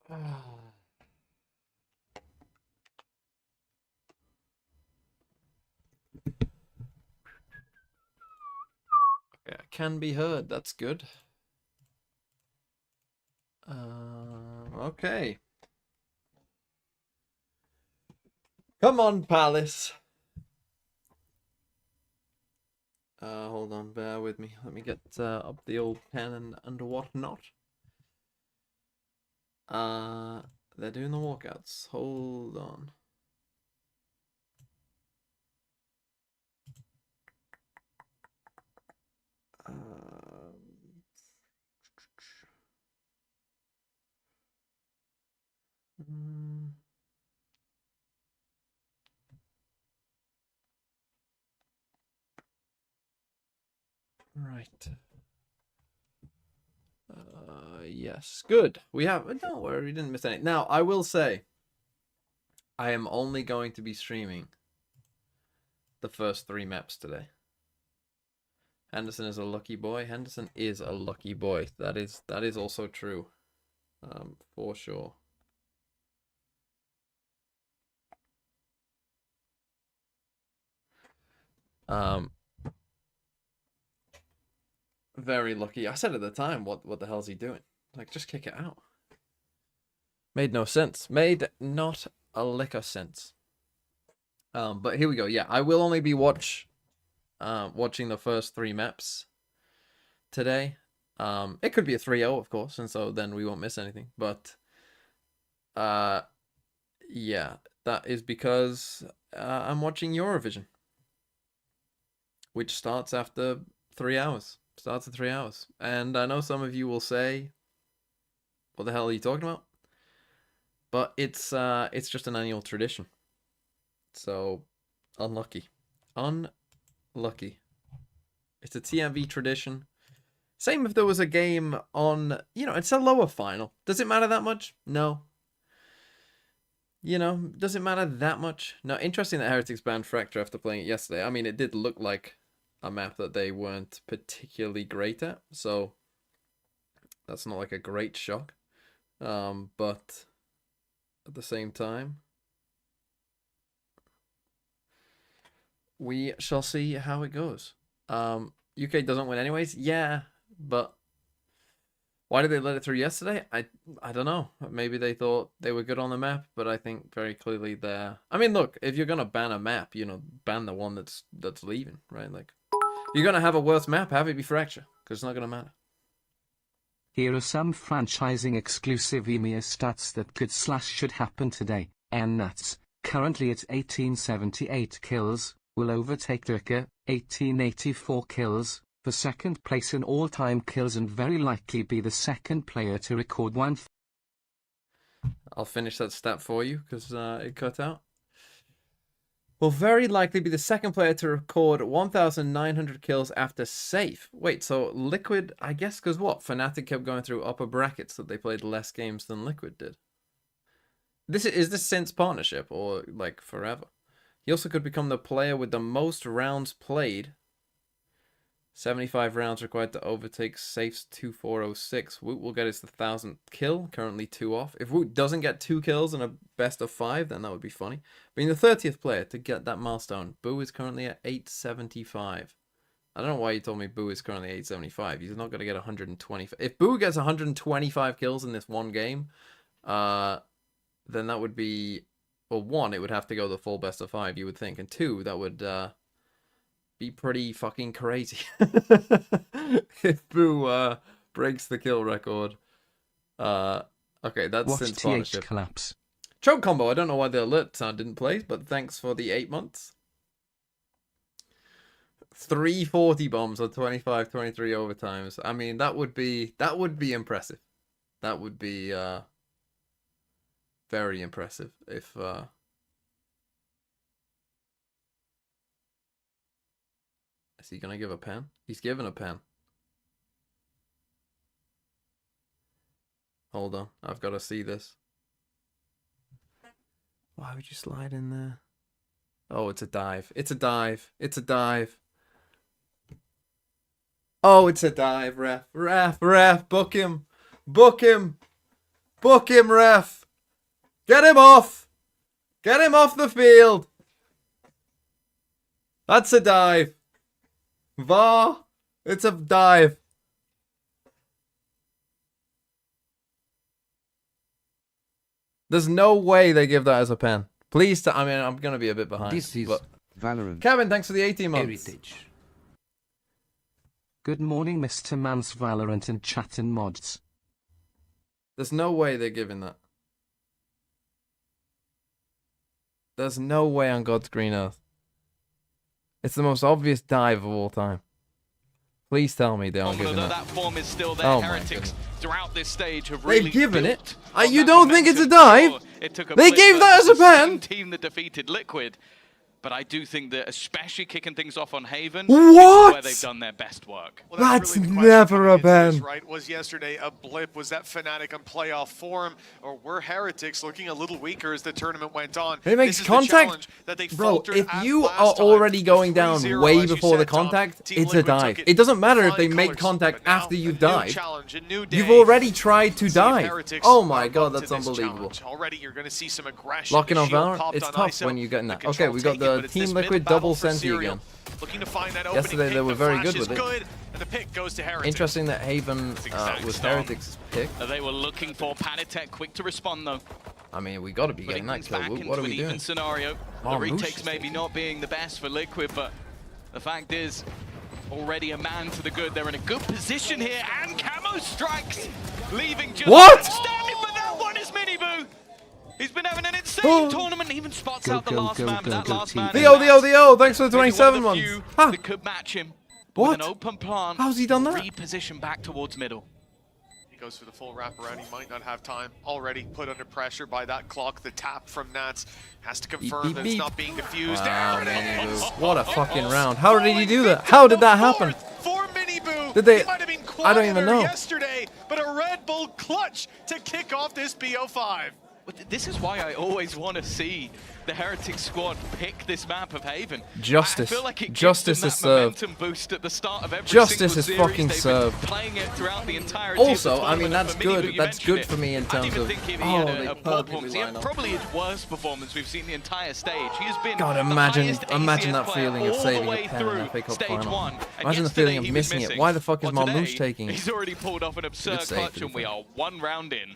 Yeah, can be heard. That's good. Okay. Come on, Palace. Hold on, bear with me. Let me get up the old pen and whatnot. They're doing the walkouts. Hold on. Mm, right. Yes. Good. We have. Don't worry, we didn't miss any. Now, I will say, I am only going to be streaming the first 3 maps today. Henderson is a lucky boy. Henderson is a lucky boy. That is also true. For sure. Very lucky. I said at the time, what the hell is he doing? Like, just kick it out. Made no sense. Made not a lick of sense. But here we go. Yeah, I will only be watching the first 3 maps today. It could be a 3-0, of course, and so then we won't miss anything. But yeah, that is because I'm watching Eurovision, which starts after 3 hours. Starts at 3 hours. And I know some of you will say, what the hell are you talking about? But it's just an annual tradition. So, unlucky. Unlucky. It's a TMV tradition. Same if there was a game on, it's a lower final. Does it matter that much? No. Does it matter that much? No, interesting that Heretics banned Fracture after playing it yesterday. I mean, it did look like a map that they weren't particularly great at, so that's not like a great shock. But at the same time, we shall see how it goes. UK doesn't win anyways. Yeah, but why did they let it through yesterday? I don't know. Maybe they thought they were good on the map, but I think very clearly they're. I mean, look, if you're gonna ban a map, ban the one that's leaving, right? Like, you're gonna have a worse map, have it be Fracture, because it's not gonna matter. Here are some franchising exclusive EMEA stats that could/should happen today. Nuts, currently at 1878 kills, will overtake Durka, 1884 kills, for second place in all-time kills and very likely be the second player to record one. I'll finish that stat for you, because it cut out. Will very likely be the second player to record 1,900 kills after safe. Wait, so Liquid, I guess, because what? Fnatic kept going through upper brackets that they played less games than Liquid did. Is this since partnership or like forever? He also could become the player with the most rounds played. 75 rounds required to overtake Safe's 2406. Woot will get his 1,000th kill, currently 2 off. If Woot doesn't get 2 kills in a best of 5, then that would be funny. Being the 30th player to get that milestone, Boo is currently at 875. I don't know why you told me Boo is currently 875. He's not going to get 125. If Boo gets 125 kills in this one game, then that would be... Well, 1, it would have to go the full best of 5, you would think. And 2, that would... be pretty fucking crazy if Boo breaks the kill record. Okay, that's Watch since TH partnership. collapse. Choke combo. I don't know why the alert sound didn't play, but thanks for the 8 months. 340 bombs on 25, 23 overtimes. I mean, that would be impressive. That would be very impressive if Is he gonna give a pen? He's given a pen. Hold on, I've got to see this. Why would you slide in there? Oh, it's a dive. It's a dive. It's a dive. Oh, it's a dive, ref. Ref, book him. Book him. Book him, ref. Get him off. Get him off the field. That's a dive. VAR. It's a dive. There's no way they give that as a pen. Please, I mean, I'm going to be a bit behind. This is Valorant. Kevin, thanks for the 18 months. Heritage. Good morning, Mr. Mans Valorant and chat and mods. There's no way they're giving that. There's no way on God's green earth. It's the most obvious dive of all time. Please tell me they aren't giving that. That form is still there. Oh Heretics throughout this stage have really they've given it. built You on don't that think it's a momentum. dive? It took a They blip gave that as a versus the pen. same team that defeated Liquid. But I do think that, especially kicking things off on Haven, What? this is where they've done their best work. Well, That's really the question never coming a into this, ban. right? Was yesterday a blip? Was that Fnatic on playoff form? Or were Heretics looking a little weaker as the tournament went on? It makes This is the contact. challenge that they Bro, faltered if at you last are time. already going down 3-0, way as you before the said, Tom. contact, Team it's a Liquid dive. took It doesn't matter if flying they make colours, contact but now after you've a new dived. challenge, a new day. You've already tried to See if dive. Heretics Oh my are god, up to that's this unbelievable. challenge. Already you're going to see some aggression. Locking The on shield Valorant, popped it's on tough ISO. when you get in The that. control Okay, we got taken, the but it's Team this Liquid mid-battle double for Senti Serial. again. Looking to find that Yesterday opening they pick. were The very flash good is with it. good, and the pick goes to Heretics. Interesting that Haven exact was stone. Heretics' pick. They were looking for Panatech, quick to respond though. I mean, we got to be Putting getting that things kill. back What into are an we even doing? scenario. Oh, The Moosh retakes is maybe not being the best for Liquid, but the fact is, already a man to the good. They're in a good position here, and Camo strikes, leaving just What? standing, but that one is Miniboo. He's been having an insane Oh. tournament, even spots Go, out the go, last go, man, go, that go, last team. man. The is O, Matt. thanks for the Maybe 27 one of the months. few Ha! that could match him. But What? with an open plant, How's he done that? reposition back towards middle. He goes for the full wraparound. He might not have time. Already put under pressure by that clock. The tap from Nats has to confirm beep, that it's beep. not being diffused. Wow, There it Miniboo. is. What a fucking round. How did he do that? How did that happen? For Miniboo. Did they- He might have been I don't even quieter know. yesterday, but a Red Bull clutch to kick off this BO5. But this is why I always want to see the Heretic squad pick this map of Haven. Justice. I feel like it Justice gives is them that served. momentum boost at the start of every Justice single is series. fucking They've been served. playing it throughout the entirety of the Also, I mean, tournament, that's and for Miniboo, good. you That's mentioned good it. for me in I terms didn't of. even think he Oh, had they a poor perfectly performance. He line had up. probably his worst performance we've seen the entire stage. He has been God, the imagine highest that ACS feeling player of all saving the a way pen in through an FA Cup stage final. one. And Imagine the yesterday feeling of he was missing it. Why the fuck is Well, Marmouche today, taking it? He's already pulled off an absurd save clutch, to be and we fair. are one round in.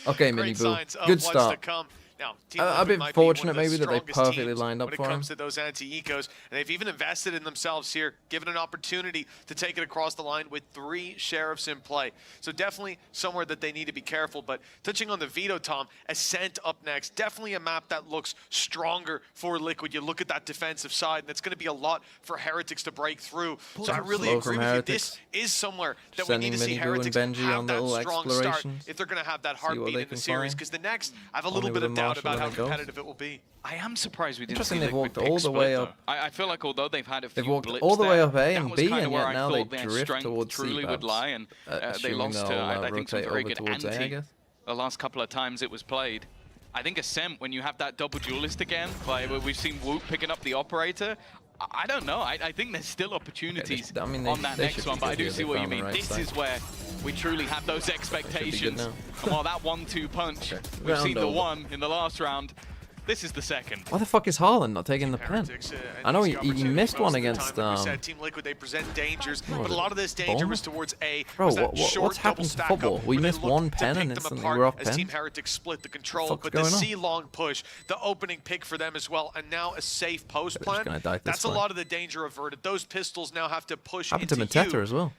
Okay, Great Miniboo. signs of Good what's start. to come. Now, Team A Liquid bit might be one of fortunate the maybe that they strongest perfectly teams lined up when for it comes him. to those anti-ecos, and they've even invested in themselves here, given an opportunity to take it across the line with 3 sheriffs in play. So definitely somewhere that they need to be careful. But touching on the veto, Tom, Ascent up next, definitely a map that looks stronger for Liquid. You look at that defensive side, and it's going to be a lot for Heretics to break through. So I really Slow agree from with Heretics. you. This is somewhere that Sending we need to see Miniboo and Heretics Benji have on that little strong start explorations. if they're going to have that See what heartbeat they in the can series. find. Because the next, I have a Only little with bit of a doubt Marshall about how and a Ghost. competitive it will be. I am surprised we didn't Interesting see they've Liquid walked pick all the split, way though. up. I feel like although they've had a few They've walked blips all the way there, up A that and was B, kinda and where yet I now thought they their drift strength towards truly would C-Babs. lie, and they Assuming lost to, they'll I think, some rotate very over good towards A, I anti guess. the last couple of times it was played. I think Ascent, when you have that double duelist again, like we've seen Whoop picking up the operator, I don't know. I think there's still opportunities I mean, on that they next should one, be but I good do here. see They what you found the mean. right This side. is where we truly have those expectations. now. And while that 1-2 punch, Okay. we've Round seen the over. one in the last round, this is the second. Why the fuck is Haaland not taking the pen? Heretics, I know and he opportunity missed most one of the against. time. Like we said, Team Liquid, they present dangers, but was a it? lot of this danger was Bournemouth? towards A. Bro, was that what's short happened double to stack football? up We where they missed looked one to pen pick and them instantly apart we're off as pen. Team Heretics split the control, Fuck's but the going on? C-long push, the opening pick for them as well, and now a safe post They're just plan. gonna die at this That's a point. lot of the danger averted. Those pistols now have to push Happened to into Mateta you. as well.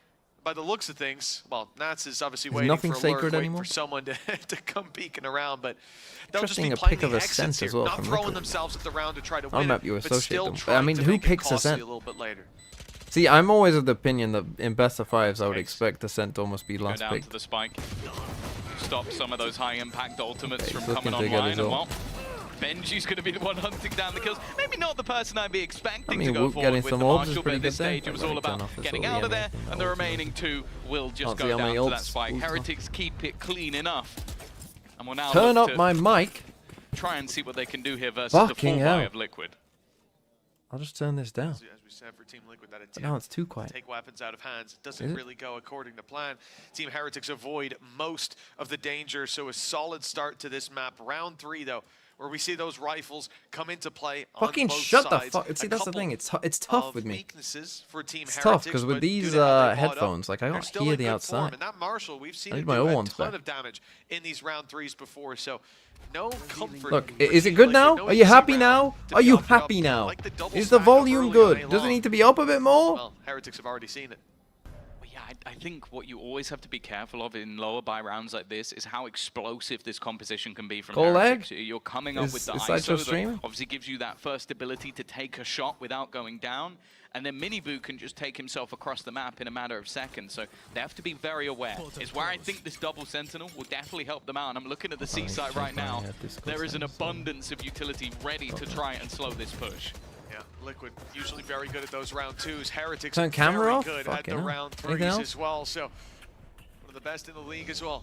By the looks of things, well, Nats is obviously Is waiting nothing for a sacred lurk, waiting anymore? for someone to, to come peeking around, but they'll just Interesting, be a playing pick the of exits Ascent here, as well not from throwing Liquid. themselves at the round to try to On win map it, you but associate still them. I trying mean, to who make it picks costly Ascent? a little bit later. See, I'm always of the opinion that in best of fives, I would expect Ascent to almost be Go last down pick. to the spike. Stop some of those high impact ultimates Okay, from he's looking coming to get online. his And ult. well, Benji's going to be the one hunting down the kills. Maybe not the person I'd be expecting I mean, to go Whoop forward getting with some the orbs is Marshall, but pretty at this good there. stage it was Like, all turn about off this getting little out of there, EMEA thing, and the that remaining 2 will just Can't see go how down many to that ults spike. Whoop's got. Heretics keep it clean enough. And we'll now Turn look up to my mic. try and see what they can do here versus Fucking the full buy hell. of Liquid. I'll just turn this down. As we said for Team Liquid, that attempt No, it's too quiet. to take weapons out of hands doesn't really go according to plan. Team Heretics avoid most of the danger, so a solid start to this map. Round 3, though, where we see those rifles come into play Fucking on both shut the sides. fuck. See, that's the thing. It's tough with me. Weaknesses for Team It's Heretics, tough because with but these due to how they bought headphones, like I they're can't still hear in the good form. outside. And that Marshall, we've seen I need it my do own a ones ton back. of damage in these round 3s before, so no comfort. Look, for is it Team good Liquid. now? No Are you easy happy round now? to Are be you up and up. happy now? Like the double Is the stack up volume early good? on Does it A need to be up a bit more? Well, Heretics have already seen it. Yeah, I think what you always have to be careful of in lower buy rounds like this is how explosive this composition can be from Goal Heretics. leg? You're coming up with the Is ISO Sideshow that streaming? obviously gives you that first ability to take a shot without going down, and then Miniboo can just take himself across the map in a matter of seconds, so they have to be very aware. It's where I think this double Sentinel will definitely help them out, and I'm looking at the seaside right now. There is an abundance of utility ready to try and slow this push. Yeah, Liquid usually very good at those round 2s. Heretics Turn camera very off? good at Fucking the hell. round Anything 3s else? as well. So one of the best in the league as well.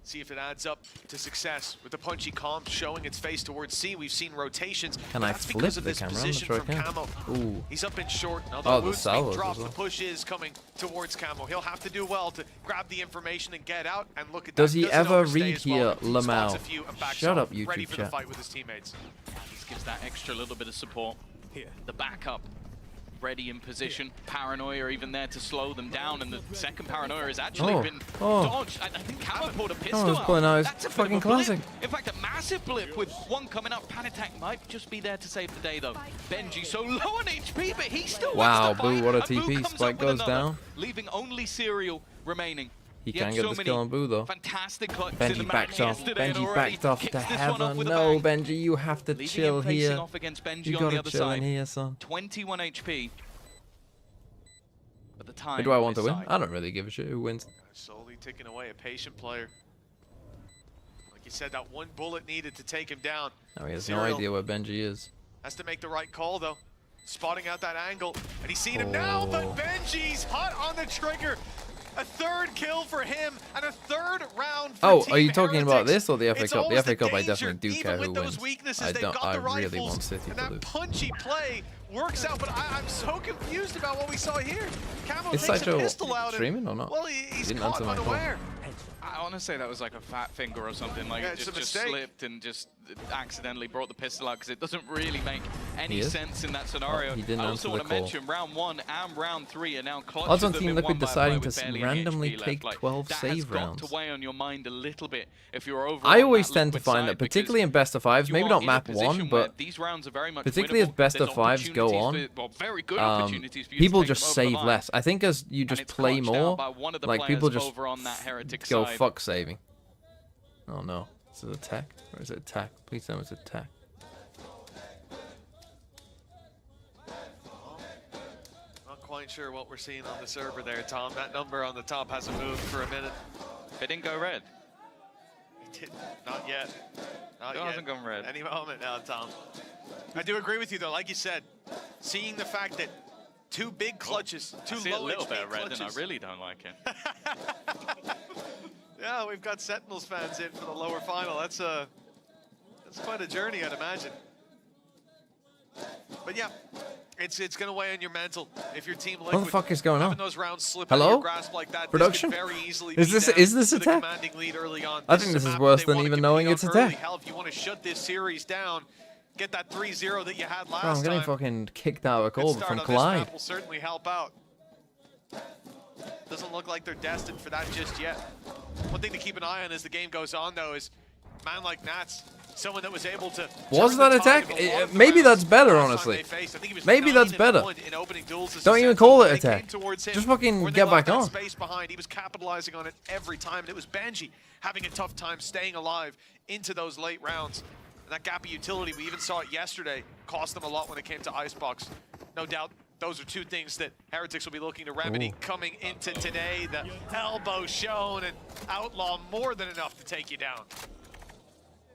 See if it adds up to success with the punchy comp showing its face towards C. We've seen rotations. Can but I that's flip because of the this camera? I'm not position sure I from can. Camo. Ooh. He's up and short. Now Oh, the the Woot's being salvos as dropped. well. The push is coming towards Camo. He'll have to do well to grab the information and get out and look at Does that. he Doesn't ever overstay read as well. here, Lamau? Spots a few and backs Shut off, up, YouTube ready for the chat. fight with his teammates. This gives that extra little bit of support. The backup ready in position. Paranoia even there to slow them down, and the second Paranoia has actually been dodged. I think Camo pulled a pistol was pulling out his That's a bit fucking of a blip. classic. In fact, a massive blip with one coming up. Panic Attack might just be there to save the day, though. Benji so low on HP, but he still Wow, wins the fight. Boo, what a and Boo TP. comes Spike up with goes another, down. leaving only Serial remaining. He Yet can get so this many kill on Boo though. fantastic clutches in the Benji match backed off. yesterday and Benji already backed off kicks to this one off heaven. with a No, bang. Benji, you have to Leaving chill him facing here. off against Benji You on the gotta other chill in side. here, son. 21 HP. At the time. Who do I on want to his win? side. I don't really give a shit who wins. Slowly ticking away, a patient player. Like you said, that one bullet needed to take him down. Now he has no Serial idea where Benji is. has to make the right call, though. Spotting out that angle, and he's seen him now, but Benji's hot on the trigger. A third kill for him, and a third round for Oh, Team are you talking about Heretics. this or the FA It's Cup? The always FA Cup, I danger, definitely do care even who with those wins. weaknesses, they've got I the really rifles, want City and to that lose. punchy play works out, but I'm so confused about what we saw here. Camo Is takes a Sideshow pistol out, streaming or and, not? well, he's Didn't caught answer my call. unaware. I want to say that was like a fat finger or something. Like Yeah, it it's a just mistake. slipped and just accidentally brought the pistol out, because it doesn't really make any He is? sense in that scenario. Oh, he didn't I answer also the want to call. mention round 1 and round 3 are now clutch. Odds on of them Team in Liquid one by deciding with to barely any randomly HP left. take Like, 12 that save has got rounds. to weigh on your mind a little bit if you're over. I on always that tend to Liquid find side, that, because particularly in best of fives, you maybe are not in a map position 1, where but these rounds are very much particularly as winnable. best There's of fives go opportunities on, for- well, very good opportunities for you to people take just them over the save line. less. I think as you And just it's play clutched out more, by one of the like people players just over on that Heretic go side. fuck saving. Oh no, is it attack or is it attack? Please tell me it's attack. Not quite sure what we're seeing on the server there, Tom. That number on the top hasn't moved for a minute. It didn't go red. It did not yet. Not Still yet. hasn't gone red. Any moment now, Tom. I do agree with you, though. Like you said, seeing the fact that two big clutches, two I see a low little HP bit of red, clutches. and I really don't like it. Yeah, we've got Sentinels fans in for the lower final. That's quite a journey, I'd imagine. But yeah, it's going to weigh on your mental if your team What the fuck is going on? having those rounds slip out of Hello? your grasp like that. Production? This could very easily Is be this- down is this to the attack? commanding lead early on. I think this a is map worse that they than wanna even compete knowing on it's early. attack. Hell, if you want to shut this series down, get that 3-0 that you had last Bro, I'm getting time. fucking kicked out of a Good goal start from on this map Clyde. will certainly help out. Doesn't look like they're destined for that just yet. One thing to keep an eye on as the game goes on, though, is a man like Nats, someone that was able to. Was turn that the attack? tide of a lot of the Maybe rounds that's better, last time honestly. they faced. I think he was Maybe that's 9-1 better. in opening duels as Don't a even Sentinel. call it When they attack. came towards him, Just fucking when they get left back that on. Space behind, he was capitalizing on it every time, and it was Benji having a tough time staying alive into those late rounds. And that gap of utility, we even saw it yesterday, cost them a lot when it came to Icebox. No doubt, those are two things that Heretics will be looking to remedy Ooh. coming into today. The elbow shown, and Outlaw more than enough to take you down.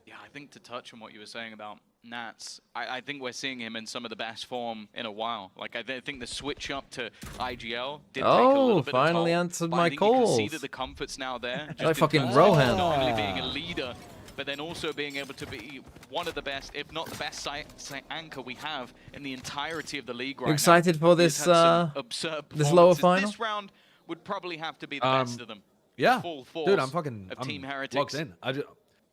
Yeah, I think to touch on what you were saying about Nats, I think we're seeing him in some of the best form in a while. Like, I think the switch up to IGL did take a Oh, little bit finally of toll, answered but my I think you can see calls. that the comfort's now there. Like in fucking terms of Rohan. not really being a leader but then also being able to be one of the best, if not the best anchor we have in the entirety of the league right now. You excited for this He's had some absurd this lower performances. final? This round would probably have to be the best of them. Yeah, Full force dude, I'm fucking of Team Heretics. locked in. I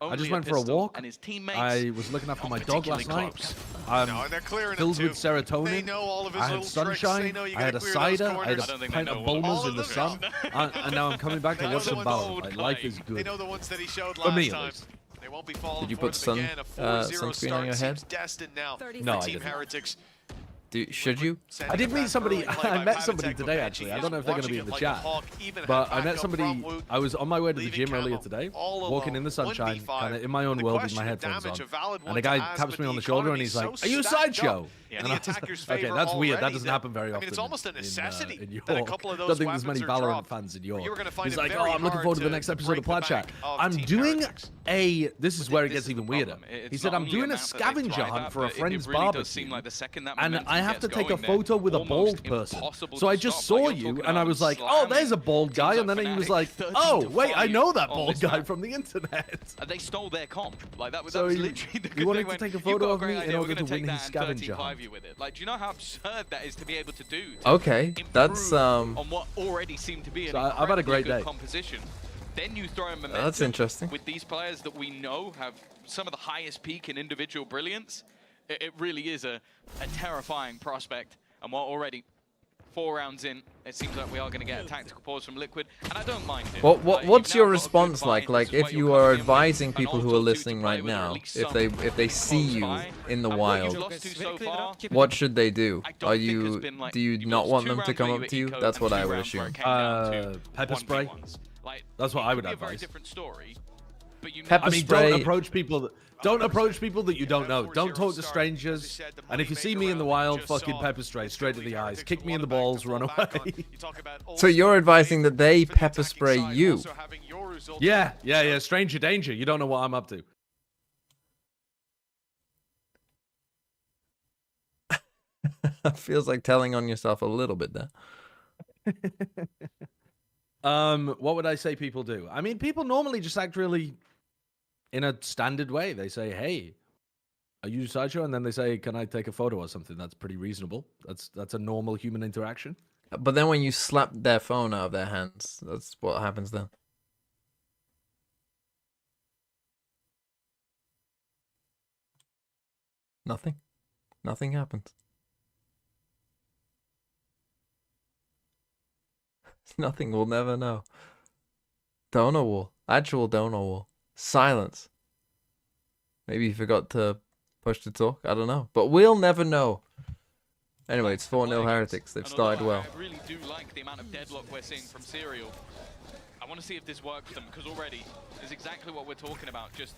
Only just a went for a pistol, walk. and his teammates I was looking after my dog last night. close. I'm No, and they're clearing filled him with too. serotonin. They know all of his I had little tricks. They sunshine. know you I had a gotta clear those cider. I had corners. I don't a think pint they of know boulders all in the of sun. them. And now I'm coming back to They know watch the some ones battle. old Like, life is Clay. good. They know the ones that he showed For me, last at time. least. They won't be falling Did you for put them again. A 4-0 sunscreen on start your head? seems destined now. No, I Team didn't. Heretics. Should you? I did meet somebody. I met somebody today actually. I don't know if they're going to be in the chat, but I met somebody. I was on my way to the gym earlier today, walking in the sunshine, kind of in my own world with my headphones on, and a guy taps me on the shoulder and he's like, "Are you a sideshow?" And I was like, okay, that's weird. That doesn't happen very often. It's almost a necessity in York. that a couple of those don't think there's weapons many are Valorant dropped. fans in York. You're gonna find He's it like, very "Oh, I'm looking hard forward to the to next episode break of the Plat Chat." back of I'm Team doing Heretics. this is where it This gets is even the weirder. problem. It's He said, not "I'm only doing a amount that they scavenger drive hunt at, for a but friend's it really does seem barbecue, like the second that and momentum I have to gets take a going photo with a almost bald person." impossible So to I just stop. saw Like, you're you, talking and I about was like, "Oh, slamming there's a bald guy," teams and then like he was Fnatic like, 13 "Oh, to wait, I 5 know that on bald this guy map. from the internet." And they stole their comp. Like that was So literally the you good wanted thing to take a when photo you've got of great me in idea, we're order gonna to win take his that and scavenger 13-5 hunt. you with it. Like, do you know how absurd that is to be able to do? To Okay, that's improve on what already seemed to be an So I've had a great incredibly good day. composition. Then you throw in momentum. That's interesting. With these players that we know have some of the highest peak in individual brilliance, it really is a terrifying prospect. And we're already 4 rounds in. It seems like we are going to get a tactical pause from Liquid, and I don't mind it. What's You've your now got a good response buy. like? This Like is where if you're you are coming in with advising an people who Alto are 2 to listening play right with, or at now, least if they see close you by. in the And what wild, you've lost to so far, what should they do? I don't Are think has you been like- do you you've not lost want 2 them to rounds come where up you to you? were That's eco what and I 2 would rounds where assume. it came down to Pepper spray. 1v1s. Like, That's what I would it could be a very advise. different story, but you Pepper I mean, spray. don't approach people. Don't approach people that you don't know. Don't talk to strangers. And if you see me in the wild, fucking pepper spray straight to the eyes. Kick me in the balls, run away. So you're advising that they pepper spray you? Yeah. Stranger danger. You don't know what I'm up to. Feels like telling on yourself a little bit there. What would I say people do? I mean, people normally just act really in a standard way. They say, "Hey, are you Sideshow?" And then they say, "Can I take a photo or something?" That's pretty reasonable. That's a normal human interaction. But then when you slap their phone out of their hands, that's what happens then. Nothing. Nothing happens. Nothing. We'll never know. Donor wall. Actual donor wall. Silence. Maybe you forgot to push to talk. I don't know. But we'll never know. Anyway, it's 4-0 Heretics. They've started well. I really do like the amount of deadlock we're seeing from Serial. I want to see if this works for them, because already is exactly what we're talking about. Just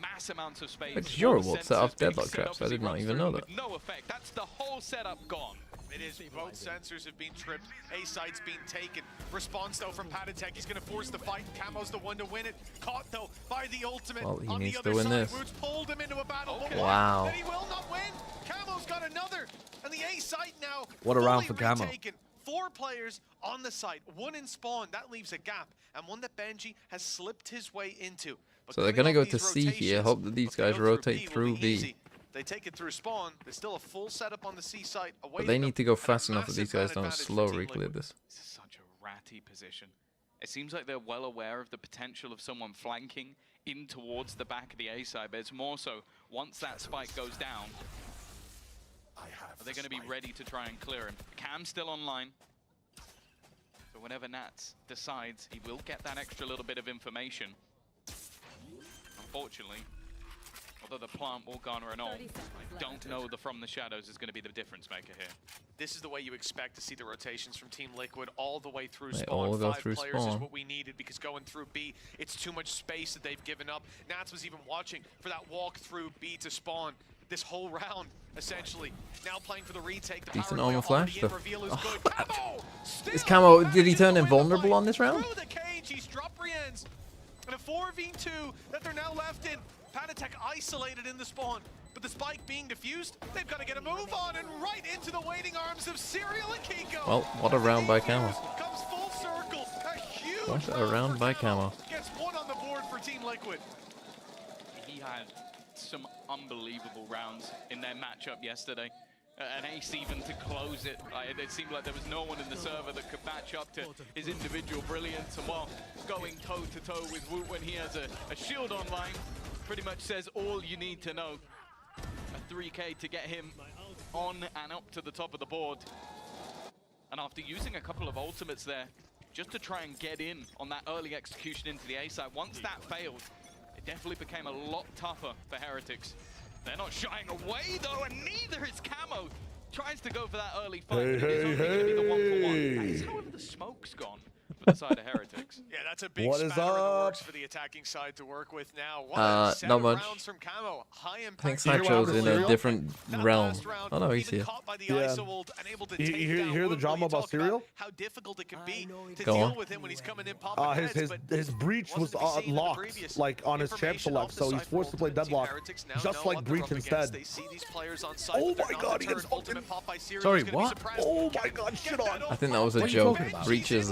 mass amounts of space. It's your all the wall set off sensors being deadlock set traps. up I as did he not runs even through know with that. no effect. That's the whole setup gone. It is. Both sensors have been tripped. A site's been taken. Response though from Patatek. He's going to force the fight. Camo's the one to win it. Caught though by the ultimate. Well, he on needs the to other win side. this. Roots pulled him into a battle. Okay. But Wow. Then he will not win. Camo's got another. And the A site now. What a round fully for Camo. retaken. 4 players on the site. 1 in spawn. That leaves a gap. And one that Benji has slipped his way into. But So they're going gonna off go to these C here. rotations, Hope that these if they guys go rotate will through be B. easy. They take it through spawn. There's still a full setup on the C site. But they need to go fast enough that these guys don't slow reclear this. This is such a ratty position. It seems like they're well aware of the potential of someone flanking in towards the back of the A side, but it's more so once that spike goes down, are they going to be ready to try and clear him? Cam's still online. So whenever Nats decides, he will get that extra little bit of information. Unfortunately, although the plant will garner an ult, I don't know the From the Shadows is going to be the difference maker here. This is the way you expect to see the rotations from Team Liquid all the way through They spawn. all go 5 through players is spawn. what we needed, because going through B, it's too much space that they've given up. Nats was even watching for that walk through B to spawn this whole round, essentially. Now playing for the retake. The Decent power play armor flash. already in, reveal is good. Camo Is still Camo- back did he into turn the win invulnerable fight on this round? Through the cage, he's dropped Rienz. And a 4v2 that they're now left in. Patatek isolated in the spawn, but the spike being diffused, they've got to get a move on and right into the waiting arms of Serial and Kiko. Well, what a round by Camo. Comes full circle. A huge What a round round for by Camo. Gets 1 on the board for Team Liquid. he had some unbelievable rounds in their matchup yesterday. An ace even to close it. It seemed like there was no one in the server that could match up to his individual brilliance. And while going toe-to-toe with Woot when he has a shield online, pretty much says all you need to know. A 3K to get him on and up to the top of the board. And after using a couple of ultimates there, just to try and get in on that early execution into the A side, once that failed, it definitely became a lot tougher for Heretics. They're not shying away though, and neither is Camo. Tries to go for that early fight, but it is only going to be the 1-for-1. That is, however, the smoke's gone for the side of Heretics. Yeah, that's a big spatter in the works for the attacking side to work with now. Not much. From Camo. High impact. I think Sideshow's in a different realm. Oh no, he's here. Yeah. You hear the drama about Serial? How difficult it can be to Go deal on. with him when he's coming in popping his breach was locked, like on his champ select, so he's forced to play deadlock, just like breach instead. Oh my god, he gets ultimate. Sorry, what? Oh my god, shit on. I think that was a What are you joke. talking about? Breach is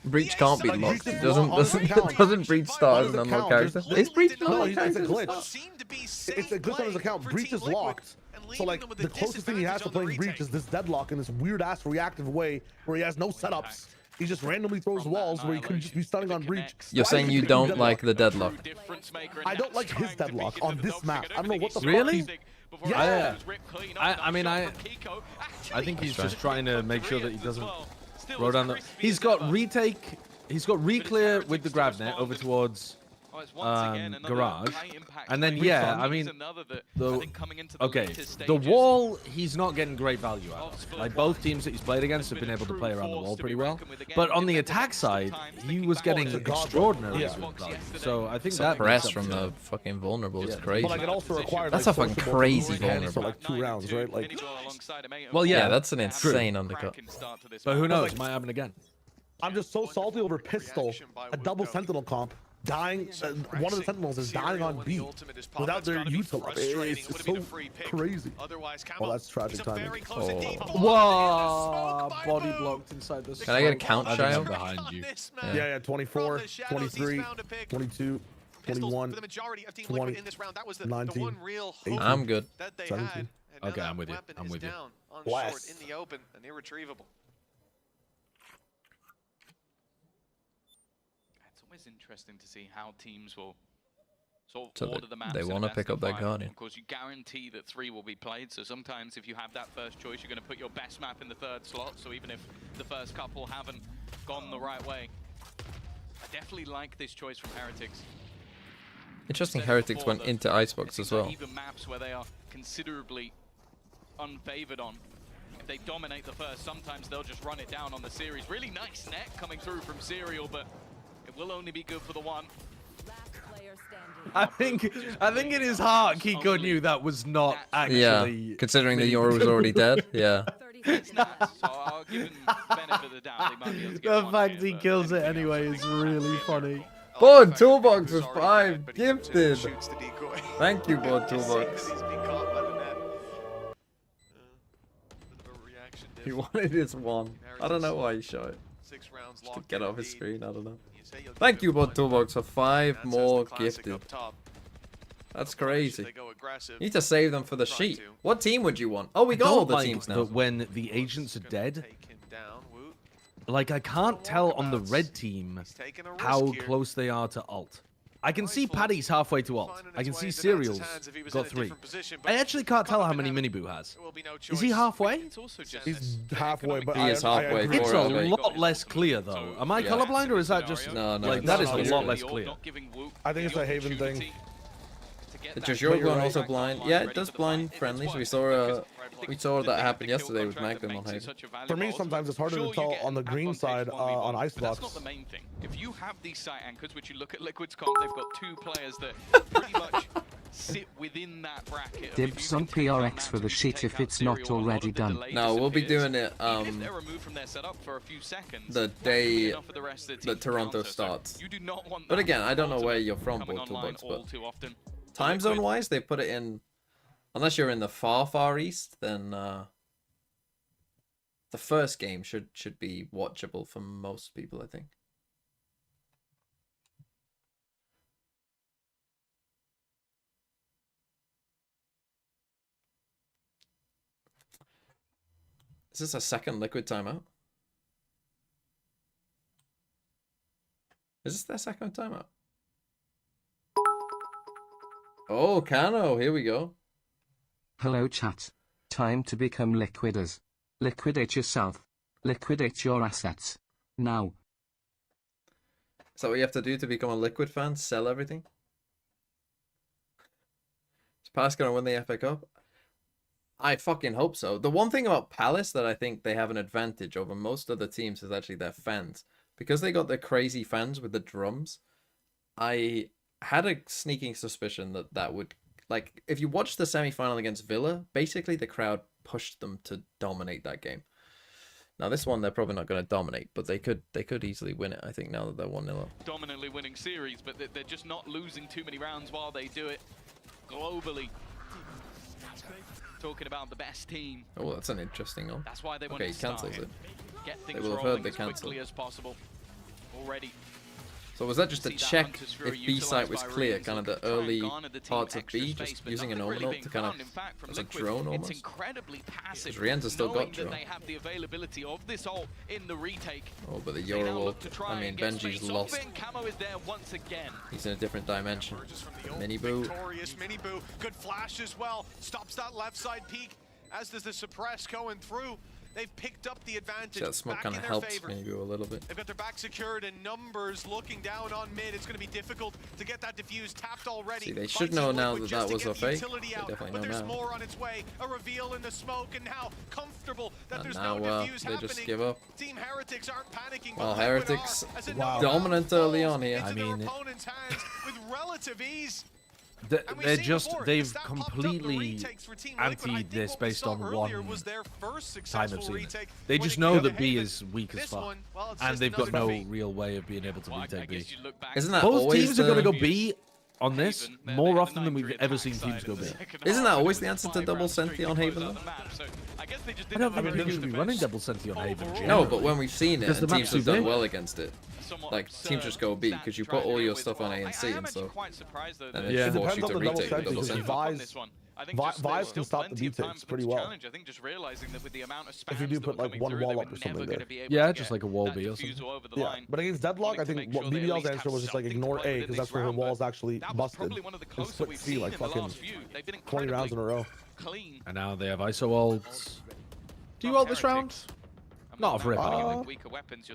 Breach can't be locked. Breach Doesn't Breach start as an unlocked character? Is Breach an No, unlocked it's a character? glitch. It's a glitch on his account. Breach is locked. So like the closest thing he has to playing Breach is this deadlock in this weird ass reactive way where he has no setups. He just randomly throws walls where he could just be stunning on Breach. You're saying you don't like the deadlock? I don't like his deadlock on this map. I don't know what the Really? fuck yeah. I mean, I think he's just trying to make sure that he doesn't roll down the... He's got retake... He's got re-clear with the grab net over towards garage. And then, yeah, I mean, the wall, he's not getting great value out of. Like, both teams that he's played against have been able to play around the wall pretty well. But on the attack side, he was getting extraordinarily good value. So I think that... Press from the fucking vulnerable is crazy. But like, it also required, That's a fucking crazy vulnerable. for like 2 rounds, right? Like, Well, yeah, that's an insane undercut. but who knows? Might happen again. I'm just so salty over Pistol, a double Sentinel comp, dying. One of the Sentinels is dying on B without their util up. It's so crazy. Well, that's tragic timing. Whoa! Body blocked inside this. Can I get a count, Shio? Behind you. Yeah, 24, 23, 22, 21, 20, 19, 18. I'm good. 17. Okay, I'm with you. I'm with you. Blast. In the open and irretrievable. It's interesting to see how teams will sort So of order the maps. they want wanna pick up their Guardian. Of course, you guarantee that 3 will be played. So sometimes if you have that first choice, you're going to put your best map in the 3rd slot. So even if the first couple haven't gone the right way, I definitely like this choice from Heretics. Interesting, Heretics went into Icebox as well. Even maps where they are considerably unfavored on. If they dominate the first, sometimes they'll just run it down on the series. Really nice net coming through from Serial, but it will only be good for the one. I think in his heart, Kiko knew that was not actually. Yeah, considering the Euro was already dead. Yeah. It's nice, so I'll give him benefit of the doubt. They might be able to get The one fact here, he but kills it anyway is really funny. Board Toolbox was 5 gifted. Thank you, Board Toolbox. He wanted his one. I don't know why he shot it. Just to get off his screen, I don't know. Thank you, Board Toolbox, for 5 more gifted. That's crazy. You need to save them for the sheet. What team would you want? Oh, we got all the teams now. But when the agents are dead, like I can't tell on the red team how close they are to ult. I can see Paddy's halfway to ult. I can see Serial's got 3. I actually can't tell how many Miniboo has. Is he halfway? He's halfway, but he is halfway. It's a lot less clear though. Am I colorblind or is that just no? Like that is a lot less clear. I think it's a Haven thing. Does your one also blind? Yeah, it does blind friendlies. We saw that happen yesterday with Magnum on Haven. For me, sometimes it's harder to tell on the green side on Icebox. That's not the main thing. If you have these site anchors, which you look at Liquid's comp, they've got 2 players that pretty much sit within that bracket. Dibs on PRX for the sheet if it's not already done. No, we'll be doing it if they're removed from their setup for a few seconds, the day enough of the rest of the that team to Toronto counter. So starts. you do not want But that again, I don't know ultimate where you're from, coming Board online Toolbox, all but too often. time zone wise, they put it in. Unless you're in the far east, then the first game should be watchable for most people, I think. Is this a second Liquid timeout? Is this their second timeout? Oh, Kano, here we go. Hello chat. Time to become liquiders. Liquidate yourself. Liquidate your assets. Now. Is that what you have to do to become a Liquid fan? Sell everything? Is Palace going to win the FA Cup? I fucking hope so. The one thing about Palace that I think they have an advantage over most other teams is actually their fans. Because they got the crazy fans with the drums, I had a sneaking suspicion that that would... Like, if you watch the semi-final against Villa, basically the crowd pushed them to dominate that game. Now, this one, they're probably not going to dominate, but they could easily win it, I think, now that they're 1-0 up. Dominantly winning series, but they're just not losing too many rounds while they do it globally. Talking about the best team. Oh, that's an interesting one. That's why they want okay, to he cancels it. Get They things will have rolling heard the as cancel. quickly as possible. Already. So was that just to check if B site was clear, kind of the early parts of B, just using an Omenalt to kind of as a drone almost? It's incredibly passive. Rienza still got drone. They have the availability of this ult in the retake. Oh, but the Euro ult, I mean, Benji's lost. Camo is there once again. He's in a different dimension. Mini Boo. Victorious Mini Boo. Good flash as well. Stops that left side peak, as does the suppress going through. They've picked up the advantage. So that smoke kind of helps Mini Boo a little bit. They've got their back secured and numbers looking down on mid. It's going to be difficult to get that diffuse tapped already. See, they should know now that that was a fake. They definitely know there's now. more on its way. A reveal in the smoke, and now comfortable that And there's now no diffuse they happening. just give up. Team Heretics aren't panicking. Well, but Heretics, wow. dominant early on here. I mean, with relative ease. They've completely antied this based on one time of seeing it. They just know that B is weak as fuck, and they've got no real way of being able to retake B. Isn't that Both always teams are going to go B on this more often than we've ever seen teams go B. Isn't that always the answer to double Senti on Haven though? I don't think people should be running double Senti on Haven. No, but when we've seen it, Because and the teams map's have too done big. well against it, like teams just go B because you put all your stuff on A and C, and so then Yeah. it It forces you to depends on the retake with double double Senti. Vice can stop the B-takes pretty well. If you do put like one wall up or something there. Yeah, just like a wall B or something. Yeah, but against Deadlock, I think what BBL's answer was just like ignore A because that's where her wall's actually busted. And split C like fucking 20 rounds in a row. And now they have ISO ults. Do you ult this round? Not of Rip.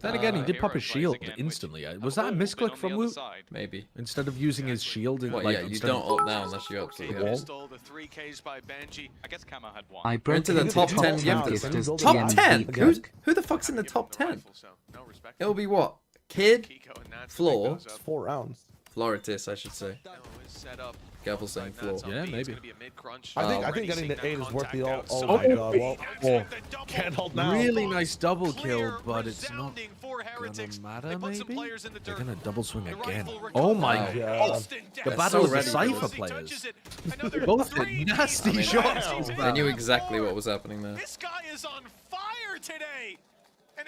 Then again, he did pop his shield instantly. Was that a misclick from Woot? Maybe. Instead of using his shield, in, Well, like, yeah, you instead don't of- ult now unless you absolutely have to. I guess Camo had one. I We're broke into the into top top 10 10 gifters. gifters Top DMV 10? book. Who the fuck's in the top 10? It'll be what? Kid, Floor, It's 4 rounds. Floritis, I should say. Careful saying Floor. Yeah, maybe. I think getting the 8 is worth the ult. Oh Oh, my god, well, oh. can't hold now. Really nice double kill, but it's not gonna matter, maybe? They're gonna double swing again. Oh my Wow. god. The They're battle so of the ready for Cypher this. players. Both did nasty I mean, shots. They knew exactly what was happening there. This guy is on fire today. An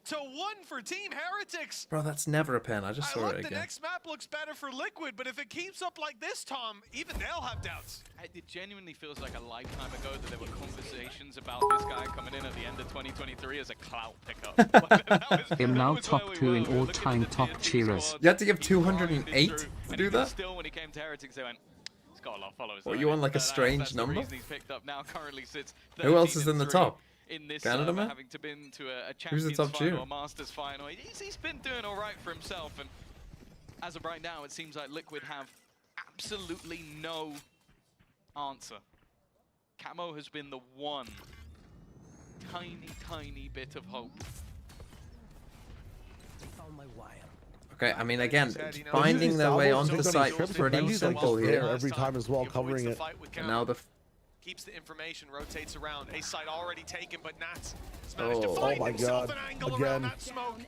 8-1 for Team Heretics. Bro, that's never a pen. I just saw it The again. next map looks better for Liquid, but if it keeps up like this, Tom, even they'll have doubts. It genuinely feels like a lifetime ago that there were conversations about this guy coming in at the end of 2023 as a clout pickup. Him now top 2 in all-time top cheerers. You had to give 208 to do that? Still, when he came to Heretics, they went, he's got a lot of followers. What, though, you on innit? like a That's strange the number? reason he's picked up now, currently sits Who else is 13 in the and top? 3 in this Canada man? having to been to a Who's the Champions top final cheer? or Masters final. He's been doing all right for himself, and as of right now, it seems like Liquid have absolutely no answer. Camo has been the one tiny bit of hope. Okay, I mean, again, finding their way onto the site was pretty Benji's like simple just there here. every time as well, covering it. And now the... Keeps the information, rotates around. A side already taken, but Nats has managed to Oh. find Oh my himself God. an angle Again. around that smoke.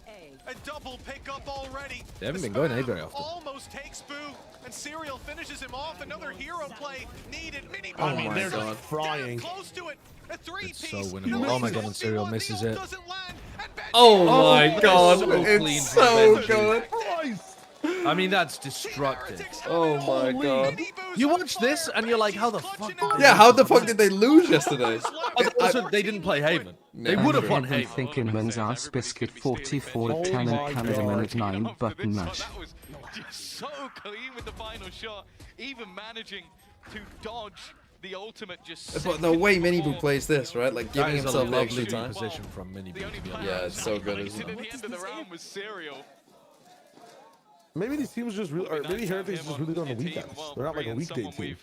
A double pickup already. They haven't The been going A spam very often. Almost takes Boo, and Serial finishes him off. Another hero play needed. Mini I Oh mean, my they're God. just frying. Close to it. A three-piece. It's so winnable. Oh my god, and Serial misses it. Oh my Oh, god, so clean it's from so Benji. good. Christ! I mean, that's destructive. Oh my god. You watch this and you're like, how the fuck? Yeah, how the fuck did they lose yesterday? Also, they didn't play Haven. They Yeah, would have true. won Even Haven. thinking men's ass biscuit 44 Oh Cannon my Canada God. minute 9 button mash. That was just so clean with the final shot, even managing to dodge the ultimate just. But the way Miniboo plays this, right? Like That giving is a himself the extra lovely time. position from Miniboo, to be honest. Yeah, it's so good, isn't At it? the end of the round was Serial. Maybe these teams just really, or maybe Heretics just really don't on the weekends. They're not like a weekday team.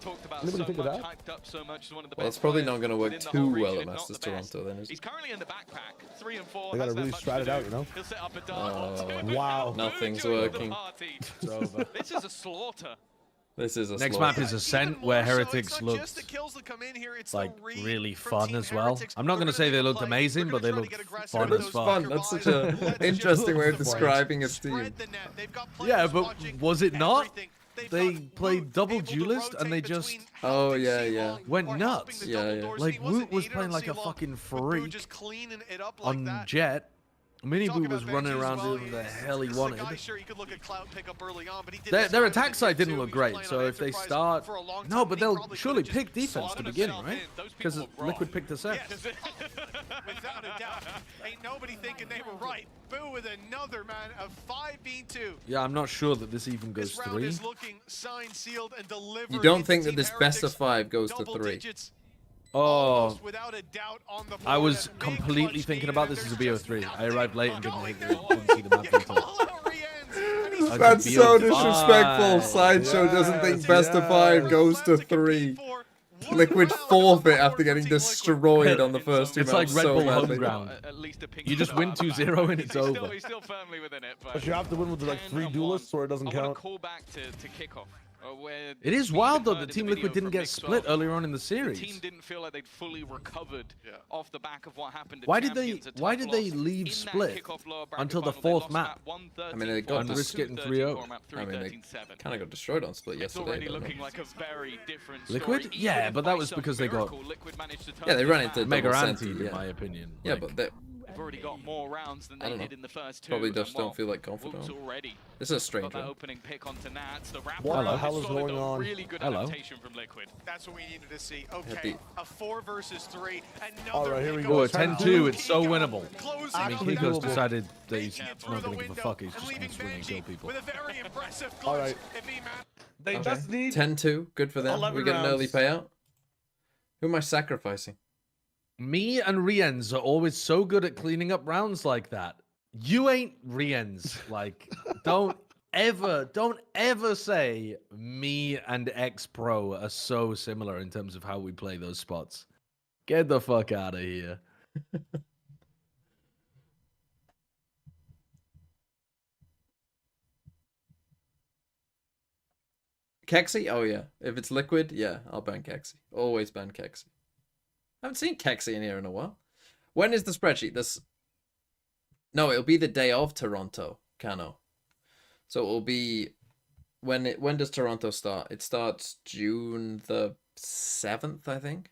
Talked about Anybody so think of much, that? hyped up so much as one of the Well, best it's probably players not going to work within the too whole well region, at if not Masters the best. Toronto, then, is He's it? currently in the backpack, 3 and 4. They gotta hasn't had really much strat to it out, do. you know? He'll set up a dart. Oh, wow. Nothing's Join the working. party. It's over. This is a slaughter. This is a Next slaughter. map is Ascent, where Heretics looked like really fun as well. I'm not going to say they looked amazing, but they looked fun It as looks fuck. fun. That's such an interesting way of describing a team. Yeah, but was it not? They played double duelist and they just Oh, yeah. went nuts. Yeah. Like Woot was playing like a fucking freak on Jet. Miniboo was running around doing the hell he wanted. Their attack side didn't look great, so if they start... No, but they'll surely pick defense to begin, right? Because Liquid picked the set. Without a doubt. Ain't nobody thinking they were right. Boo with another, man, of 5v2. Yeah, I'm not sure that this even goes This round 3. is looking signed, sealed, and delivered. You don't into think that Team this best of Heretics. 5 goes to Double 3? digits, Oh, almost without a doubt on the I board. was A big completely clutch thinking lead, about and this as a there's BO3. just I arrived late and nothing didn't going see the map on. until... All out Rienz, and he's That's Be so a disrespectful. five. Sideshow doesn't think Yes, best of 5 yes. goes to 3. Liquid forfeit after getting destroyed on the first 2 It's like maps Red so Bull badly. home ground. At least a pink You just star win at the back. 2-0 and it's over. He's still firmly within it, But you have to win with like 3 duelists or it doesn't I want count. to call back to kickoff. Where It is we wild even though heard that in Team the Liquid video didn't from get Big split 12, earlier on in the the series. team didn't feel like they'd fully recovered off the back of what happened. At Why did they Champions, a tough why did they loss leave in that split kickoff lower bracket until the final. They 4th lost map? map 113 I mean, they got And dis- risk getting 213 3-0. or map I mean, they 313-7. kind of got destroyed on split It's yesterday. already But looking like a very different Liquid? story. Yeah, Even but if that by was some because they got- miracle, Liquid managed to turn Yeah, they this ran map. into Mega double anti, centi, in yeah. my opinion. Yeah, Like, but they They've already got more rounds than I they don't know. did in the first 2. probably and, just don't well, feel like confident. Woots already This is a got strange that one. opening pick onto Nats. The rapid What the round hell is is solid, going though. on? Really good Hello. adaptation from Liquid. That's what we needed to see. Yeah, Okay, a 4 versus 3. Another Alright, here we pick go. Oh, on 10-2, Kiko. it's so winnable. Closing I mean, Actually out Kiko's doable. decided that he's making it not through the going to give a window fuck. He's and just going leaving to swing and kill Benji people. with a very impressive clutch. Alright. If he They just need 10-2, good for them. 11 We get an early rounds. payout. Who am I sacrificing? Me and Rienz are always so good at cleaning up rounds like that. You ain't Rienz. Like, don't ever say me and X Pro are so similar in terms of how we play those spots. Get the fuck out of here. Kexi? Oh yeah. If it's Liquid, yeah, I'll ban Kexi. Always ban Kexi. I haven't seen Kexi in here in a while. When is the spreadsheet? No, it'll be the day of Toronto, Cano. So it will be when does Toronto start? It starts June the 7th, I think.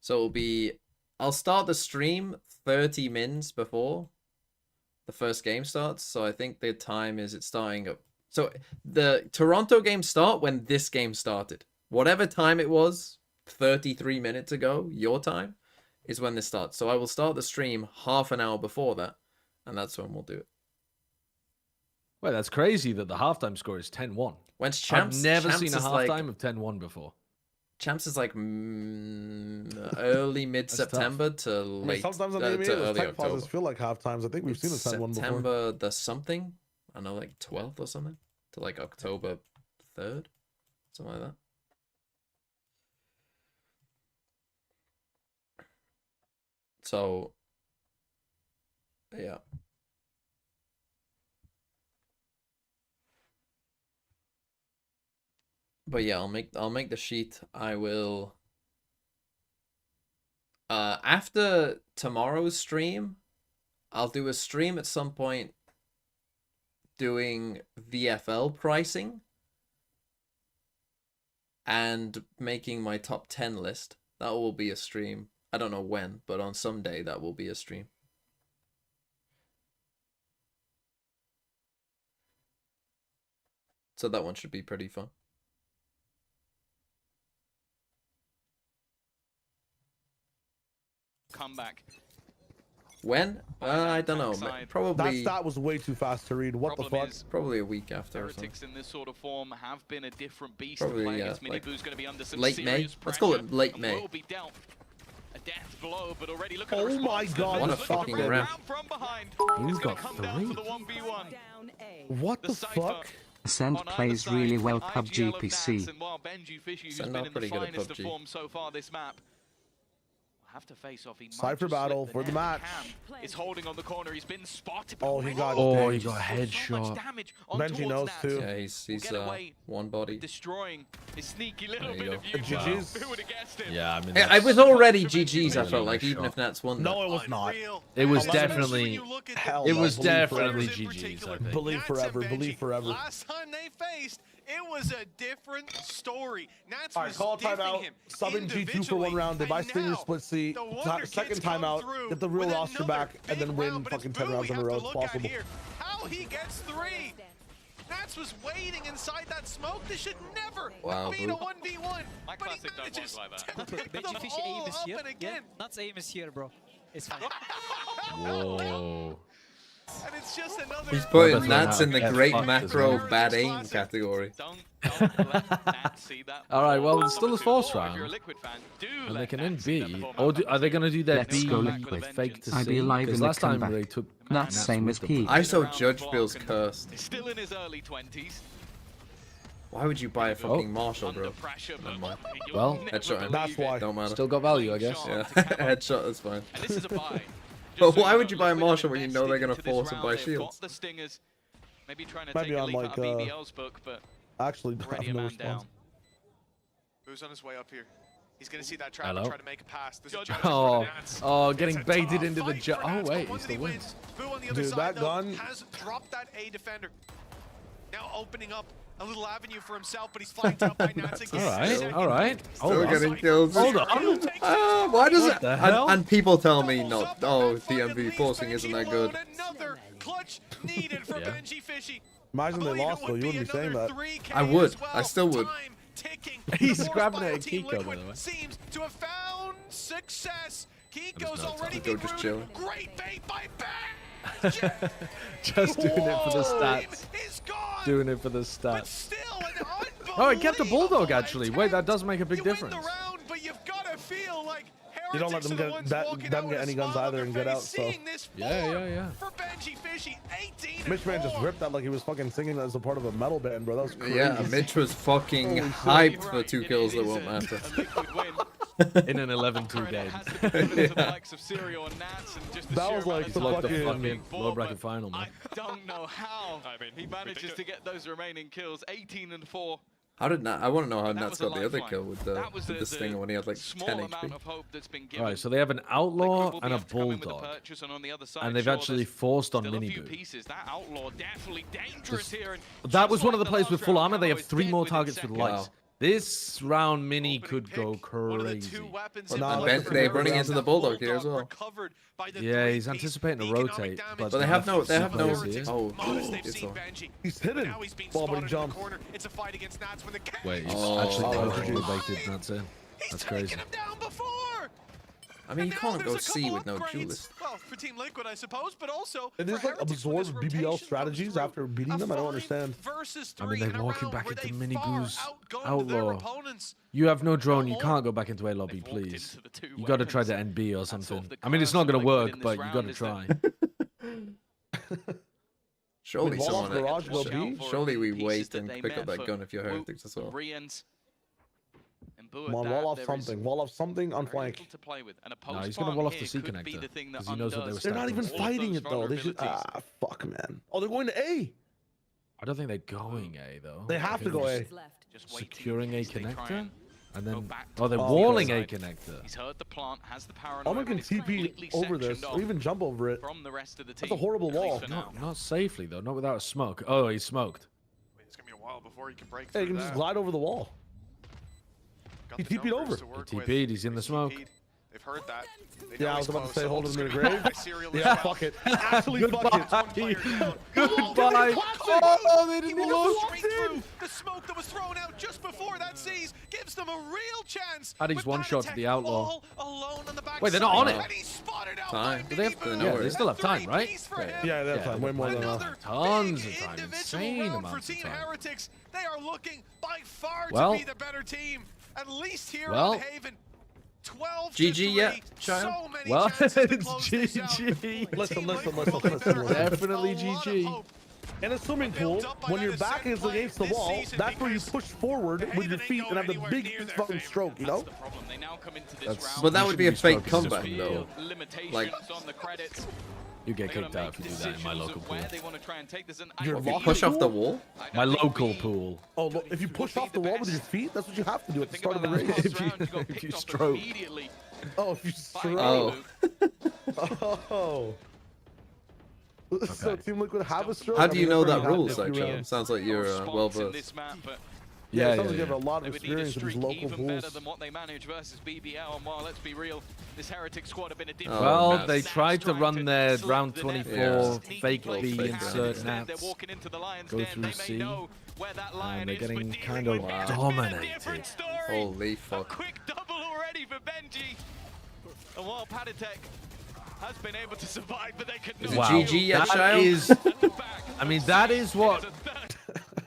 So it'll be I'll start the stream 30 mins before the first game starts. So I think the time is it's starting up. So the Toronto games start when this game started. Whatever time it was, 33 minutes ago, your time, is when this starts. So I will start the stream half an hour before that, and that's when we'll do it. Well, that's crazy that the halftime score is 10-1. When's Champs? I've never Champs seen a is like- halftime of 10-1 before. Champs is like early mid-September to I mean, late sometimes on to the EMEA, those early tech October. pauses feel like half times. I think we've seen this one before. September the something, I know, like 12th or something, to like October 3rd, something like that. So, yeah. But yeah, I'll make the sheet. I will. After tomorrow's stream, I'll do a stream at some point doing VFL pricing and making my top 10 list. That will be a stream. I don't know when, but on some day that will be a stream. So that one should be pretty fun. Comeback. When? I don't know. Probably. That was way too fast to read. What the fuck? Probably a week after or something. Heretics in this sort of form have been a different beast Probably, to play yeah, against. like Minibu's going to be under some late May. serious Let's call it pressure late and May. will be dealt a death blow, but already look at the Oh my response. god, What a Look at the fucking bring round. round from behind. Who's It's going got to come down to 3? the 1v1. What The the Cypher fuck? Ascent on either plays side, really well IGL PUBG of PC. Nats, and while Benji Fishy, who's Send been out in the pretty good at finest of PUBG. form so far this map, have to face off. He might Cypher just battle slip for the match. Cam is holding on the corner. He's been spotted. Oh, he got Oh, he dinged. got a headshot. Benji knows too. Yeah, he's one body. Destroying his sneaky little There you bit go. of view. GG's. Who would have guessed it? Yeah, I mean, It was already GG's. I felt like even if Nats won. No, it was not. it was Especially definitely, Hell it no, was believe definitely forever. GG's, I think. Believe forever. Believe forever. Last time they faced, it was a different story. Nats All right, was call a diffing timeout. him Subbing G2 for one round. They buy and Stinger now split C. the Wonder Second Kids come timeout. through Get the real with roster another back and then big win round, but fucking it's 10 Boo rounds we in a have row to if look at possible. here. How he gets 3. Nats was waiting inside that smoke. This should never Wow, be a Boo. 1v1. My But he classic don't manages work like that. to pick them Benji Fishy all aim is up here. and again. Nat's aim is here, bro. It's fine. Whoa. And it's just another. He's putting Well, Nats in the yeah, great fuck this macro one. bad aim category. Don't let Nats see that. All right, well, before. it's still the Or fourth if you're a round. Liquid fan, do And let they can Nats see that end B. before Or Map are they going to do their Let's B go with fake to I C? be live Because in the last time comeback. they took That's Nats same with as them. he. I saw Around the Judge block Bill's and cursed. He's still in his early 20s. Why would you buy a fucking Marshall, Under bro? pressure, but Never mind. you'll Well, never headshot him. That's believe why. it. Don't matter. Still got value, I guess. Yeah, headshot, that's fine. And this is a buy. But Just so why you would know, you buy a Liquid Marshall when you know they're gonna invested into force this and buy round. They've got shields? the stingers. Maybe trying to Might take be a on, leap like, out of BBL's book, but Actually, I already have a no man response. down. Who's on his way up here? He's going to see that trap Hello? and try to make a pass. There's a judge Oh, for the Nats. oh, It's getting a baited tough into the fight judge. for Oh, Nats, wait, but one he that still wins. wins. Boo on the other Dude, side, that though, gun- has dropped that A defender. Now opening up a little avenue for himself, but he's flanked out by Nats again. All right. Still Hold on. getting kills. Hold on. Why does What it? the hell? And people tell me not. Oh, DMV forcing isn't that good. Another clutch needed for Yeah. Benji Fishy. Imagine I they believe lost it though. would You wouldn't be saying another that. 3K I would. as well. I still would. Time ticking. He's The force grabbing fire it at Team Kiko, by Liquid the way. seems to have found success. Kiko's no already time. Kiko been just rooted. chilling. Great bait by Ben. Just doing it for the Whoa, stats. He's gone. Doing it for the But stats. still an Oh, it kept a bulldog unbelievable actually. Wait, that does make a big you win difference. the round, but you've got to feel like You don't let them get them get any guns either and get out. So Yeah. For Benji Fishy, 18 Mitch Man just ripped that like he was fucking singing as a part of a metal band, bro. That was crazy. Yeah, Mitch was fucking Holy shit. hyped for 2 kills that won't matter. In an 11-2 game. That was like He's the logged the fucking. fucking lower bracket final, man. I don't know how he manages to get those remaining kills. 18 and 4. How did Nat? I want to know how That Nat's was a got the other lifeline. kill with That was the stinger when he had like small 10 amount HP. of hope that's been given. All right, so they have an Liquid outlaw will and a have to come in with the bulldog. purchase, and on the other side, And they've sure, actually there's forced on still a few Miniboo. pieces. That outlaw definitely dangerous here. And That was just one of the like players with last full round, armor. They have Halo is 3 dead more within targets with seconds. lights. Wow. This round, Mini Opening could go pick, one of the crazy. two weapons Well, in nah, the they're library running round. into the That bulldog here as bulldog well. recovered by the Yeah, he's 3-piece. anticipating to Economic rotate, damage but But they have no. They have no. Heretics Oh, modest, they've it's seen on. Benji. He's But hidden. now he's being Well, but spotted he in the jumped. corner. It's a fight against Nats when the Wait, he's Oh, actually oh, totally oh. baited. That's it. He's That's taken crazy. him down before. I mean, you And can't now go there's a C couple with no upgrades. duelist. Well, for Team Liquid, I suppose, but also It for is like Heretics when this absorb BBL rotation strategies comes through. after beating them. I don't understand. 5 I mean, versus 3 they're in a walking round back where into they Mini far Boo's outgunned their outlaw. opponents. You have no drone. You can't go back into A lobby, They've walked please. into the two You got to try weapons. the NB or That's sort something. of the I mean, it's curse not of going to Liquid work, in but this you got round to is that try. Surely Wait, Wall someone. of Garage will Watch be? out for Surely we pieces wait that and they pick up met that for gun if you're Wu heretics as well. and Rians. And Boo Come on, at wall that, off there is something. Wall off something on very flank. little to play with. And a No, he's post gonna wall off here the C could be connector, the thing that 'cause he knows that they were undoes They're not even all of fighting those it though. They should. vulnerabilities. Fuck, man. Oh, they're going to A. I don't think they're going A though. They have to go A. Just waiting Securing in A case they try connector, and go then back to oh, they're the walling A side. connector. He's heard the plant, has the power. Alman can TP over this, or even jump over it. from the rest of the team. That's a horrible at least wall. for now. Not safely though. Not without a smoke. Oh, he's smoked. Wait, it's gonna be a while before he can break Hey, through you can that. just glide over the wall. Got He the TP'd numbers over. to work He with. TP'd, he's in the He's smoke. TP'd. They've heard that. Yeah, I was about to say hold him in the grave. Yeah, fuck it. Actually, fuck it. Goodbye. Oh, they didn't look. The smoke that was thrown out just before that sees gives them a real chance. Paddy's one shot to the outlaw. Wait, they're not on it. Time. Do they have to, yeah, they still have time, right? Yeah, they have time. Way more than enough. Tons of time. Insane amounts of time. Heretics. They are looking by far Well, to be the better team. At least here on Haven. 12 GG yet, child? So many well, chances to it's close this out. GG. Listen. Definitely GG. In a swimming pool, when your back is against the wall, that's where you push forward with your feet and have the big fucking stroke, you know? But that would be a fake comeback, though. Like, you get kicked out if you do that in my local pool. Your local push off pool? the wall? My local pool. Oh, look, if you push off the wall with your feet, that's what you have to do at the start of the race. if you stroke. Oh, if you stroke. Oh. So Team Liquid have a stroke? How do you know that rules, if you, actually? Sounds like you're well versed. Yeah, it sounds like you have a lot of experience in these local even pools. better than what they manage versus BBL, and while let's be real, this Heretic squad have been a different. Well, they tried to run their round 24 fake Little B fake insert round. naps, Go through C, and they're getting kind of dominated. Holy A fuck. quick double already for Benji. And while Padatek has been able to survive, but they could Is it not. GG yet, that child? is, I mean, that is what,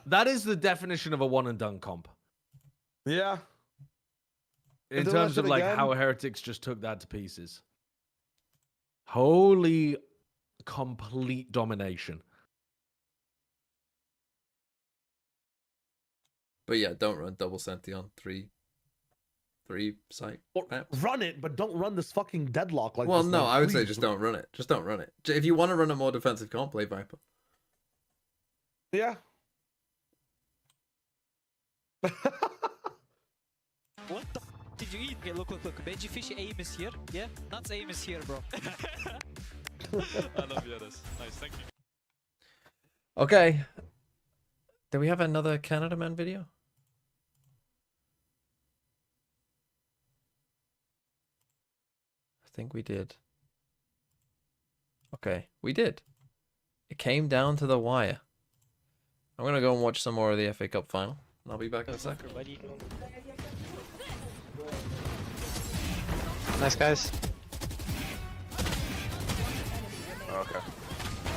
that is the definition of a one and done comp. Yeah. In If they terms rush of it like again- how Heretics just took that to pieces. Holy complete domination. But yeah, don't run double Senti on three site. Or run it, but don't run this fucking deadlock like Well, this. no, like, I would say please. just don't run it. Just don't run it. If you want to run a more defensive comp, play Viper. Yeah. What the did you eat? Okay, look. Benji Fish aim is here. Yeah, Nuts aim is here, bro. I love Yadas. Nice, thank you. Okay. Do we have another Canada Man video? I think we did. Okay, we did. It came down to the wire. I'm gonna go and watch some more of the FA Cup final. And I'll be back in a second. Nice guys. Okay.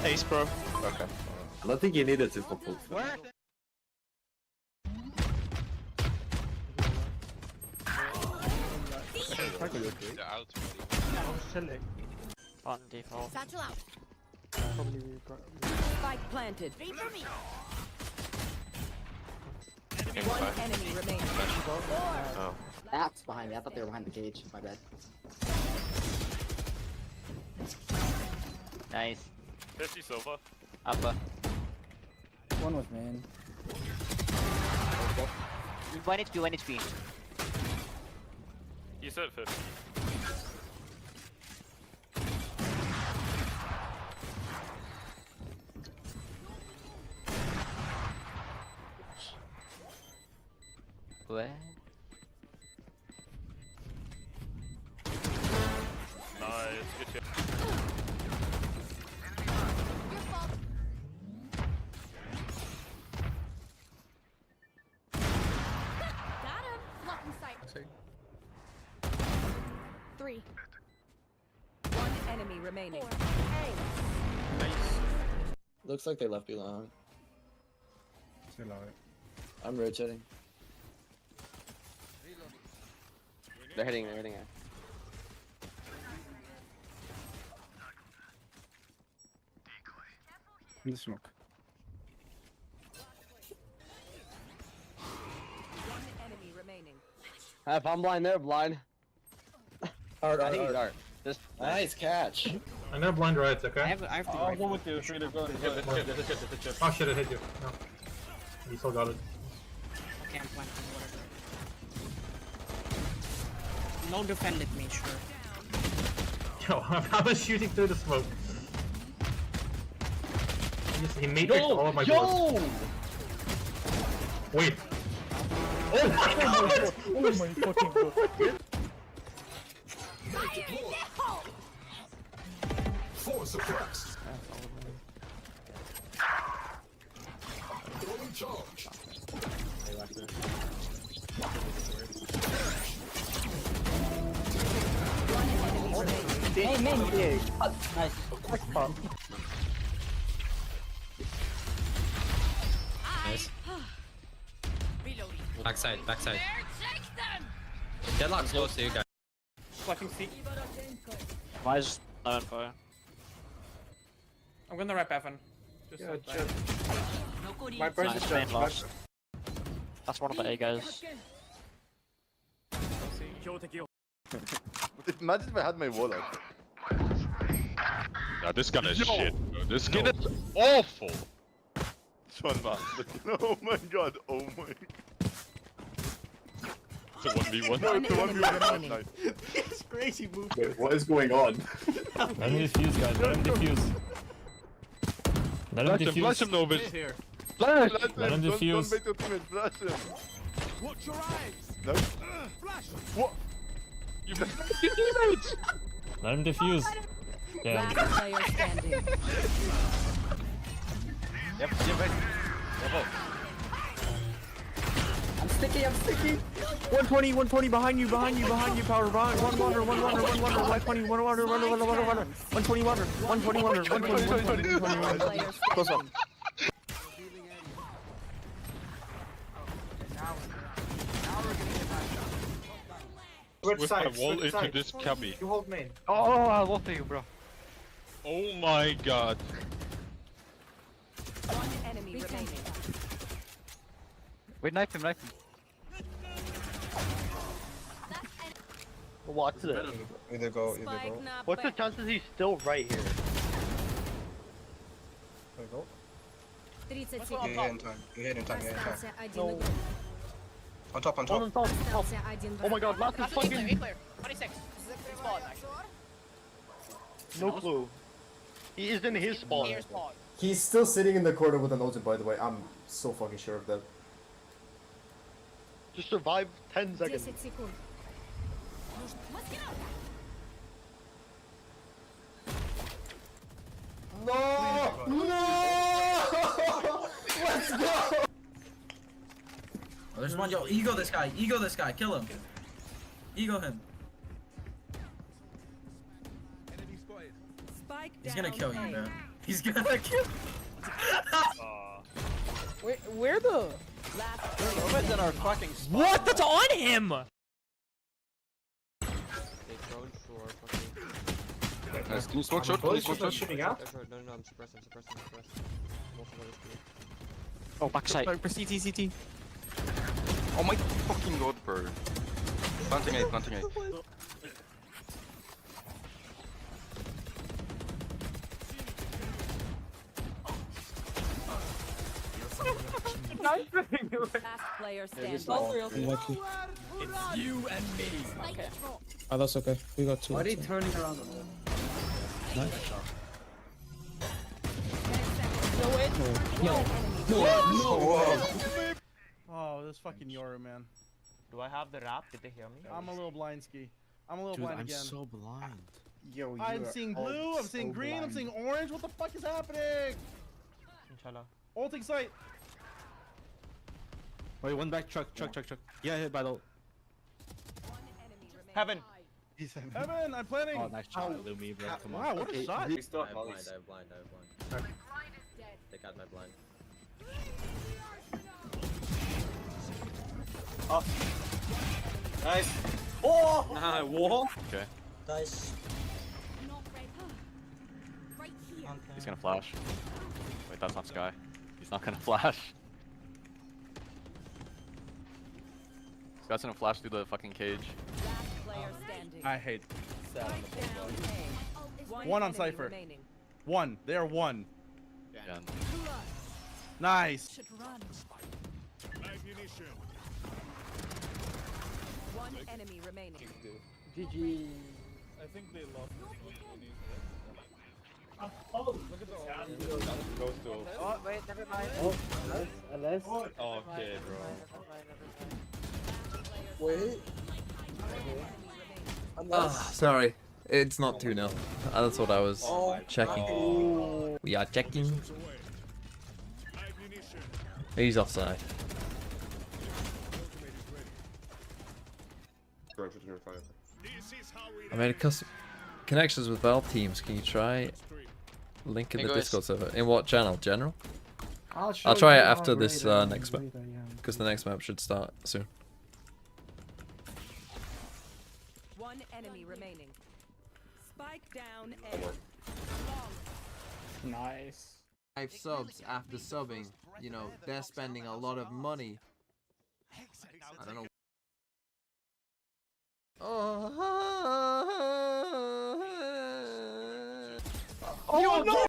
Ace, bro. Okay. I don't think you needed to for pool. Where? On default. Satchel out. Spike planted. Wait for me. One enemy remaining. Oh. That's behind me. I thought they were behind the cage. My bad. Nice. 50 silver. Upper. One was man. 1 HP, 1 HP. You said 50. What? Nice, good shit. Got him. Lock in sight. 3. One enemy remaining. Looks like they left me long. I'm rotating. They're hitting it. In the smoke. One enemy remaining. If I'm blind, they're blind. I think he's art. Just nice catch. I know blind right, okay? I have to I'll go with you. Should we go? Oh shit, I hit you. No. You still got it. Okay, I'm planting whatever. No defended me, sure. Yo, I was shooting through the smoke. He matrixed all of my bullets. Wait. Oh my god! Oh my fucking god. Hey, man. Nice. Nice. Backside, backside. Deadlock's close to you guys. Flashing C. Why is not on fire? I'm gonna wrap Evan. Just Yeah, so just- my burst is Main lost. That's one of the A guys. Imagine if I had my wall up. Nah, this gun is shit, bro. This skin is awful. This one, man. Oh my god, oh my. It's a 1v1. No, it's a 1v1. Nice. It's crazy move. Wait, what is going on? Let him defuse, guys. Let him defuse. Let him defuse. Flash him, Novus. Here. Flash! Let him defuse. Don't make your teammate flash him. Watch your eyes. No. Flash. What? You your teammates! Let him defuse. Yeah. Last player standing. Yep, I'm sticky. 120 behind you, power behind. One water, 120, 120 water. Players Close up. With my wall into this cubby. You hold main. Oh, I'll walk to you, bro. Oh my god. one enemy remaining. Wait, knife him. Watch it. Either go. What's the chances he's still right here? There you go. 30 You're секунд. here in time. Остался один игрок. On top. Остался один Oh my god, last is fucking... 26. No clue. He is in his spawn. He's still sitting in the corner with an ulti, by the way. I'm so fucking sure of that. Just survive 10 seconds. 10 секунд. Let's go! Oh, there's one. Yo, ego this guy, kill him. Ego him. Spike He's gonna down kill you, A. man. He's gonna kill. Where the? Last player in our fucking spot. What? That's on him. Nice. Can you smoke short? Shooting out? No, I'm suppressing. Oh, backside. CT. Oh my fucking god, bro. Planting A. Last player standing. It's you and me. Okay. Oh, that's okay. We got two. Why are they turning around? Oh, this fucking Yoru, man. Do I have the rap? Did they hear me? I'm a little blind ski. I'm a little blind again. so blind. Yo, I'm seeing blue, I'm seeing green, I'm seeing orange. What the fuck is happening? Inshallah. Ulting sight. Wait, one back, truck. Yeah, hit by the... One enemy remaining. Heaven. Evan, I'm planning. Oh, nice shot, Lumi, bro. Come on. Wow, what a shot. We still have Dead. Take out my blind. Nice. Oh! Wall. Okay. Nice. Right here. He's gonna flash. Wait, that's not Sky. He's not gonna flash. Sky's gonna flash through the fucking cage. Last player standing. I hate. Spike down A. One on enemy Cypher. remaining. One. They are one. Yeah. Nice. Should run. One enemy remaining. GG. I think they lost Oh, wait, never mind. Unless. Okay, bro. Wait. Sorry. It's not 2-0. That's what I was checking. We are checking. He's offside. I made a custom connections with Valve Teams. Can you try link in the Discord server? In what channel? General? I'll try it after this next map, because the next map should start soon. One enemy remaining. Spike down A. Nice. 5 subs after subbing, you know, they're spending a lot of money. I don't know. Oh no!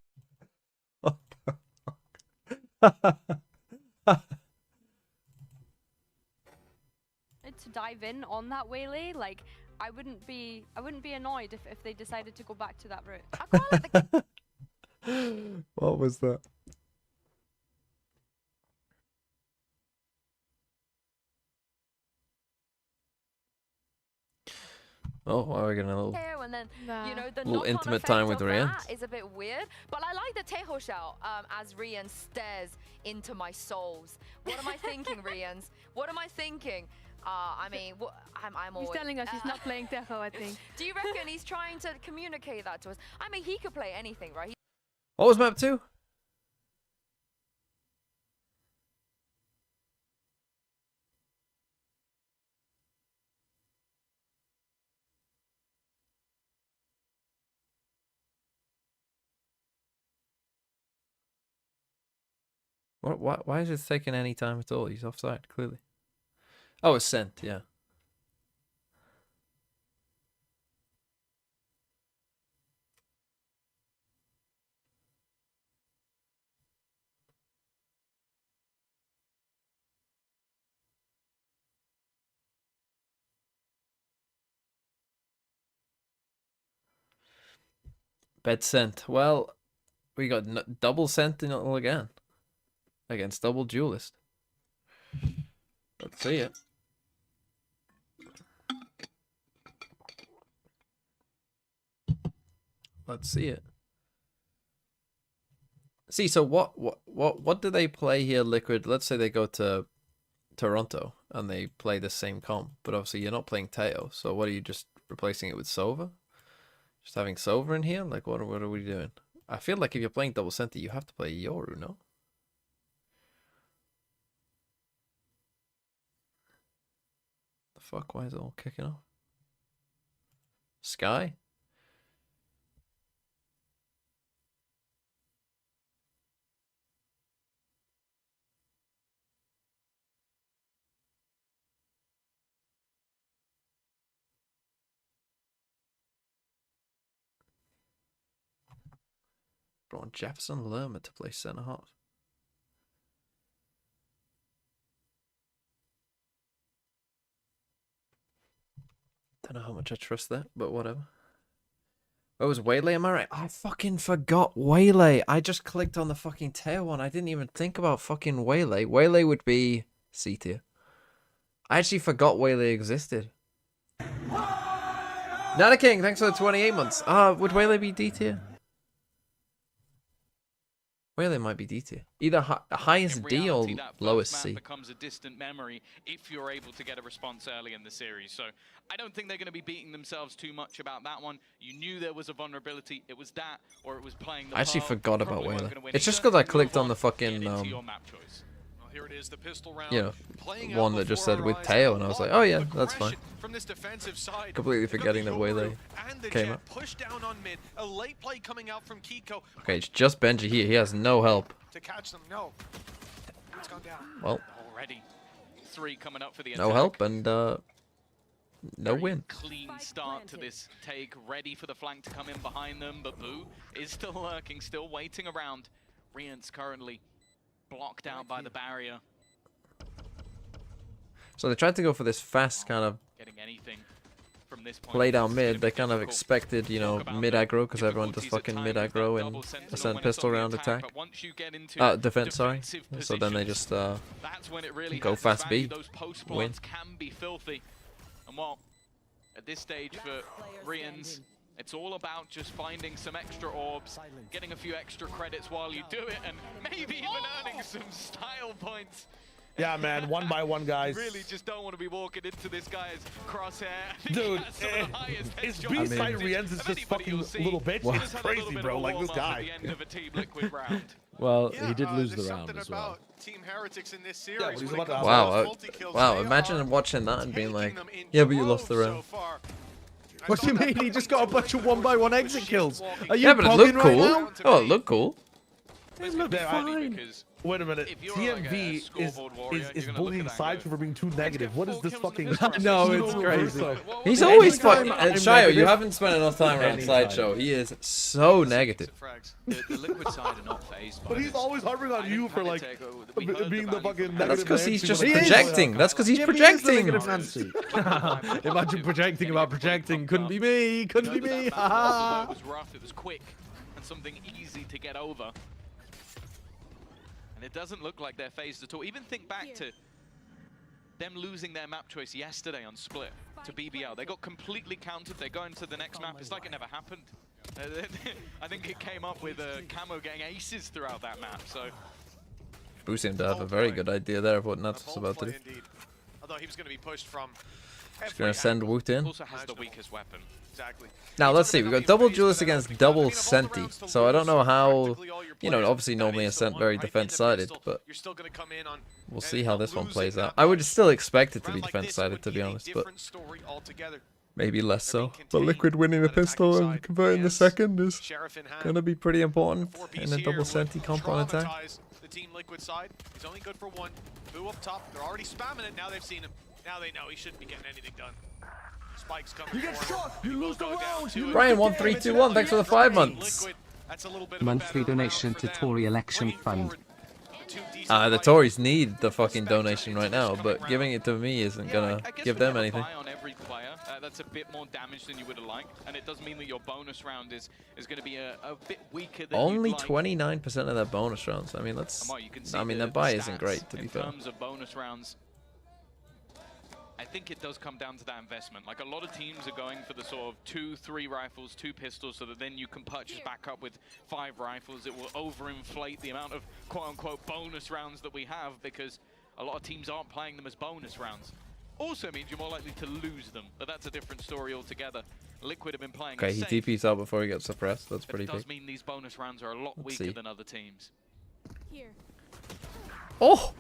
To dive in on that waylay, like I wouldn't be annoyed if they decided to go back to that route. I quite like the What was that? Oh, why are we getting a little, and then, you know, the little knock-on intimate effect time with of Rian? that is a bit weird, but I like the Tejo shell as Rian stares into my souls. What am I thinking, Rians? What am I thinking? I mean, I'm always... He's telling us he's not playing Tejo, I think. Do you reckon he's trying to communicate that to us? I mean, he could play anything, right? What was map 2? Why is it taking any time at all? He's offside, clearly. Oh, Ascent, yeah. Bed Scent. Well, we got double Sentinel again. Against double Duelist. Let's see it. Let's see it. See, so what do they play here, Liquid? Let's say they go to Toronto and they play the same comp, but obviously you're not playing Teo. So what are you just replacing it with Sova? Just having Sova in here? Like what are we doing? I feel like if you're playing double center, you have to play Yoru, no? The fuck? Why is it all kicking off? Sky? Brought Jefferson Lerma to play center half. Don't know how much I trust that, but whatever. Where was Waylay? Am I right? I fucking forgot Waylay. I just clicked on the fucking tail one. I didn't even think about fucking Waylay. Waylay would be C tier. I actually forgot Waylay existed. Nana King, thanks for the 28 months. Would Waylay be D tier? Waylay might be D tier. Either highest D or lowest C. Becomes a distant memory if you're able to get a response early in the series. So I don't think they're going to be beating themselves too much about that one. You knew there was a vulnerability. It was that, or it was playing the I actually forgot about Waylay. It's just because I clicked on the fucking Here it is, the pistol round. You know, one that just said with Teo, and I was like, oh yeah, that's fine. From this defensive side, completely forgetting that Waylay came up. Push down on mid. A late play coming out from Kiko. Okay, it's just Benji here. He has no help. To catch them, no. It's gone down. Well, already 3 coming up for the no help and no win. Clean start to this take, ready for the flank to come in behind them, but Boo is still lurking, still waiting around. Riant's currently blocked out by the barrier. So they tried to go for this fast kind of from this point play down mid. They kind of expected, you know, mid aggro because everyone does fucking mid aggro in Ascent pistol round attack. Defense, sorry. So then they just go fast B, win. Can be filthy. And well, at this stage for Rians, It's all about just finding some extra orbs, getting a few extra credits while you do it, and maybe even earning some style points. Yeah, man, one by one, guys. You really just don't want to be walking into this guy's crosshair. Dude, his B-side Rienz is just fucking little bitch. It's crazy, bro. Like this guy. Well, he did lose the round as well. Team Heretics in this series. Wow, imagine watching that and being like, yeah, but you lost the round. What do you mean? He just got a bunch of 1-by-1 exit kills. Are you yeah, but it looked cool. Right Oh, it looked cool. It looked fine. Wait a minute. TMV is bullying Sideshow for being too negative. What is this fucking... No, it's crazy. He's always fucking... Shayo, you haven't spent enough time around Sideshow. He is so negative. The Liquid side are not phased by But he's always harping on you for like being the fucking negative. That's because he's just projecting. That's because he's projecting. Imagine projecting about projecting. Couldn't be me. Couldn't be me. It was rough. It was quick and something easy to get over. And it doesn't look like they're phased at all. Even think back to them losing their map choice yesterday on Split to BBL. They got completely countered. They go into the next map. It's like it never happened. I think it came up with Camo getting aces throughout that map. So Boo seemed to have a very good idea there of what Nuts was about to do. Although he was going to be pushed from... He's going to send Woot in. Also has the weakest weapon. Exactly. Now let's see, we've got double Julius against double Senti. So I don't know how, you know, obviously normally Ascent very defense-sided, but we'll see how this one plays out. I would still expect it to be defense-sided, to be honest, but maybe less so. But Liquid winning the pistol and converting the second is going to be pretty important in a double Senti comp on attack. The Team Liquid side, he's only good for one. Boo up top, they're already spamming it, now they've seen him. Now they know he shouldn't be getting anything done. Spike's coming. You get shot. You lose the round. Brian 1321, thanks for the 5 months. Monthly donation to Tory election fund. The Tories need the fucking donation right now, but giving it to me isn't gonna give them anything. On every player, that's a bit more damage than you would have liked, and it does mean that your bonus round is going to be a bit weaker than Only you'd like. 29% of their bonus rounds. I mean, that's. I mean, their buy isn't great, to be fair. In terms of bonus rounds, I think it does come down to that investment. Like, a lot of teams are going for the sort of 2-3 rifles, 2 pistols, so that then you can purchase back up with 5 rifles. It will overinflate the amount of quote-unquote bonus rounds that we have, because a lot of teams aren't playing them as bonus rounds. Also means you're more likely to lose them, but that's a different story altogether. Liquid have been playing Okay, he TP's out before he gets suppressed. That's pretty big. It does mean these bonus rounds are a lot weaker than other teams. Here. Oh!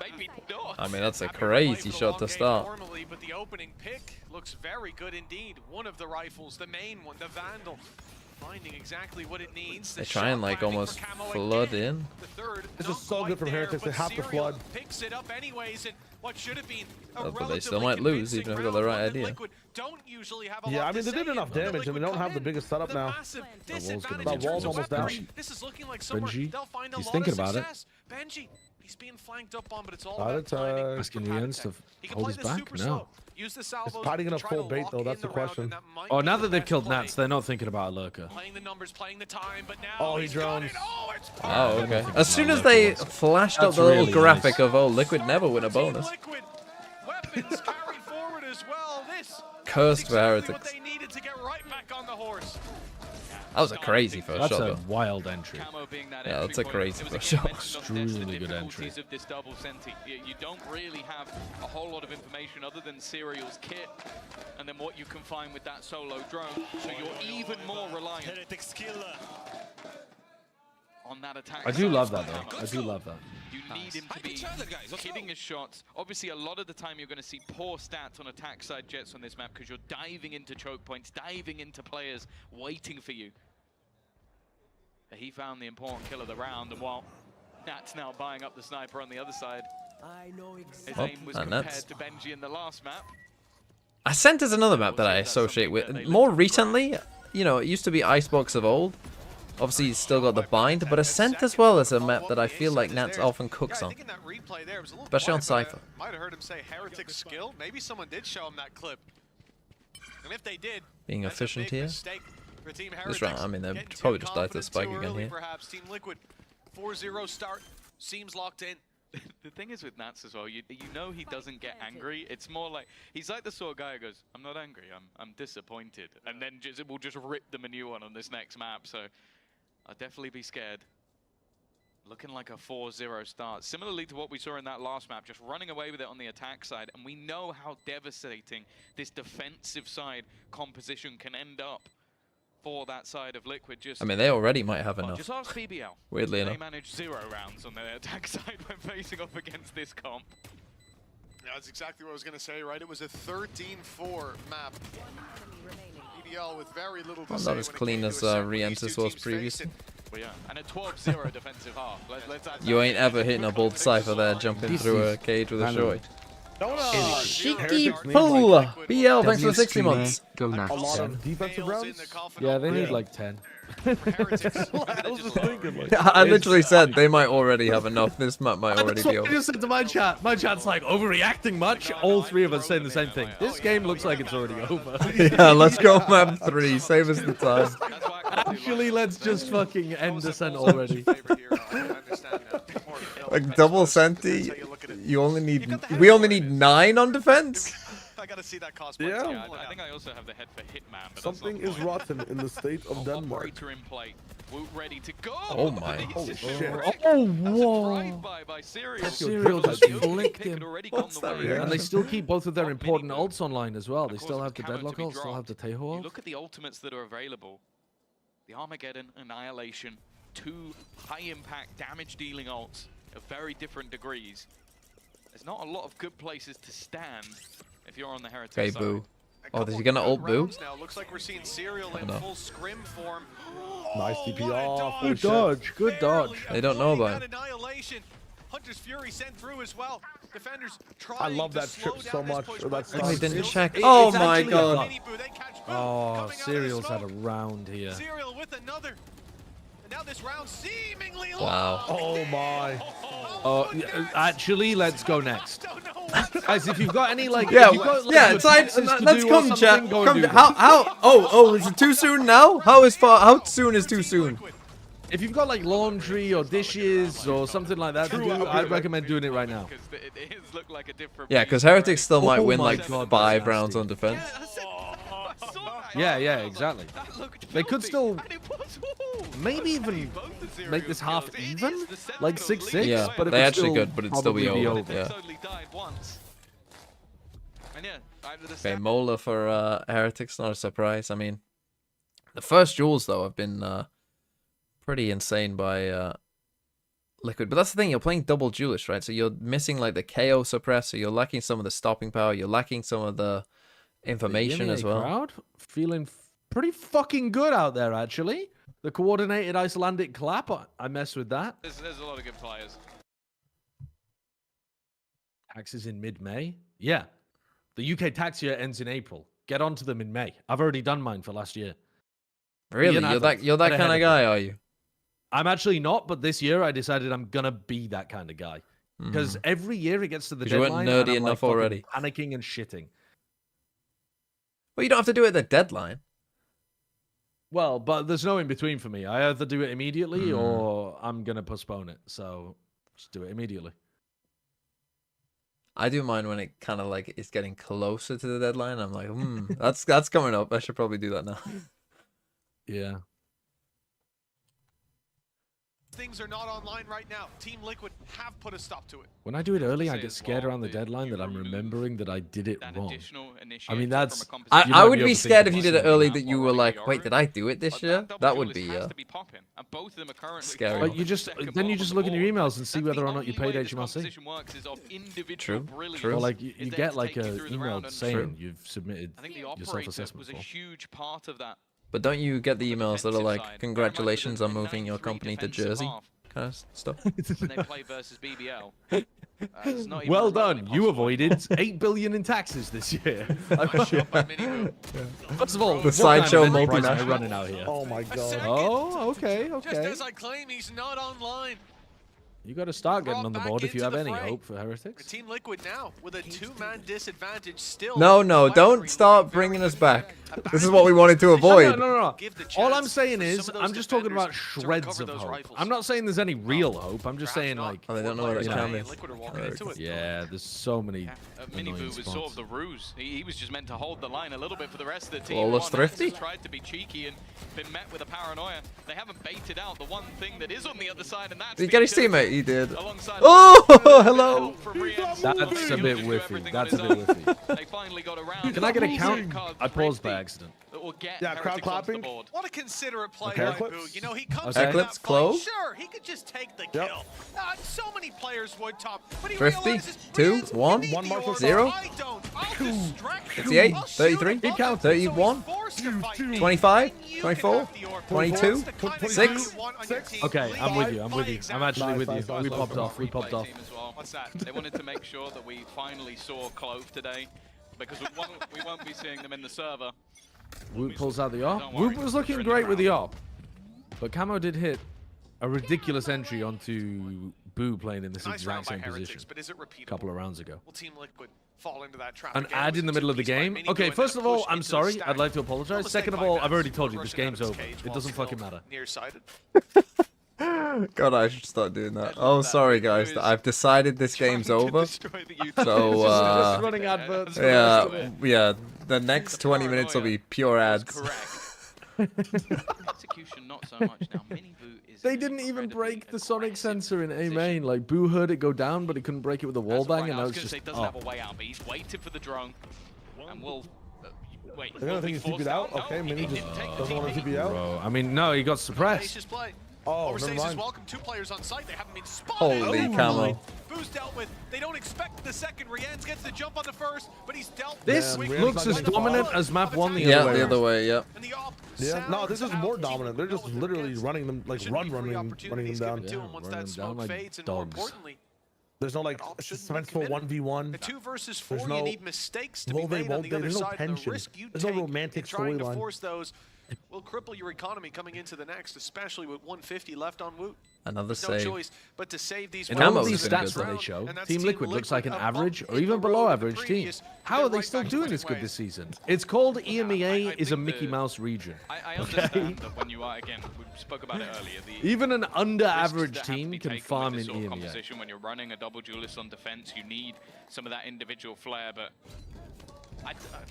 Maybe not. I mean, that's a crazy shot to start. Normally, but the opening pick looks very good indeed. One of the rifles, the main one, the Vandal, finding exactly what it needs. They try and like almost flood in. This is so good from Heretics. They have to flood. Picks it up anyways, and what should have been But they still might lose even if they've got the right idea. Yeah, I mean, they did enough damage, and they don't have the biggest setup now. That wall's almost down. This is looking like somewhere they'll find a He's lot thinking of about it. success. Benji, he's being flanked up on, but it's all about timing. Asking Rienz to hold his back? No. Use the Is salvos, Patty gonna try to full bait lock though? in That's the the round, question. and that might Oh, be now the that they've best killed play. Nats, they're not thinking about a lurker. Playing the numbers, playing the time, but now Oh, he he's got drones. it. Oh, it's Oh, okay. As soon as they flashed up the little graphic of, oh, Liquid never win a bonus. Liquid. Weapons carried forward as well. This Cursed for what Heretics. they needed to get right back on the horse. That was a crazy first That's shot, a though. wild entry. Yeah, that's a crazy first shot. Extremely good entry. Of this double Senti. You don't really have a whole lot of information other than Serial's kit, and then what you can find with that solo drone. So you're even more reliant on that attack. I do love that, though. I do love that. You need him to be hitting his shots. Obviously, a lot of the time you're going to see poor stats on attack side Jets on this map because you're diving into choke points, diving into players waiting for you. But he found the important kill of the round, and while Nat's now buying up the sniper on the other side, his aim was compared to Benji in the last map. Ascent is another map that I associate with. More recently, you know, it used to be Icebox of old. Obviously, he's still got the bind, but Ascent as well is a map that I feel like Nats often cooks on. Especially on Cypher. Might have heard him say Heretic skill. Maybe someone did show him that clip. And if they did, Being efficient here. for Team This round, I mean, they'll probably just die to the spike again here. Perhaps Team Liquid 4-0 start seems locked in. The thing is with Nats as well, you know he doesn't get angry. It's more like he's like the sort of guy who goes, "I'm not angry, I'm disappointed," and then we'll just rip them a new one on this next map. So I'll definitely be scared. Looking like a 4-0 start, similarly to what we saw in that last map, just running away with it on the attack side. And we know how devastating this defensive side composition can end up for that side of Liquid. I mean, they already might have enough. Just ask BBL. Weirdly enough. They managed 0 rounds on their attack side when facing off against this comp. Yeah, that's exactly what I was going to say, right? It was a 13-4 map. BBL with very little to say not as clean as Re-Enters was previously. Well, yeah, and a 12-0 defensive half. You ain't ever hitting a bold Cypher there, jumping through a cage with a short. Cheeky pull! BL, thanks for 60 months. A lot of defensive rounds? Yeah, they need like 10. I was just thinking, like, I literally said they might already have enough. This map might already be over. I just said to my chat. My chat's like, overreacting much? All three of us saying the same thing. This game looks like it's already over. Yeah, let's go map 3. Save us the time. Actually, let's just fucking end Ascent already. Like double Senti, we only need 9 on defense. I gotta see that cost. Yeah. I think I also have the head for Hitman. But something is rotten in the state of Denmark. Operator in play. Woot ready to go. Oh my. Holy shit. Oh, whoa. Serial just flicked him. And they still keep both of their important ults online as well. They still have the Deadlock ult, still have the Teho ult. Look at the ultimates that are available. The Armageddon, Annihilation, 2 high-impact damage-dealing ults of very different degrees. There's not a lot of good places to stand if you're on the Heretic Okay, side. Boo. Oh, is he gonna ult Boo? Now. Looks like we're seeing Serial in full scrim form. Nice TP off. Good dodge, good dodge. They don't know about it. Annihilation. Hunter's Fury sent through as well. Defenders trying I love that to chip slow so down much. this push, Or but that Oh, he stun. didn't check. Oh my god. Oh, Serial's had a round here. Serial with another. And now this round seemingly Wow. Oh my. Oh, actually, let's go next. Guys, if you've got any like, Yeah, if you've got, like, yeah. good Let's places to let's do or come, something, chat. go and Come. do How? Oh, is it too soon now? How soon is too soon? If you've got like laundry or dishes or something like that to do, I'd recommend doing it right now. Yeah, because Heretics still might win my like God, 5 that's rounds nasty. on defense. Yeah, exactly. They could still maybe even make this half even, like 6-6. Yeah, but they actually could, but it'd still be probably over. Yeah. Okay, Mola for Heretics, not a surprise. I mean, the first duels though have been pretty insane by Liquid. But that's the thing, you're playing double duelist, right? So you're missing like the KO suppressor, you're lacking some of the stopping power, you're lacking some of the information as well. Crowd feeling pretty fucking good out there, actually. The coordinated Icelandic clap, I mess with that. There's a lot of good players. Tax is in mid-May? Yeah. The UK tax year ends in April. Get onto them in May. I've already done mine for last year. Really? You're that kind of guy, are you? I'm actually not, but this year I decided I'm gonna be that kind of guy. Because every year it gets to the deadline, you weren't and nerdy I'm enough like already. panicking and shitting. Well, you don't have to do it at the deadline. Well, but there's no in between for me. I either do it immediately or I'm gonna postpone it. So just do it immediately. I do mine when it kind of like it's getting closer to the deadline. I'm like, that's coming up. I should probably do that now. Yeah. Things are not online right now. Team Liquid have put a stop to it. When I do it early, I get scared around the deadline that I'm remembering that I did it wrong. I mean, that's... I would be scared if you did it early that you were like, wait, did I do it this year? That would be scary. But you just look in your emails and see whether or not you paid HMRC. True. Or like you get like an email saying you've submitted your self-assessment was a huge part of that. But don't you get the emails that are like, congratulations on moving your company to Jersey? Kind of stuff. When they play versus BBL. Well done. You avoided 8 billion in taxes this year. First of all, the sideshow multinational running out here. Oh my god. Oh, okay. Just as I claim, he's not online. You got to start getting on the board if you have any hope for Heretics. Team Liquid now with a 2-man disadvantage still. No, don't start bringing us back. This is what we wanted to avoid. No. All I'm saying is, I'm just talking about shreds of hope. I'm not saying there's any real hope. I'm just saying, like, they don't know what that cam is. Yeah, there's so many. Miniboo was sort of the ruse. He was just meant to hold the line a little bit for the rest of the team. Flawless Thrifty tried to be cheeky and been met with a paranoia. They haven't baited out the one thing that is on the other side, and that's. Did you get his teammate? He did. Oh, hello. That's a bit whiffy. That's a bit whiffy. They finally got around. Can I get a count? I paused by accident. Yeah, crowd clapping. What a considerate play by Boo. You know, he comes Eclipse close. Sure, he could just take the kill. So many players would top. But he 50, 2, 1, 0, 58, 33, 31, 25, 24, 22, 6. Okay, I'm with you. I'm actually with you. We popped off. What's that? They wanted to make sure that we finally saw Clove today, because we won't be seeing them in the server. Woot pulls out the AWP. Woot was looking great with the AWP, but Camo did hit a ridiculous entry onto Boo playing in this exact same position a couple of rounds ago. An ad in the middle of the game? Okay, first of all, I'm sorry. I'd like to apologize. Second of all, I've already told you, this game's over. It doesn't fucking matter. God, I should start doing that. Oh, sorry, guys. I've decided this game's over. So, just running adverts. Yeah. The next 20 minutes will be pure ads. Execution, not so much now. They didn't even break the sonic sensor in A main. Like, Boo heard it go down, but he couldn't break it with a wall bang, and now it's just. He doesn't have a way out, but he's waited for the drone, and we'll. Wait. They're gonna think he's TP'd out. Okay, Mini just doesn't want to TP out. Bro, I mean, no, he got suppressed. Oh, never mind. Welcome 2 players on site. They haven't been spotted. Holy camo. Boo's dealt with. They don't expect the second. Rienz gets the jump on the first, but he's dealt. This looks as dominant as map 1 the other way. Yeah, the other way. Yep. Yeah. No, this is more dominant. They're just literally running them like running them down. Running them down like dogs. There's no like suspenseful 1v1. The 2 versus 4. You need mistakes to be they made on the other there's no side. tension. The risk you There's no take romantic trying to storyline. force those will cripple your economy coming into the next, especially with 150 left on Woot. Another No save. choice but to save these. In all of these stats that they show, Team Liquid looks like an average or even below average team. How are they still doing this good this season? It's called EMEA is a Mickey Mouse region. I understand that when you are, again, we spoke about it earlier. Even an under-average team can farm in EMEA. Composition, when you're running a double duelist on defense, you need some of that individual flair, but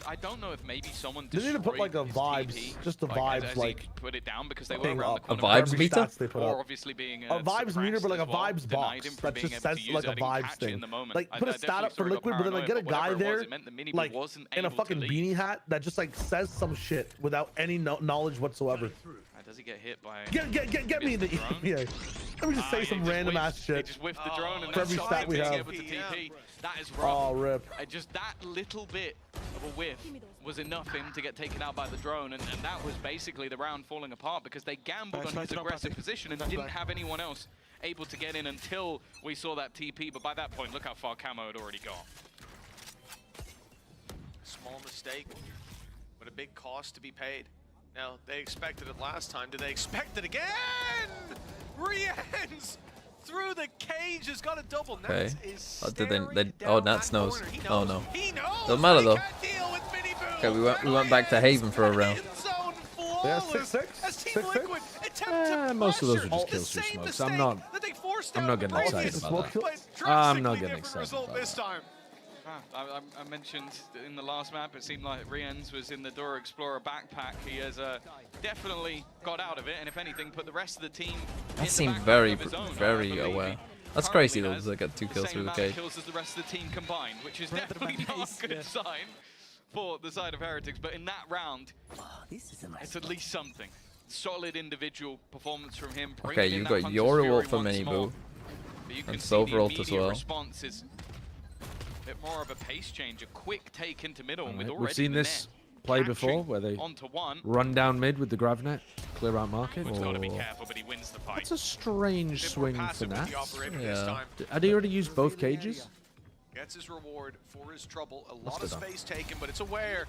I don't know if maybe someone they need to put like a vibes, TP, just the vibes, like put it down because they were around the corner. A vibes meter? Or obviously being a vibes meter, but like a vibes box that just says like a vibes thing. Like put a stat up for Liquid, but then like get a guy there, like in a fucking beanie hat that just like says some shit without any knowledge whatsoever. Does he get hit by? Get me in the EMEA. Let me just say some random ass shit. Just whiffed the drone and for every stat we have. That is rough. Oh, rip. Just that little bit of a whiff was enough for him to get taken out by the drone, and that was basically the round falling apart because they gambled on his aggressive position and didn't have anyone else able to get in until we saw that TP. But by that point, look how far Camo had already gone. Small mistake, but a big cost to be paid. Now, they expected it last time. Do they expect it again? Rienz through the cage has got a double. Okay. Nats knows. Oh no. He knows. Doesn't matter though. Okay, we went back to Haven for a round. Yeah, 6-6. Most of those are just kills through smokes. I'm not getting excited about that. I'm not getting excited about that. I mentioned in the last map, it seemed like Rienz was in the Dora Explorer backpack. He has definitely got out of it, and if anything, put the rest of the team. That seemed very aware. That's crazy though, they got 2 kills through the cage. Kills as the rest of the team combined, which is definitely not a good sign for the side of Heretics. But in that round, it's at least something. Solid individual performance from him. Okay, you got your ult for Miniboo, and Silver ult as well. Bit more of a pace change, a quick take into middle. And with already we've seen this play before, where they run down mid with the Gravnet, clear out market. He's got to be careful, but he wins the fight. That's a strange swing for Nats. Yeah. Had he already used both cages? Gets his reward for his trouble. A lot of space taken, but it's aware.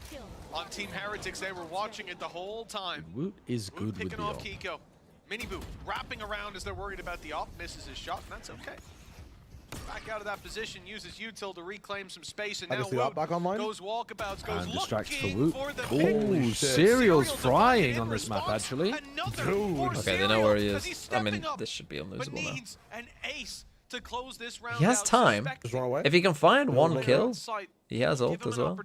On Team Heretics, they were watching it the whole time. Woot is good with picking off Kiko. Miniboo wrapping around as they're worried about the op, misses his shot, and that's okay. Back out of that position, uses util to reclaim some space, and now Woot back online. goes walkabouts, goes And distracts for looking Woot. for the Ooh, Serial's frying on this map, actually. Okay, they know where he is. I mean, this should be unlosable now. An ace to close this round He has out. time. If he can find one kill, he has ult as well.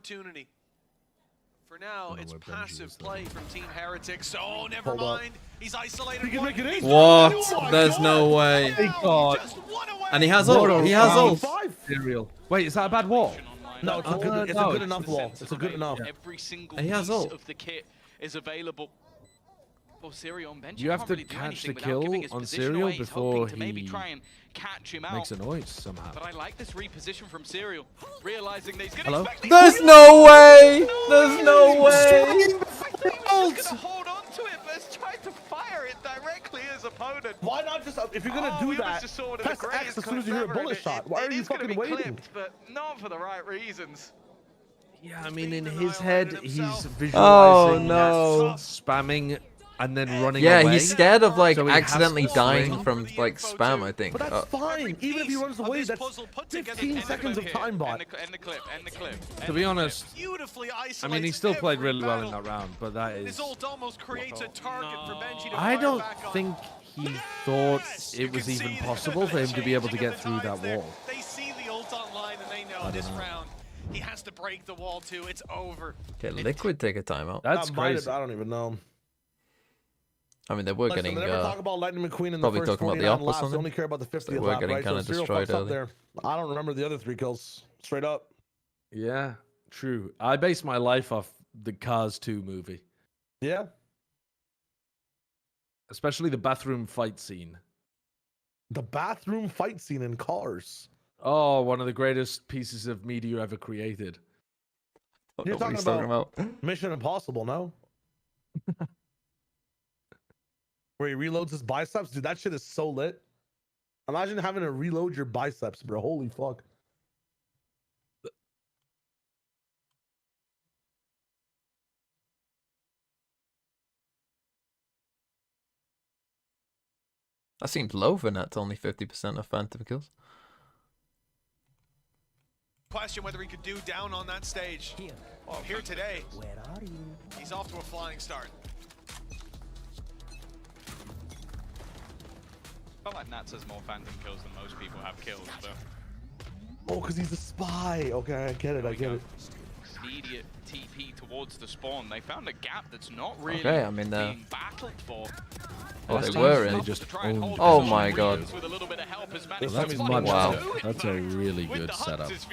For now, it's passive play from Team Heretics. Oh, never mind. He's isolated. What? There's no way. God. And he has ult. He has ult. Serial. Wait, is that a bad wall? No, it's a good enough wall. It's a good enough. Every single He has piece ult. of the kit is available. Well, Serial on bench, You have can't to really do catch anything the without giving kill his on position Serial away. He's hoping before to maybe he try and catch him out. makes a noise somehow. But I like this reposition from Serial, realizing that he's going Hello? to expect There's no way. There's no way. He's going to hold on to it, but has tried to fire it directly at his opponent. Why not just, if you're gonna do that, press X as soon as you hear a bullet shot. Why are you fucking waiting? Clipped, but not for the right reasons. Yeah, I mean, in his head, he's visualizing Oh, no. spamming and then running Yeah, away. he's scared of like So he has accidentally to dying swing. from like spam, I think. But that's fine. Even if he runs away, that's 15 seconds of time bot. End the clip. To be honest, Beautifully I mean, he still played really well in that round, but that His is... ult almost creates a target for Benji to I fire don't back on. think he thought it was even possible for him to be able to get through that wall. They see the ult online and they know this round he has to break the wall too. It's over. Okay, Liquid take a timeout. That's crazy. I don't even know. I mean, they were Listen, getting they never talk about Lightning McQueen in probably the first talking about the 49 op or laps. They something. only care about the 50th They were lap, getting right? kind of So Serial destroyed fucks up early. there. I don't remember the other 3 kills. Straight up. Yeah, true. I base my life off the Cars 2 movie. Yeah. Especially the bathroom fight scene. The bathroom fight scene in Cars. Oh, one of the greatest pieces of media ever created. You're talking about Mission Impossible, no? Where he reloads his biceps? Dude, that shit is so lit. Imagine having to reload your biceps, bro. Holy fuck. That seems low for Nat, only 50% of phantom kills. Question whether he could do down on that stage. Here today. Where are you? He's off to a flying start. I feel like Nats has more phantom kills than most people have kills, but... Oh, because he's a spy. Okay, I get it. Immediate TP towards the spawn. They found a gap that's not really Okay, I mean, being battled for. Oh, they were in. Just oh my god. With a little bit of help, That's much. Wow. That's a really good setup. This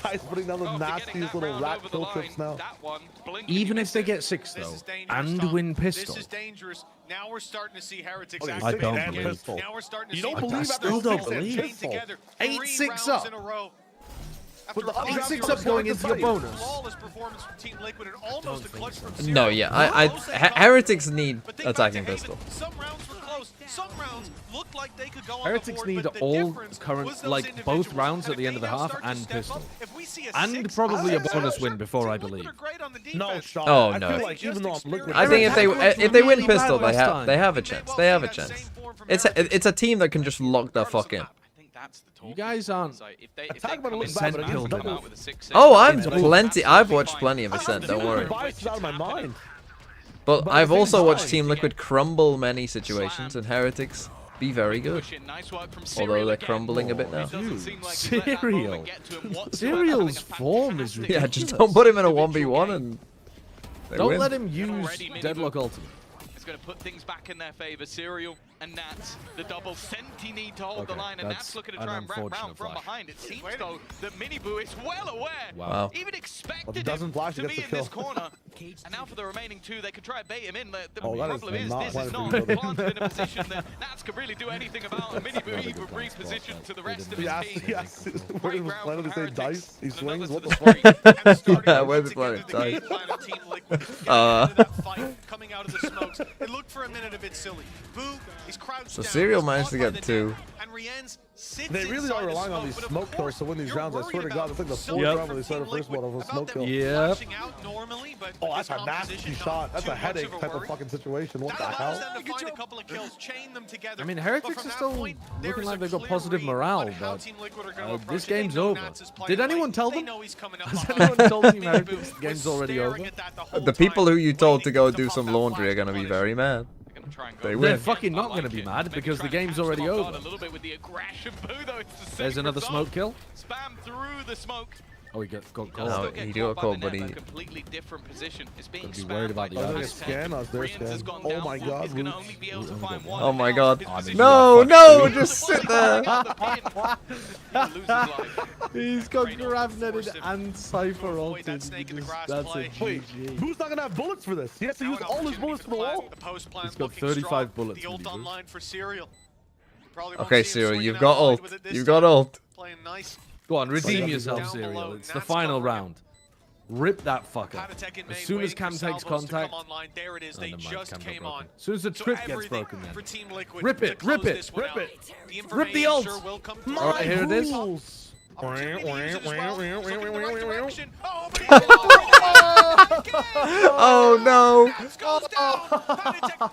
guy's putting down the nastiest little rat kill trips now. Even if they get 6 though, and win pistol. This is dangerous. Now we're starting to see Heretics. Okay, I don't believe. Now we're starting to You see don't believe still don't believe. 8-6 up. In a row. With the 8-6 up going into your bonus. Flawless performance from Team Liquid and almost a clutch from No, Zero. yeah, Heretics need attacking pistol. Some rounds were close. Some rounds looked like they could go on Heretics the board, need but the all difference was current, those like both individuals. rounds And at the if end of the they now half start to and step pistol. up, if we see a And 6, probably a 7, bonus win sure, before, Team I Liquid believe. are great on the No, defense. Sean. Oh, I no. feel like even though I'm Liquid, I think if they win really pistol, bad they last have a chance. They have a chance. It's a team that can just lock the fuck in. You guys aren't. Talk about a look Ascent bad, but killed against them. double. Oh, I've watched plenty of Ascent. Don't worry. Bias is out of my mind. But I've also watched Team Liquid crumble many situations, and Heretics be very good. Although they're crumbling a bit now. Serial. Serial's form is ridiculous. Yeah, just don't put him in a 1v1 and they Don't win. let him use Deadlock Ultimate. It's going to put things back in their favor. Serial and Nats, the double Senti need to hold the Okay, line, and that's Nats looking to an try and wrap unfortunate round from flash. behind. It seems though that Miniboo is well aware, Wow. even expected Well, it doesn't him flash, to he gets be the in this kill. corner. And now for the remaining 2, they could try and bait him in. The Oh, that is problem is not this why is they not do that. planted in a position that Nats could really do anything about. And Miniboo even repositioned to the rest of his team. Yes. Where Great he was round planning to from say Heretics, dice. He and swings. another What to the the fuck? Yeah, where's the planet dice? Coming out of the smokes. It looked for a minute a bit silly. Boo So Serial managed to get 2. They really are relying on these smoke kills to win these rounds. I swear to God, it's like the 4th round when they started the first one of a smoke kill. Yep. Oh, that's a nasty shot. That's a headache type of fucking situation. What the hell? I mean, Heretics are still looking like they've got positive morale, but this game's over. Did anyone tell them? Has anyone told Team Heretics the game's already over? The people who you told to go do some laundry are going to be very mad. They're fucking not going to be mad because the game's already over. There's another smoke kill. Spam through the smoke. Oh, he got called. No, he got called, but he... completely different position. It's being be worried about the other scan. Oh my God. Oh my God. No, no, just sit there. He's got Gravnetted and Cypher ulted. That's a Wait, GG. who's not gonna have bullets for this? He has to use all his bullets for the wall. He's got 35 bullets. Okay, Serial, you've got ult. You've got ult. Go on, redeem yourself, Serial. It's the final round. Rip that fucker. As soon as Cam takes contact, as soon as the trip gets broken, then rip it, rip it, rip it, rip the ult. All right, here it is. Oh no!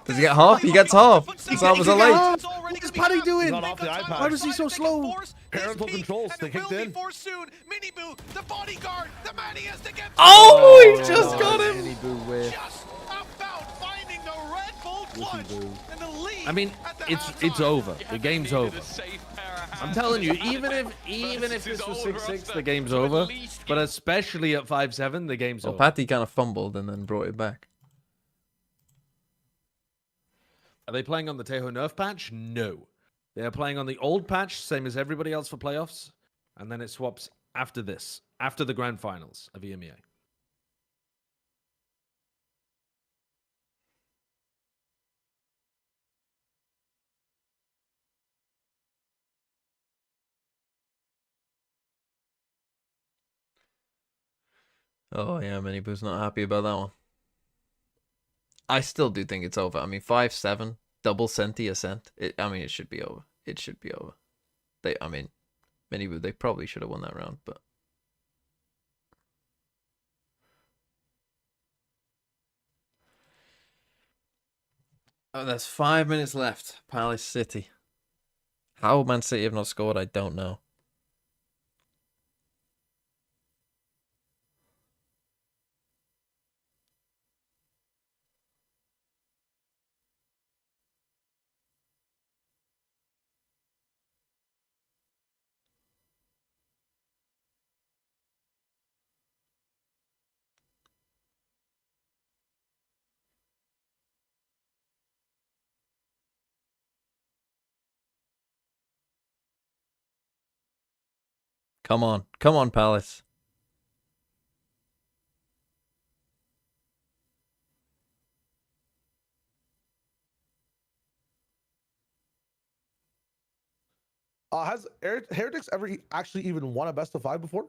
Does he get half? He gets half. His arms are late. What is Paddy doing? Why is he so slow? Parental controls, they kicked in. Oh, he just got him! I mean, it's over. The game's over. I'm telling you, even if this was 6-6, the game's over. But especially at 5-7, the game's over. Patty kind of fumbled and then brought it back. Are they playing on the Tejo nerf patch? No. They are playing on the old patch, same as everybody else for playoffs. And then it swaps after this, after the grand finals of EMEA. Oh yeah, Miniboo's not happy about that one. I still do think it's over. I mean, 5-7, double Senti Ascent. I mean, it should be over. It should be over. I mean, Miniboo, they probably should have won that round, but... Oh, there's 5 minutes left. Palace City. How Man City have not scored, I don't know. Come on, Palace. Has Heretics ever actually even won a best of 5 before?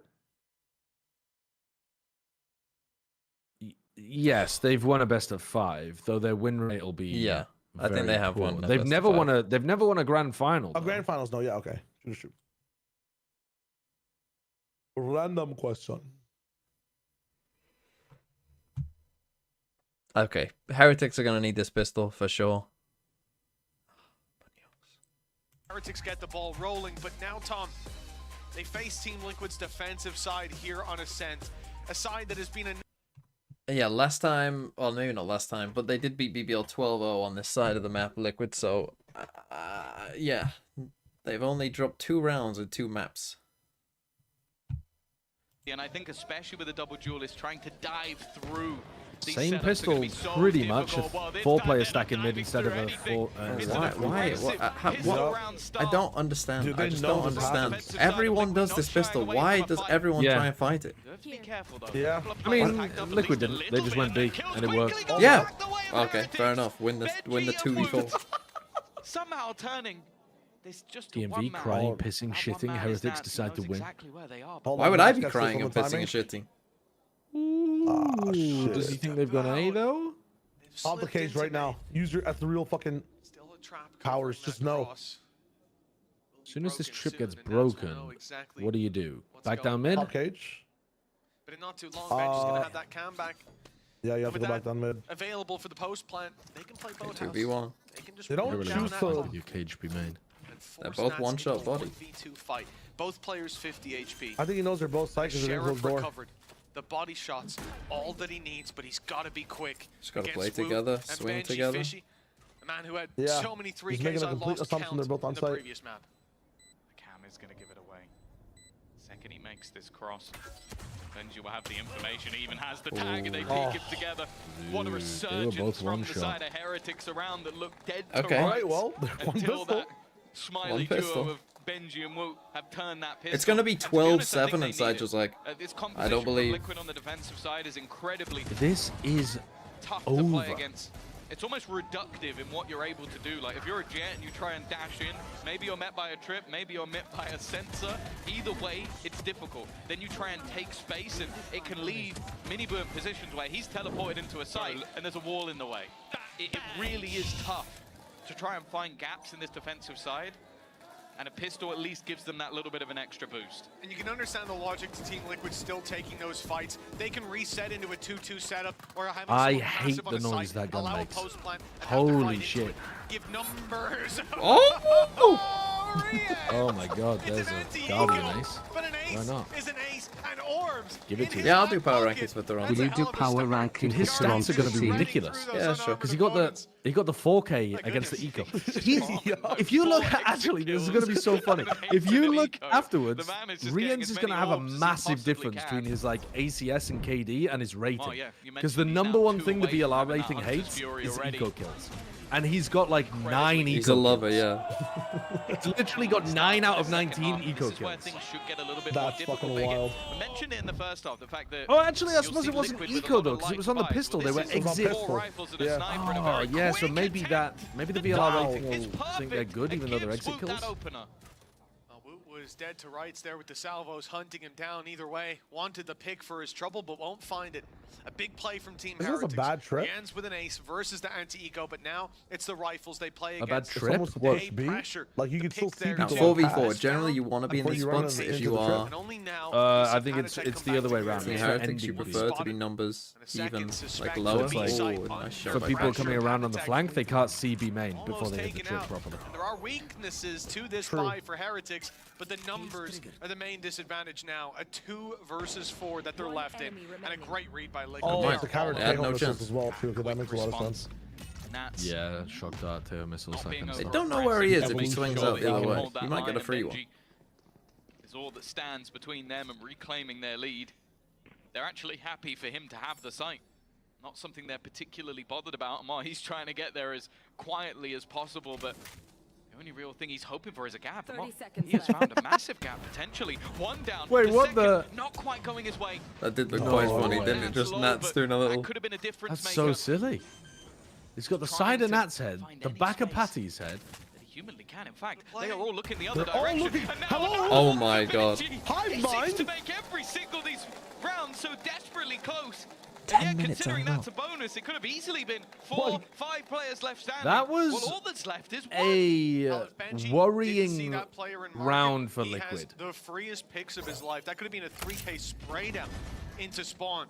Yes, they've won a best of 5, though their win rate will be I think they have won. They've never won a grand final. A grand finals, no, yeah, okay. Shoot. Random question. Okay, Heretics are gonna need this pistol for sure. Heretics get the ball rolling, but now, Tom, they face Team Liquid's defensive side here on Ascent. A side that has been Yeah, last time, well, maybe not last time, but they did beat BBL 12-0 on this side of the map, Liquid, so, yeah. They've only dropped 2 rounds with 2 maps. And I think especially with the double duelist trying to dive through same pistol, pretty much. A 4-player stack in mid instead of a 4. Why? I don't understand. Dude, I just don't understand. Everyone does this pistol. Why does everyone try and fight it? Be careful, though. Yeah. I mean, Liquid didn't. They just went big and it worked. Yeah. Okay, fair enough. Win the 2v4. Somehow turning. Just DMV crying, pissing, shitting. Heretics decide to win. Why would I be crying and pissing and shitting? Oh, shit. Does he think they've gone A though? Pop the cage right now. Use your ethereal fucking Powers, just know. As soon as this trip gets broken, what do? Back down mid? Top cage. But in not too long, Benji's gonna have that comeback. Yeah, you have to go back down mid. Available for the post plant. They can play both. 2v1. They don't choose to. Your cage be main. They're both one-shot body. V2 fight. Both players 50 HP. I think he knows they're both sides because they're in closed door. Recovered. The body shots, all that he needs, but he's got to be quick. Just got to play together, swing together. Fishy, a man who had so many 3Ks. He's making a complete assumption they're both on site. The cam is going to give it away. Second he makes this cross, Benji will have the information. He even has the tag, and they peek it together. What a resurgence from the side of Heretics around that looked dead to rights. Well, until that smiley duo of Benji and Wu have turned that pistol. It's going to be 12-7 inside, just like, I don't believe. Liquid on the defensive side is incredibly This is tough to play against. It's almost reductive in what you're able to do. Like, if you're a Jet and you try and dash in, maybe you're met by a trip, maybe you're met by a sensor. Either way, it's difficult. Then you try and take space, and it can leave Minibu in positions where he's teleported into a site and there's a wall in the way. It really is tough to try and find gaps in this defensive side. And a pistol at least gives them that little bit of an extra boost. And you can understand the logic to Team Liquid still taking those fights. They can reset into a 2-2 setup or having I hate the noise that gun makes. Holy shit. Give numbers. Oh my god, there's a Guardian ace. Why not? Give it to Yeah, I'll do power rankings with the Will you do power ranking? His stats are going to be ridiculous. Yeah, sure. Because he got the 4K against the eco. If you look, actually, this is going to be so funny. If you look afterwards, Rien's is going to have a massive difference between his like ACS and KD and his rating. Because the #1 thing the VLR rating hates is eco kills. And he's got like 9 eco. He's a lover, yeah. He's literally got 9 out of 19 eco kills. That's fucking wild. I mentioned it in the first half, the fact that. Oh, actually, I suppose it wasn't eco though, because it was on the pistol. They were exit. Oh, yeah. So maybe the VLR rating will think they're good, even though they're exit kills. Was dead to rights there with the salvos hunting him down either way. Wanted the pick for his trouble, but won't find it. A big play from Team Heretics. This is a bad trip. He ends with an ace versus the anti-eco, but now it's the rifles they play against. A bad trip? It's almost worse, B. Like, you can still see now, 4v4, generally you want to be in these spots if you are... I think it's the other way around. Team Heretics, you prefer to be numbers even, like, lower. For people coming around on the flank, they can't see B main before they hit the trip properly. There are weaknesses to this buy for Heretics, but the numbers are the main disadvantage now. A 2 versus 4 that they're left in, and a great read by Liquid. Oh, it's a coward no chance as well, too, because that makes a lot of sense. Yeah, shock dart, tail missiles, that kind of They stuff. don't know where he is if he swings out the other way. He might get a free one. Is all that stands between them and reclaiming their lead. They're actually happy for him to have the site. Not something they're particularly bothered about, and while he's trying to get there as quietly as possible, but the only real thing he's hoping for is a gap. He has found a massive gap, potentially. One down. Wait, what the? Not quite going his way. That did look quite funny, didn't it? Just Nats doing a little... Could have been a difference That's maker. so silly. He's got the side of Nat's head, the back of Patty's head. He humanly can. In fact, they are all looking the other direction. Hello? Oh my god. He seems to make every single of these rounds so desperately close. 10 minutes considering that's a bonus, it could have easily been 4, 5 players left standing. That was all that's left is a worrying round for He Liquid. Has the freest picks of his life. That could have been a 3K spray down into spawn.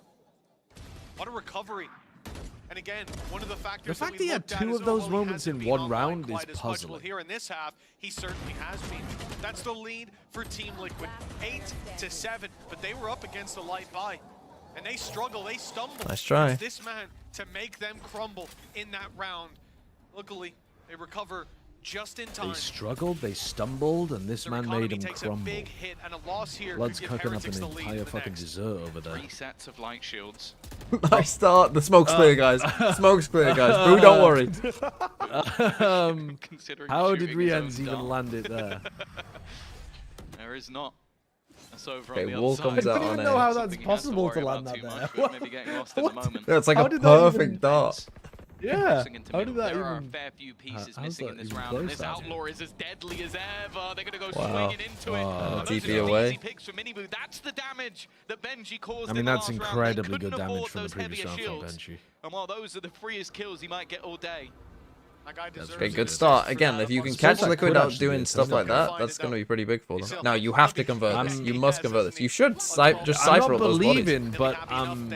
What a recovery. And again, one of the factors The fact that we he had looked at 2 is of those although he moments hasn't in been one online round quite is as much, well, puzzling. here in this half, he certainly has been. That's the lead for Team Liquid, 8-7, but they were up against a light buy. And they struggle, they stumble. Nice try. It's this man to make them crumble in that round. Luckily, they recover just in time. They struggled, they stumbled, and this man made them crumble. Big hit and a loss here. Blood's cooking up an entire fucking dessert over there. 3 sets of light shields. Nice start. The smoke's clear, guys. Smoke's clear, guys. Boo, don't worry. How did Rien's even land it there? There is not. That's over Okay, on the Wall other comes side. out I don't on even know A. how that's possible to land that there. Maybe getting lost at the moment. Yeah, it's like How a did that even- perfect dart. Yeah. How did that There are a even... fair few pieces how's missing that in this even round, and this close, outlaw is as deadly as ever. They're going to go Wow. swinging into it. Wow. Those TP are away. easy picks for Minibu. That's the damage that Benji caused I mean, in the that's last round. They incredibly couldn't good damage afford from the those previous heavier round from shields. Benji. And while those are the freest kills he might get all day, That's a good start. Again, if you can catch Liquid out doing stuff like that, that's going to be pretty big for them. Now, you have to convert this. You must convert this. You should just cipher all those bodies. I'm not believing, but I'm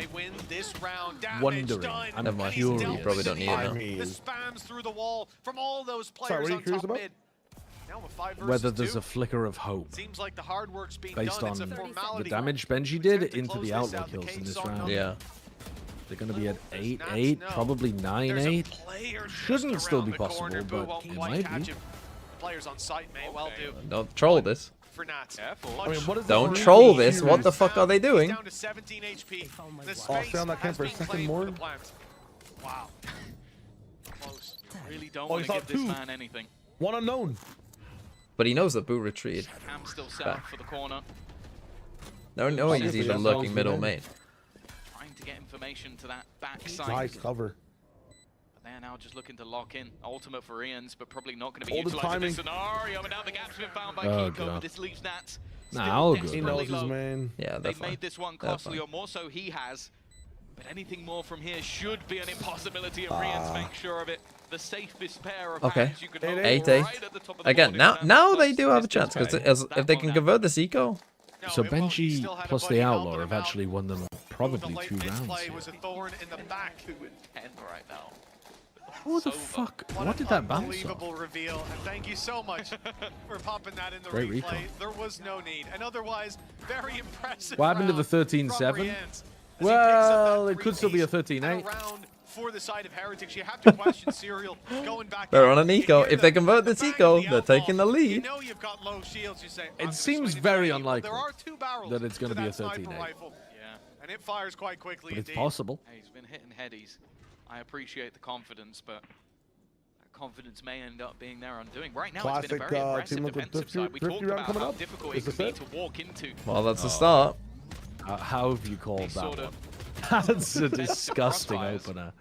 wondering. Never mind. You probably don't need it now. Sorry, what are you curious about? Whether there's a flicker of hope based on the damage Benji did into the outlaw kills in this round. Yeah. They're going to be at 8-8, probably 9-8. Shouldn't still be possible, but it might be. Don't troll this. I mean, what is Don't troll this. What the fuck are they doing? I'll stay on that camp for a second more. Wow. Close. Really don't want to give this man anything. One unknown. But he knows that Boo retreated. Cam still set up for the corner. No, he's even lurking middle main. Trying to get information to that backside. Nice cover. But they're now just looking to lock in. Ultimate for Ian's, but probably not going to be utilized in this scenario. But now the gap's been found by Kiko, but this leaves Nats. Nah, good. He knows his man. Yeah, they made this one costly, or more so he has. But anything more from here should be an impossibility of Rian's make sure of it. The safest pair of hands you could hold 8-8. right at the top of the Again, board. now they do have a chance, because if they can convert this eco. So Benji plus the Outlaw have actually won them probably 2 rounds. Right now. Who the fuck? What did that bounce Unbelievable reveal, and thank you so much for popping that in the Great replay. recall. There was no need, and otherwise, very impressive. What happened to the 13-7? Well, it could still be a 13-8. For the side of Heretics, you have to question Serial going back. They're on an eco. If they convert this eco, they're taking the lead. You know you've got low shields. You say, It seems very unlikely that it's going to be a 13-8. Yeah, and it fires quite quickly. But it's possible. Hey, he's been hitting headies. I appreciate the confidence, but that confidence may end up being their undoing. Right now, it's been a very aggressive defensive side. We talked about how difficult it can be to walk into. Well, that's a start. How have you called that one? That's a disgusting opener.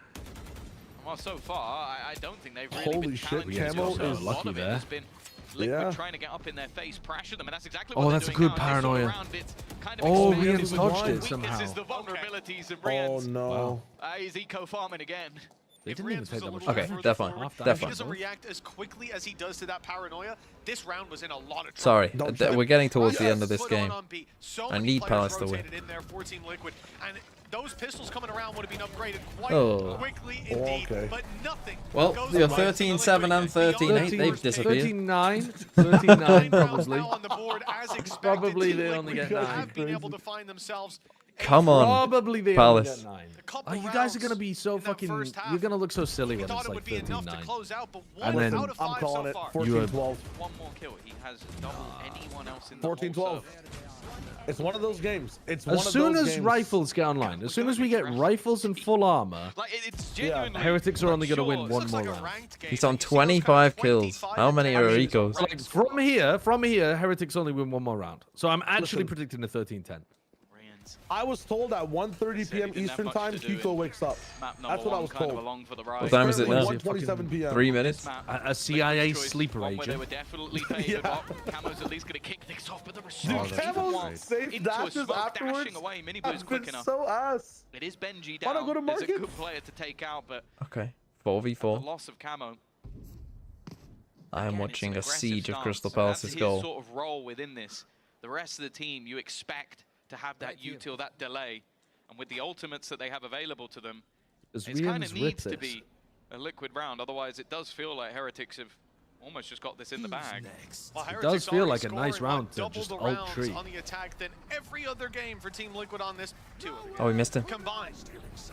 Well, so far, I don't think they've really Holy been shit, challenging. Camo is lucky there. Has been Liquid trying to get up in their face, pressure them, and that's exactly what that's a good paranoia. Oh, Rian's dodged it somehow. The vulnerabilities of Oh no. He's eco farming again. They didn't even take that much. Okay, they're fine. They're He fine. doesn't react as quickly as he does to that paranoia. This round was in a lot of trouble. Sorry, we're getting towards the end of this game. I need Palace to win. Those pistols coming around would have been upgraded quite quickly indeed, but nothing. Well, you're 13-7 and 13-8. They've disappeared. 13-9. 13-9 probably. On the board, as expected, Probably they only get 9. have been able to find themselves. Come on, Probably they Palace. only get 9. Oh, you guys are going to be so fucking... You're going to look so silly when it's like 13-9. And then I'm calling it 14-12. One more kill. He has double anyone else in the 14-12. It's one of those games. It's as soon as rifles get online, as soon as we get rifles and full armor, Heretics are only going to win one more round. He's on 25 kills. How many are ecos? Like, from here, Heretics only win one more round. So I'm actually predicting a 13-10. I was told at 1:30 p.m. Eastern time, Kiko wakes up. That's what I was told. What time is it now? 1:27 p.m. 3 minutes? A CIA sleeper agent. They were definitely favored. Camo's at least going to kick things off, but the Dude, Camo's safe dashes afterwards has been so ass. It is Benji Why down. not go to There's a market? good player to take out, but Okay, the 4v4. loss of Camo. I am Again, watching a it's an siege of aggressive Crystal stance, Palace's so that's goal. his sort of role within this. The rest of the team, you expect to have that util, that delay, and with the ultimates that they have available to them, it kind of needs to be a Liquid round. Otherwise, it does feel like Heretics have almost just got this in the bag. Well, It does feel like a nice round to double just the ult rounds tree. on the attack than every other game for Team Liquid on this. Oh, we missed him. Combined.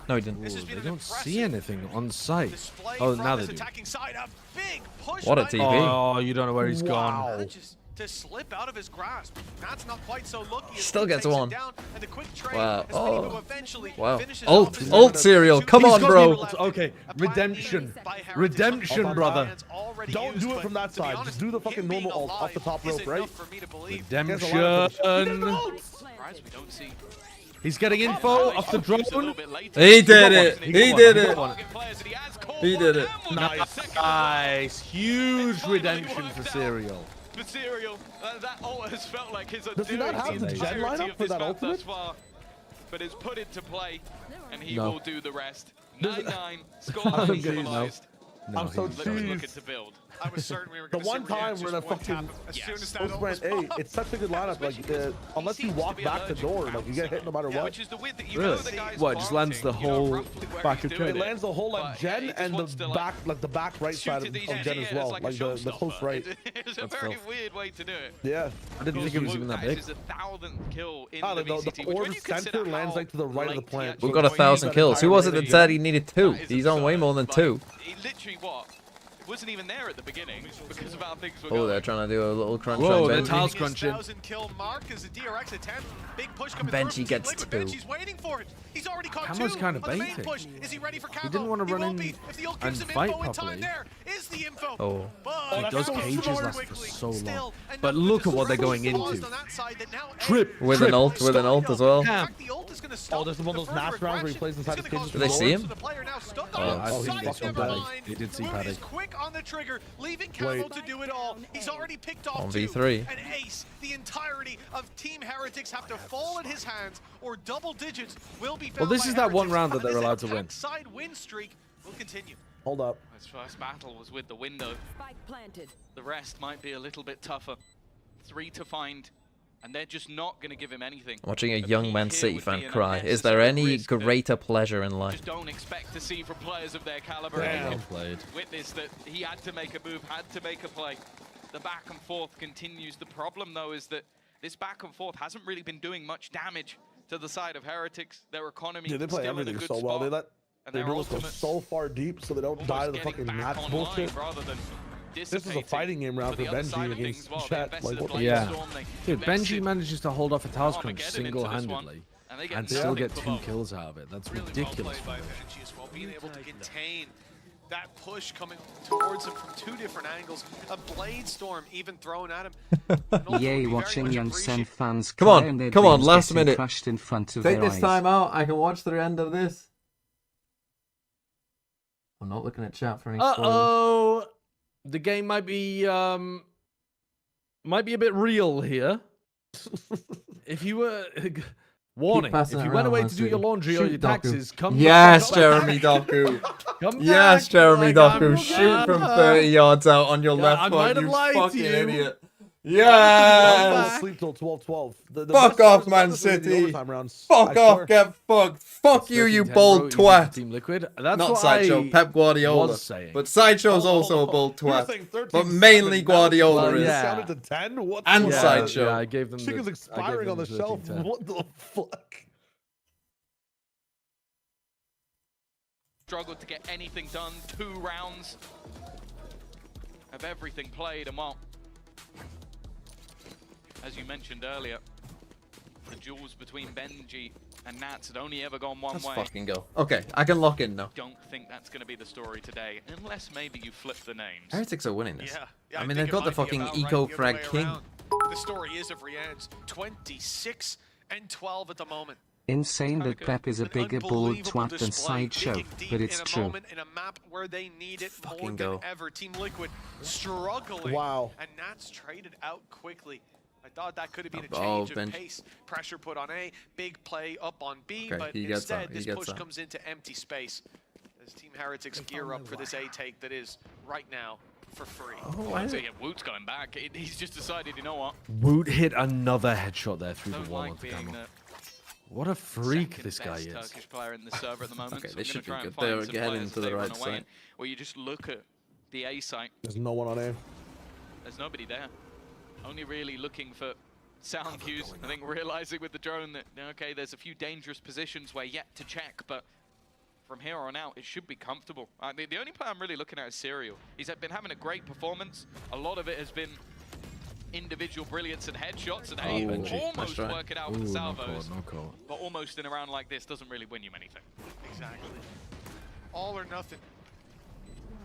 No, he didn't. This has They been an don't see anything on site. display Oh, from now they his do. attacking side. A big push What a by TP. Oh, you don't know where he's Wow. gone. Just to slip out of his grasp. That's not quite so lucky. Still gets one. Wow. Oh. Wow. Ult Serial. Come on, bro. Okay, redemption. Redemption, brother. Don't do it from that side. Just do the fucking normal ult off the top rope, right? Redemption. He's getting info off the drone. He did it. He did it. He did it. Nice. Huge redemption for Serial. For Serial, that ult has felt like his Does he not have the gen lineup for that ultimate? But it's put into play, and he No. will do the rest. 9-9, scoreline equalized. No, I'm so looking to build. I was certain we were the going to one time where the fucking as soon as that Brand A, it's such a good lineup. Like unless you walk back the door, like you get hit no matter what. Which is the weird that you really? know the guy's What? Just lands the whole back of It lands the whole like Gen and the back, like the back right side of Gen as well, like the close right. It's a very weird way to do it. Yeah, I didn't think it was even that big. This is a 1,000th kill in the VCT, orb center lands like to the right of the plant. We've got 1,000 kills. Who was it that said he needed 2? He's on way more than 2. Literally what? It wasn't even there at the beginning because of how things were Oh, going. they're trying to do a little crunch Whoa, on they're Benji. tiles crunching. 1,000 kill mark is a DRX attempt. Big push coming Benji through. gets Liquid. 2. Benji's waiting for it. He's already caught Camo's 2 kind of on the main baiting. push. Is he ready for Camo? He didn't want to run in If the ult and gives him fight info in properly. time there is the info. Oh. But Those so cages smart last for quickly. so long. Still, But look at what they're going into. on that side that now Trip. With an ult as well. In fact, the ult is gonna stop there's one of those mass rounds where he plays inside his cages. Do they see him? So the player now stuck Oh, on I him. think Sight, they saw never Paddy. mind. They did see Woot Paddy. is quick on the trigger, leaving Camo to do it all. He's already picked off 1v3. an ace. The entirety of Team Heretics have to fall at his hands, or double digits will be found. Well, this by is that one Heretics, round that and they're this allowed to win. Side win streak will continue. Hold up. His first battle was with the window. Spike planted. The rest might be a little bit tougher. 3 to find, and they're just not going to give him anything. Watching a The young peak Man here City would fan be an cry. Is there unnecessary any risk that greater pleasure in life? just don't expect to see from players of their caliber. Damn. And Played. witness that he had to make a move, had to make a play. The back and forth continues. The problem, though, is that this back and forth hasn't really been doing much damage to the side of Heretics. Their economy Dude, they play still in a everything good so well. spot. They let And their their duels go ultimates so far deep so they don't almost die to the getting fucking back match online bullshit. rather than This is a dissipating. fighting game round for the other side Benji of against things, well, they Chet. invested Like, the what Blade Yeah. Storm, they Dude, invested Benji manages to hold off a Tails Crunch Armageddon into this one, single-handedly and they get and still nothing get for 2 both. kills out of it. That's Really ridiculous. well played by Benji as well, being able to contain that push coming towards him from 2 different angles. A Blade Storm even thrown at him. Yay, watching young Sen fans Come cry on, and their come on, dreams last getting minute. crushed in front of Take their this eyes. time out. I can watch the end of this. I'm not looking at chat for any spoilers. Uh-oh. The game might be a bit real here. If you were warning, if passing you it went around, away Man to do your City. laundry or Shoot, your Doku. taxes, come Yes, come Jeremy back. Doku. Come Yes, back, Jeremy like I'm Doku. Shoot from Ghana. 30 yards out on your Yeah, left I foot, might have you lied to fucking you. idiot. I'll Yes! sleep till 12-12. The Fuck best off, part Man is the City. overtime rounds. Fuck I off, swear. get fucked. Fuck you, you 13-10, bold bro, easy twat. Team Liquid. That's Not what Sideshow, I Pep Guardiola. was saying. But Sideshow's also a bold You were twat. saying 13-7, But mainly now Guardiola Well, is. yeah. Counted to 10? What And the yeah, Sideshow. Yeah, I gave them Chicken's the, expiring on the shelf. 13-10. What the fuck? Struggled to get anything done. 2 rounds of everything played, and well, as you mentioned earlier, the duels between Benji and Nats had only ever gone one Let's way. fucking go. Okay, I can lock in now. Don't think that's going to be the story today, unless maybe you flip the names. Heretics are winning this. Yeah, I mean, think they've it got the might be fucking about right Eco the other Frag way King. around. The story is of Rian's 26 and 12 at the moment. Insane that Pep is a An bigger bald unbelievable twat than display, Sideshow, digging deep but it's in a true. moment in a map where they need it more Fucking than go. ever. Team Liquid struggling. Wow. And Nats traded out quickly. I thought that could have been a Oh, change of Benji. pace. Pressure put on A, big play up on B, Okay, but he gets instead that, he this gets push that. comes into empty space. As Team Heretics gear up for this A take that is right now for free. Oh, so yeah, Woot's going back. He's just decided, you know what? Woot hit another headshot there through Don't the wall like onto being Camo. the What a freak second this guy best is. Turkish player in the server at the moment. Okay, so they I'm should gonna be try and good. find They're some getting players to as the they right run away, side. where you just look at the A site. There's no one on A. There's nobody there. Only really looking for sound cues. I think realizing with the drone that, okay, there's a few dangerous positions we're yet to check, but from here on out, it should be comfortable. The only player I'm really looking at is Serial. He's been having a great performance. A lot of it has been individual brilliance and headshots, and hey, Benji, almost nice try. work it out with the salvos. No call. But almost in a round like this doesn't really win you anything. Exactly. All or nothing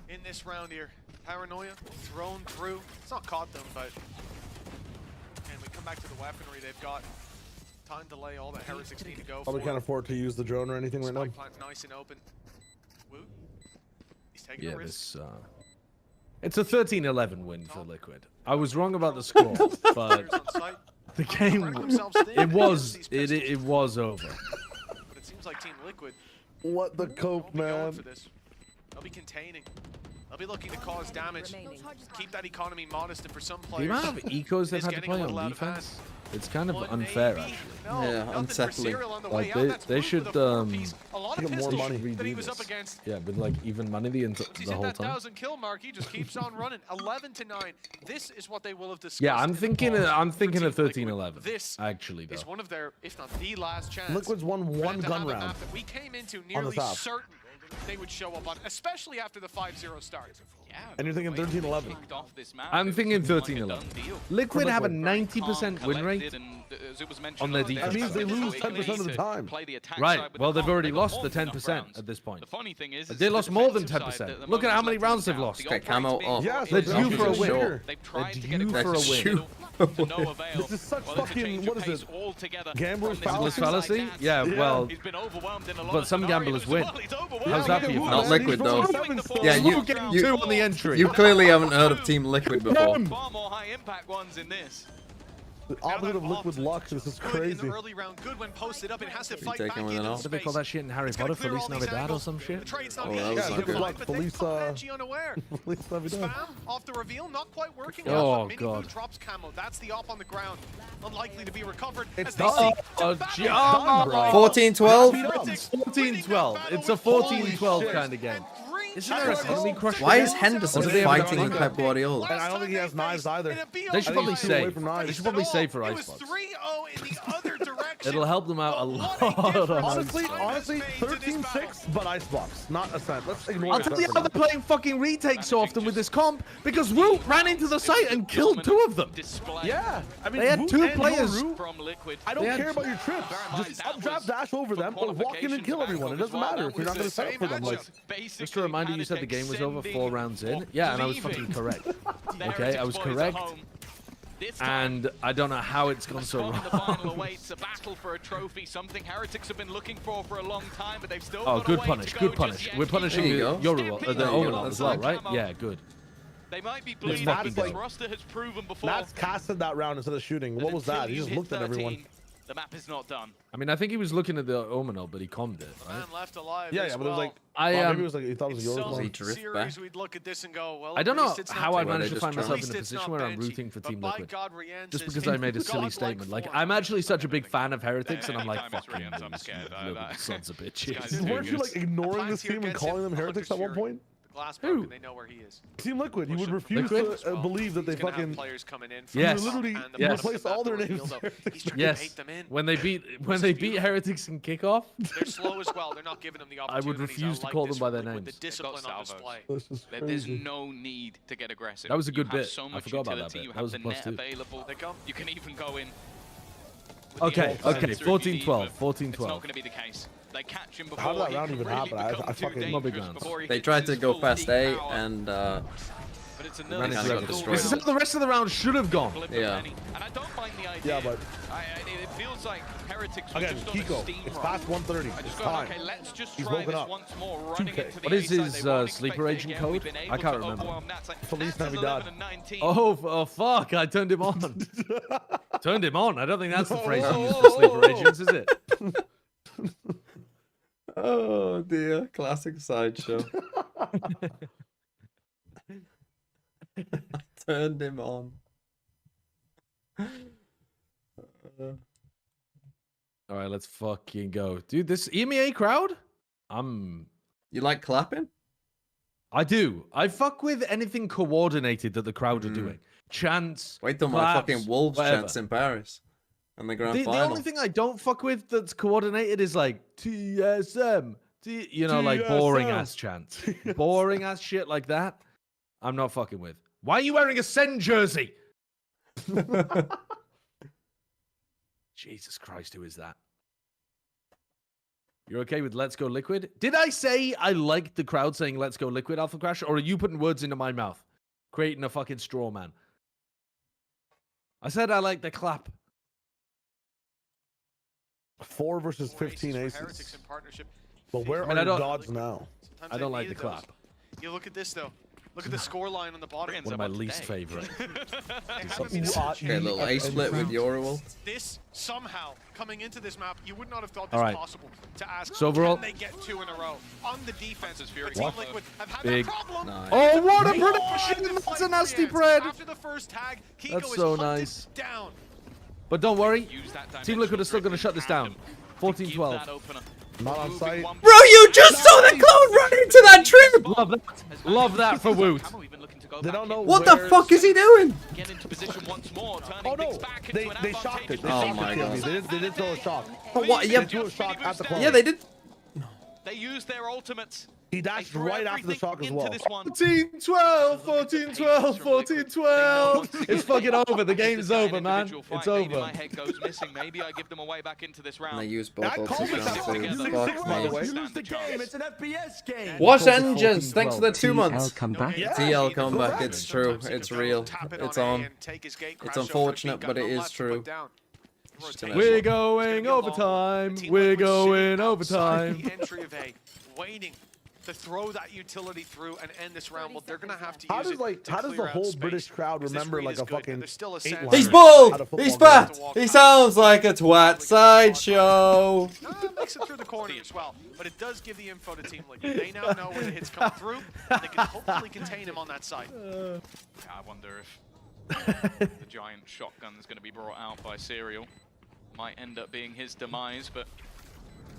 in this round here. Paranoia thrown through. It's not caught them, but and we come back to the weaponry they've got. Time delay, all that Heretics need to go Probably for. can't afford to use the drone or anything right now. Spike plant nice and open. Woot. He's taking Yeah, a risk. this. It's a 13-11 win for Liquid. I was wrong about the score, but on site. the game, it was over. But it seems like Team Liquid What the cope, will be going man? for this. They'll be containing. They'll be looking to cause damage, keep that economy modest, and for some The players, amount of ecos they've had to play on defense, it's kind of unfair, actually. Yeah, unsettling. Like, they should, a lot of get more money. that he was up against. Yeah, with, like, even money the whole that time. 1,000 kill mark. He just keeps on running. 11-9. This is what they will have discussed. Yeah, I'm thinking of 13-11. This actually, though. is one of their, if not the last chance. Liquid's won one gun round. That we came into nearly certain they would show up on, especially after the 5-0 start. Yeah, and you're thinking 13-11. I'm thinking 13-11. Liquid have a 90% win rate on their defense. That means they lose 10% of the time. Right, well, they've already lost the 10% at this point. The funny thing is they lost more than 10%. Look at how many rounds they've lost. Okay, camo off. Yes, they're due for a win. They're due for a win. This is such fucking, what is it? Gambler's fallacy? Yeah, well, but some gamblers win. How's that for you? Not Liquid, though. Yeah, you getting 2 on the entry. You clearly haven't heard of Team Liquid before. Far more high impact ones in this. The opposite of Liquid luck. This is crazy. In the early round, good when posted up. It has to fight taking back one into off? What do they call that shit in Harry Potter? Feliz Navidad or some shit? Oh, that was so good. Feliz Navidad. Spam off the reveal, not quite working. Oh, out, God. Drops camo. That's the op on the ground. Unlikely to be recovered. It's done. 14-12? 14-12. It's a 14-12 kind of game. Isn't there an enemy crush? Why is Henderson fighting in Pep Guardiola? And I don't think he has knives either. They should probably save. They should probably save for Icebox. 3-0 in the other direction. It'll help them out a lot. Honestly, 13-6, but Icebox, not Ascent. Let's ignore I'll tell you how they're playing fucking retakes so often with this comp, because Woot ran into the site and killed 2 of them. Yeah, I mean, they had 2 players. I don't care about your trips. Just up, drop, dash over them, or walk in and kill everyone. It doesn't matter if you're not going to set up for them. Like, just a reminder, you said the game was over 4 rounds in. Yeah, and I was fucking correct. Okay, I was correct. And I don't know how it's gone so wrong. The final awaits a battle for a trophy, something Heretics have been looking for a long time, but they've still got good a way punish, to good go punish. just We're yet. punishing the Omenal as well, right? Yeah, good. They might be bleeding. Matt's This roster has proven before. Matt's casted that round instead of shooting. What was that? He just looked at everyone. The map is not done. I mean, I think he was looking at the Omenal, but he commed it, right? Man left alive. Yeah, but it was like, maybe it was like he thought it was yours. We'd look at this and go, well, I don't know how I managed to find myself in a position where I'm rooting for Team Liquid. Just because I made a silly statement. Like, I'm actually such a big fan of Heretics, and I'm like, fucking sons of bitches. Weren't you like ignoring this team and calling them Heretics at one point? Glass broken, they know where he is. Team Liquid, you would refuse to believe that they fucking players coming in. Yes. You literally replace all their names. Yes. When they beat Heretics in kickoff, they're slow as well. They're not giving them the opportunity. I would refuse to call them by their names. The discipline on display. There's no need to get aggressive. That was a good bit. So I forgot about that bit. You That was a the plus net 2. available. You can even go in. Okay, 14-12, 14-12. It's not going to be the case. They catch him before. How did that round even happen? I fucking not big rounds. They tried to go past A and but it's a ran into got destroyed. This is how the rest of the round should have gone. Yeah. And I don't mind the idea. Yeah, but it feels like Heretics again, Kiko, it's past 1:30. It's time. Okay, let's just He's try woken this up. once more, running into the What is A his side. sleeper agent code? I can't remember. Feliz Navidad. Oh fuck! I turned him on. Turned him on. I don't think that's the phrase you use for sleeper agents, is it? Oh dear, classic sideshow. Turned him on. All right, let's fucking go, dude. This EMEA crowd, You like clapping? I do. I fuck with anything coordinated that the crowd are doing. Chants. Wait till my fucking Wolves chants in Paris. And the grand final. The only thing I don't fuck with that's coordinated is like TSM. You know, like boring ass chants. Boring ass shit like that. I'm not fucking with. Why are you wearing a Ascent jersey? Jesus Christ, who is that? You're okay with Let's Go Liquid? Did I say I liked the crowd saying Let's Go Liquid, Alpha Crash? Or are you putting words into my mouth? Creating a fucking straw man. I said I like the clap. 4 versus 15 aces. But where are your gods now? I don't like the clap. You look at this though. Look at the score line on the bottom. One of my least favorite. Okay, a little A split with Yoruel. This somehow coming into this map, you would not have thought this possible. To ask, so overall, can they get 2 in a row on the defense? Team Liquid have had big. that problem. Nice. Oh, what a prediction! That's a nasty bread. After the first tag, Kiko That's so nice. Down. But don't worry, Team Liquid is still going to shut this down. 14-12. Not on site. Bro, you just saw the clone run into that trip! Love that. Love that for Woot. They don't know what the fuck is he doing? Get into position once more, Oh no, they shocked it. Oh my god. They didn't throw a shock. But what? Yeah, they threw a shock at the clone. yeah, they did. They used their ultimates. He dashed right after the shock as well. 14-12, 14-12, 14-12. It's fucking over. The game's over, man. It's over. My head goes missing. Maybe I give them a way back into this round. And they use both ultis round two. Fuck By the me. way. Lose the game. It's an FPS game. Watch Engines. Thanks for the 2 months. come back. TL comeback. It's true. It's real. It's on. It's unfortunate, but it is true. We're going overtime. We're going overtime. The entry of A, waiting to throw that utility through and end this round. Well, they're gonna have to use it. How does the whole British crowd remember like a fucking 8-line? He's bald! He's fat! He sounds like a twat sideshow! Makes it through the corner as well, but it does give the info to Team Liquid. They now know where the hits come through, and they can hopefully contain him on that side. I wonder if the giant shotgun is going to be brought out by Serial. Might end up being his demise, but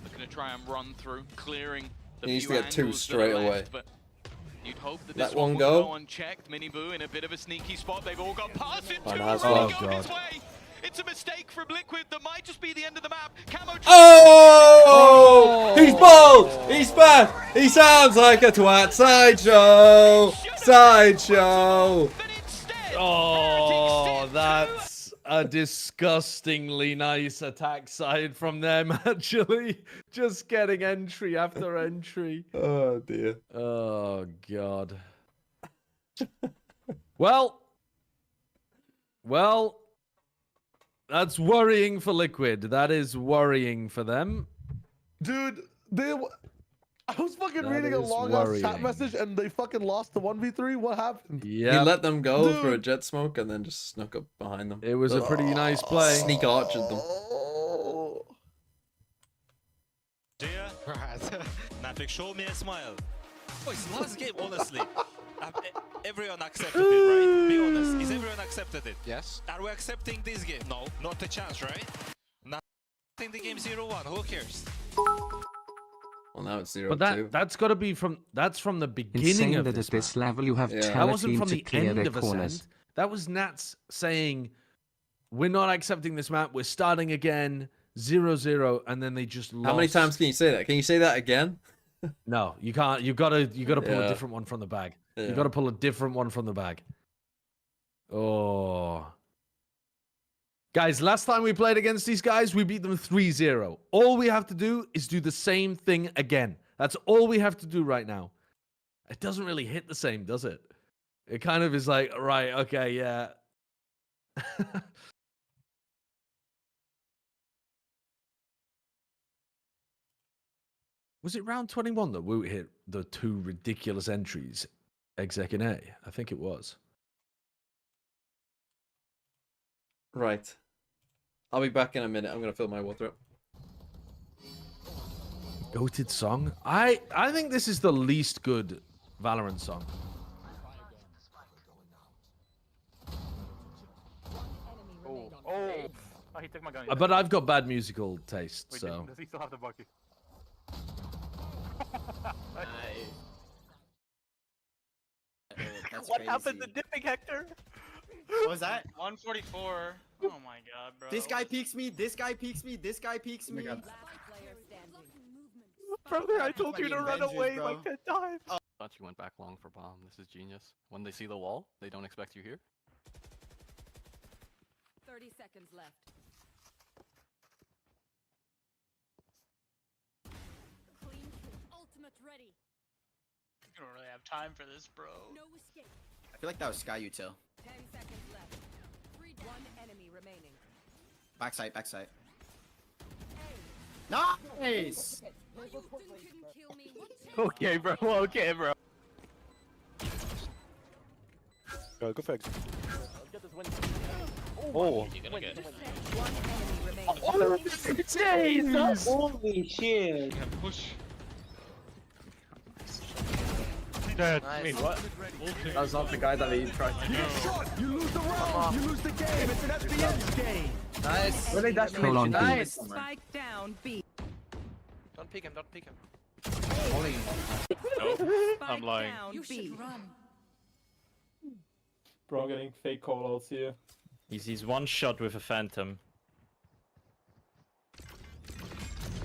they're going to try and run through, clearing the He needs few to get 2 angles that are straight left, away. But you'd hope that Let this one will go. unchecked. Miniboo in a bit of a sneaky spot. They've all got past it. Oh, Two nice already one. go his way. It's a mistake from Liquid. That might just be the end of the map. Camo. Oh! He's bald! He's fat! He sounds like a twat sideshow! Sideshow! Oh, that's a disgustingly nice attack side from them, actually. Just getting entry after entry. Oh, dear. Oh, God. Well, that's worrying for Liquid. That is worrying for them. Dude, I was fucking reading a long-ass chat message and they fucking lost the 1v3. What happened? Yeah. He let them go for a jet smoke and then just snuck up behind them. It was a pretty nice play. Sneak archered them. Dear, Matrix, show me a smile. Boys, last game, honestly. Everyone accepted it, right? Be honest. Is everyone accepted it? Yes. Are we accepting this game? No, not a chance, right? Not accepting the game 0-1. Who cares? Well, now it's 0-2. But that's got to be from the beginning Insane of that this at this map. level you have That wasn't team from to the clear end their of corners. Ascent. That was Nats saying, we're not accepting this map. We're starting again. 0-0, and then they just lost. How many times can you say that? Can you say that again? No, you can't. You gotta pull a different one from the bag. Yeah. You gotta pull a different one from the bag. Oh. Guys, last time we played against these guys, we beat them 3-0. All we have to do is do the same thing again. That's all we have to do right now. It doesn't really hit the same, does it? It kind of is like, right, okay, yeah. Was it round 21 that Woot hit the 2 ridiculous entries, exec in A? I think it was. Right. I'll be back in a minute. I'm going to fill my water up. Goated song? I think this is the least good Valorant song. Oh, he took my gun. But I've got bad musical taste, Wait, so... Does he still have the bucket? What happened to dipping, Hector? What was that? 144. Oh my god, bro. This guy peeks me, this guy peeks me, this guy peeks me. Brother, I told you to run away bro. like 10 times. Oh. Thought you went back long for bomb. This is genius. When they see the wall, they don't expect you here. 30 seconds left. Clean kill. Ultimate ready. You don't really have time for this, bro. No escape. I feel like that was Sky Util. 10 seconds left. 1 enemy remaining. Backside, backside. Nice! Okay, bro. Okay, bro. Go for it. Oh. You're gonna get one enemy remaining. Jesus! Holy shit! Push. Dead. Nice. Wait, what? That was not the guy that he tried to You lose the round. You lose the game. It's an FPS game. Nice. Really, that's Colon B. Nice. Spike down B. Don't pick him, don't pick him. No, I'm lying. Down You B. should run. Bro, getting fake callouts here. He's one shot with a phantom.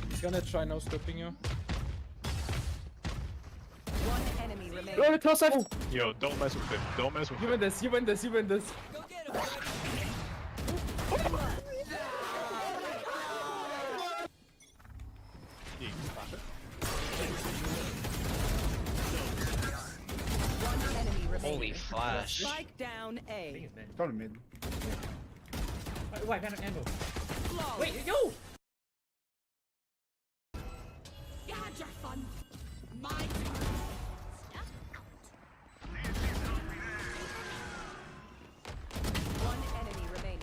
He's gonna try no scoping you. One enemy remaining. Go close left. Yo, don't mess with him. Don't mess with You him. win this. You win this. You win this. Go get him. One enemy remaining. Holy flash. Spike down A. Probably mid. Wait, angle. Wait, yo! you had your fun. My One enemy remaining.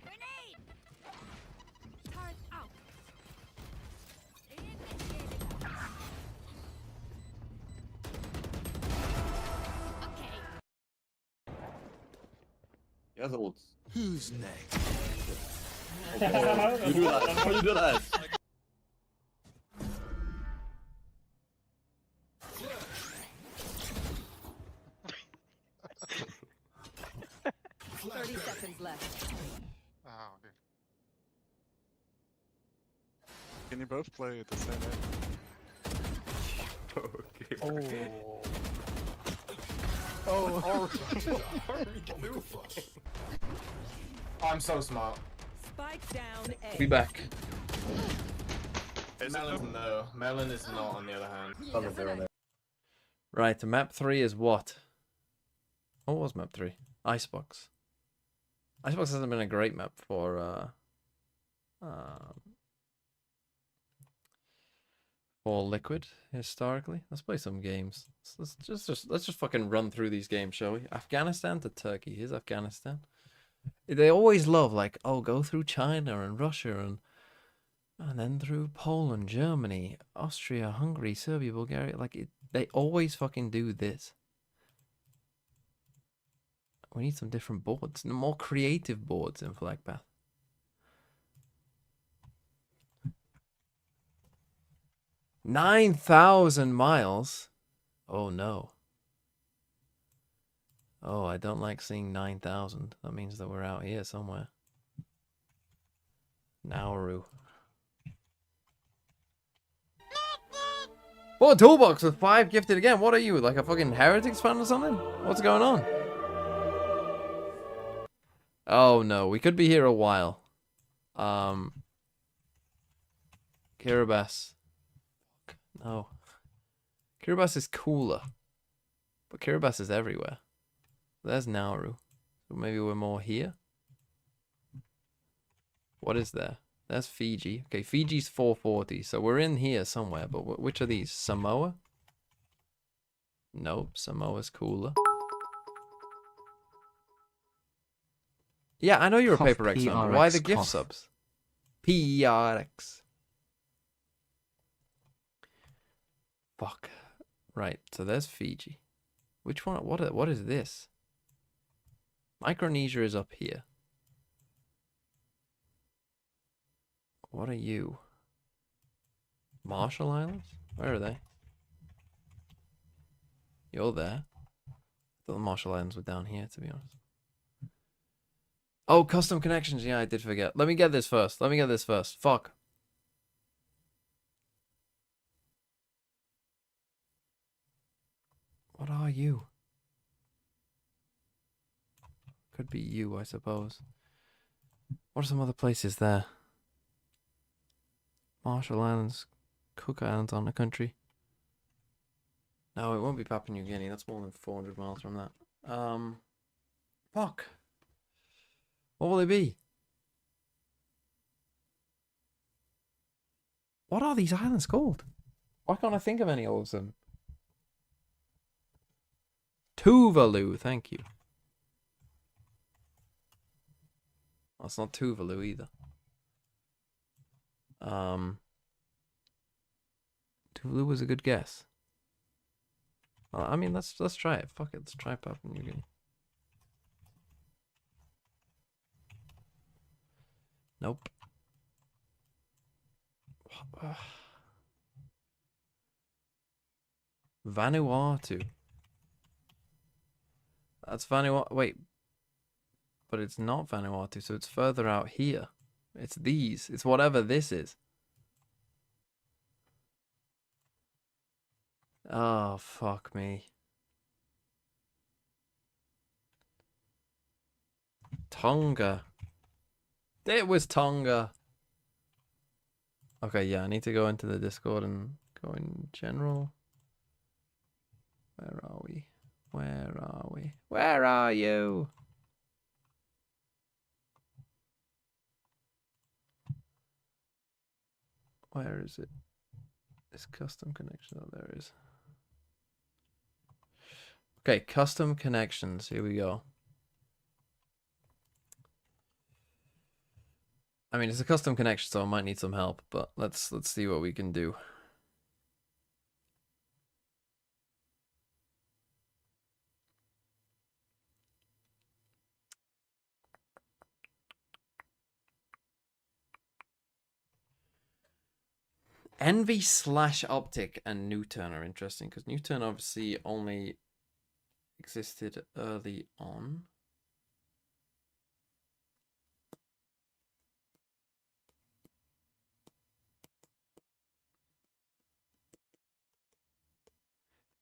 Grenade! Turret out. Okay. He has ults. Who's next? You do that. How you do that? Seconds left. Oh, okay. Can you both play at the same time? Okay. Oh. I'm so smart. Spike down A. Be back. Melon, no. Melon is not, on the other hand. Right, map 3 is what? What was map 3? Icebox. Icebox hasn't been a great map for Liquid historically. Let's play some games. Let's just fucking run through these games, shall we? Afghanistan to Turkey. Here's Afghanistan. They always love like, oh, go through China and Russia and then through Poland, Germany, Austria, Hungary, Serbia, Bulgaria. Like they always fucking do this. We need some different boards, more creative boards in Flagpath. $9,000 miles. Oh no. Oh, I don't like seeing 9,000. That means that we're out here somewhere. Nauru. Oh, toolbox with 5 gifted again. What are you, like a fucking Heretics fan or something? What's going on? Oh no, we could be here a while. Kiribati. No. Kiribati is cooler. But Kiribati is everywhere. There's Nauru. So maybe we're more here? What is there? There's Fiji. Okay, Fiji's 440. So we're in here somewhere. But which are these? Samoa? Nope, Samoa's cooler. Yeah, I know you're a Paper X fan. Why the gift subs? PRX. Fuck. Right, so there's Fiji. Which one? What is this? Micronesia is up here. What are you? Marshall Islands? Where are they? You're there. I thought the Marshall Islands were down here, to be honest. Oh, custom connections. Yeah, I did forget. Let me get this first. Fuck. What are you? Could be you, I suppose. What are some other places there? Marshall Islands, Cook Islands on the country. No, it won't be Papua New Guinea. That's more than 400 miles from that. Fuck. What will it be? What are these islands called? Why can't I think of any of them? Tuvalu, thank you. That's not Tuvalu either. Tuvalu was a good guess. Well, I mean, let's try it. Fuck it, let's try Papua New Guinea. Nope. Vanuatu. That's Vanuatu. Wait. But it's not Vanuatu, so it's further out here. It's these. It's whatever this is. Oh, fuck me. Tonga. It was Tonga. Okay, yeah, I need to go into the Discord and go in general. Where are we? Where are we? Where are you? Where is it? This custom connection. Oh, there it is. Okay, custom connections. Here we go. I mean, it's a custom connection, so I might need some help, but let's see what we can do. Envy / Optic and Newturn are interesting because Newturn obviously only existed early on.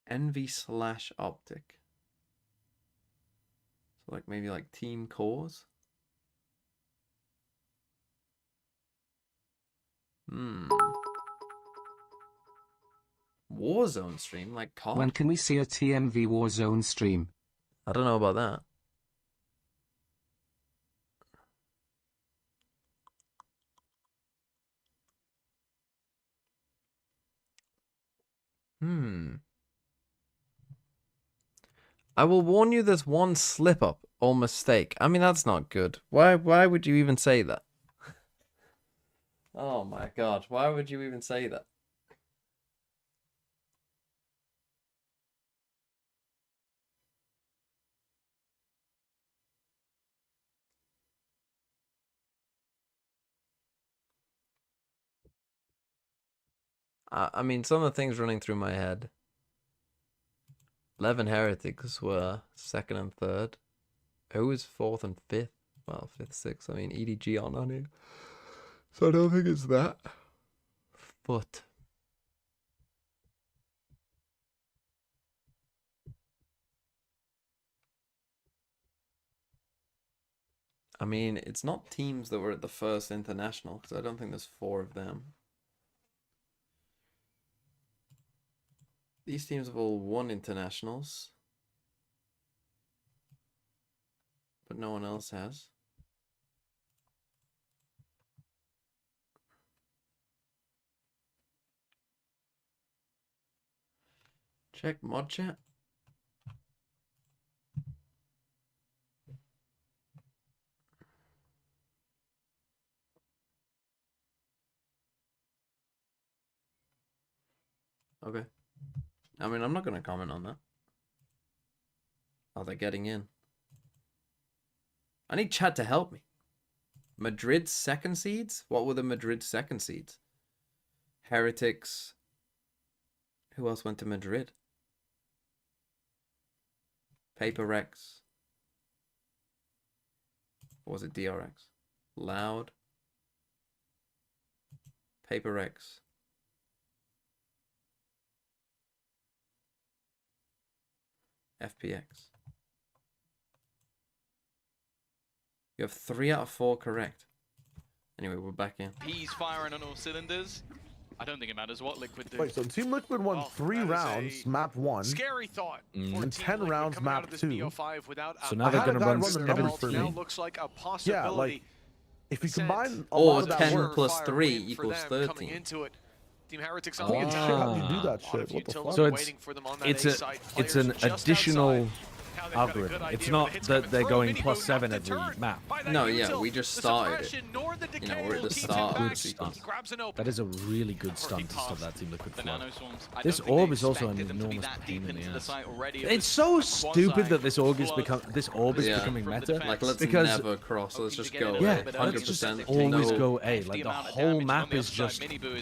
Envy / Optic. So like maybe like Team Cores. Warzone stream, like COD? When can we see a TMV Warzone stream? I don't know about that. I will warn you there's one slip up or mistake. I mean, that's not good. Why would you even say that? Oh my god, why would you even say that? I mean, some of the things running through my head. 11 heretics were 2nd and 3rd. Who was 4th and 5th? Well, 5th, 6th. I mean, EDG aren't on here. So I don't think it's that. But I mean, it's not teams that were at the first international, because I don't think there's 4 of them. These teams have all won internationals, but no one else has. Check mod chat. Okay. I mean, I'm not going to comment on that. Oh, they're getting in. I need chat to help me. Madrid 2nd seeds? What were the Madrid 2nd seeds? Heretics. Who else went to Madrid? Paper Rex. Or was it DRX? Loud. Paper Rex. FPX. You have 3 out of 4 correct. Anyway, we're back in. He's firing on all cylinders. I don't think it matters what Liquid do. Wait, so Team Liquid won 3 rounds, map 1. Scary thought. And 10 rounds, map 2. So now they're going to run every for me. Looks like a possibility. Yeah, like if you combine a or lot of that 10 work, plus 3 equals 13. Into it. Team Heretics on the attack. How do you do that shit? What the fuck? So it's an additional algorithm. It's not that they're going +7 every map. No, yeah, we just started it. You know, we're at the start of the sequence. That is a really good stunt to stop that Team Liquid flow. I This don't think orb they is also expected an them to be enormous that pain deep in the into the ass. site already. It's so stupid that this orb is becoming meta. Like, let's because never cross. Let's just go yeah, A. let's just 100%. always No. go A. Like the whole map is just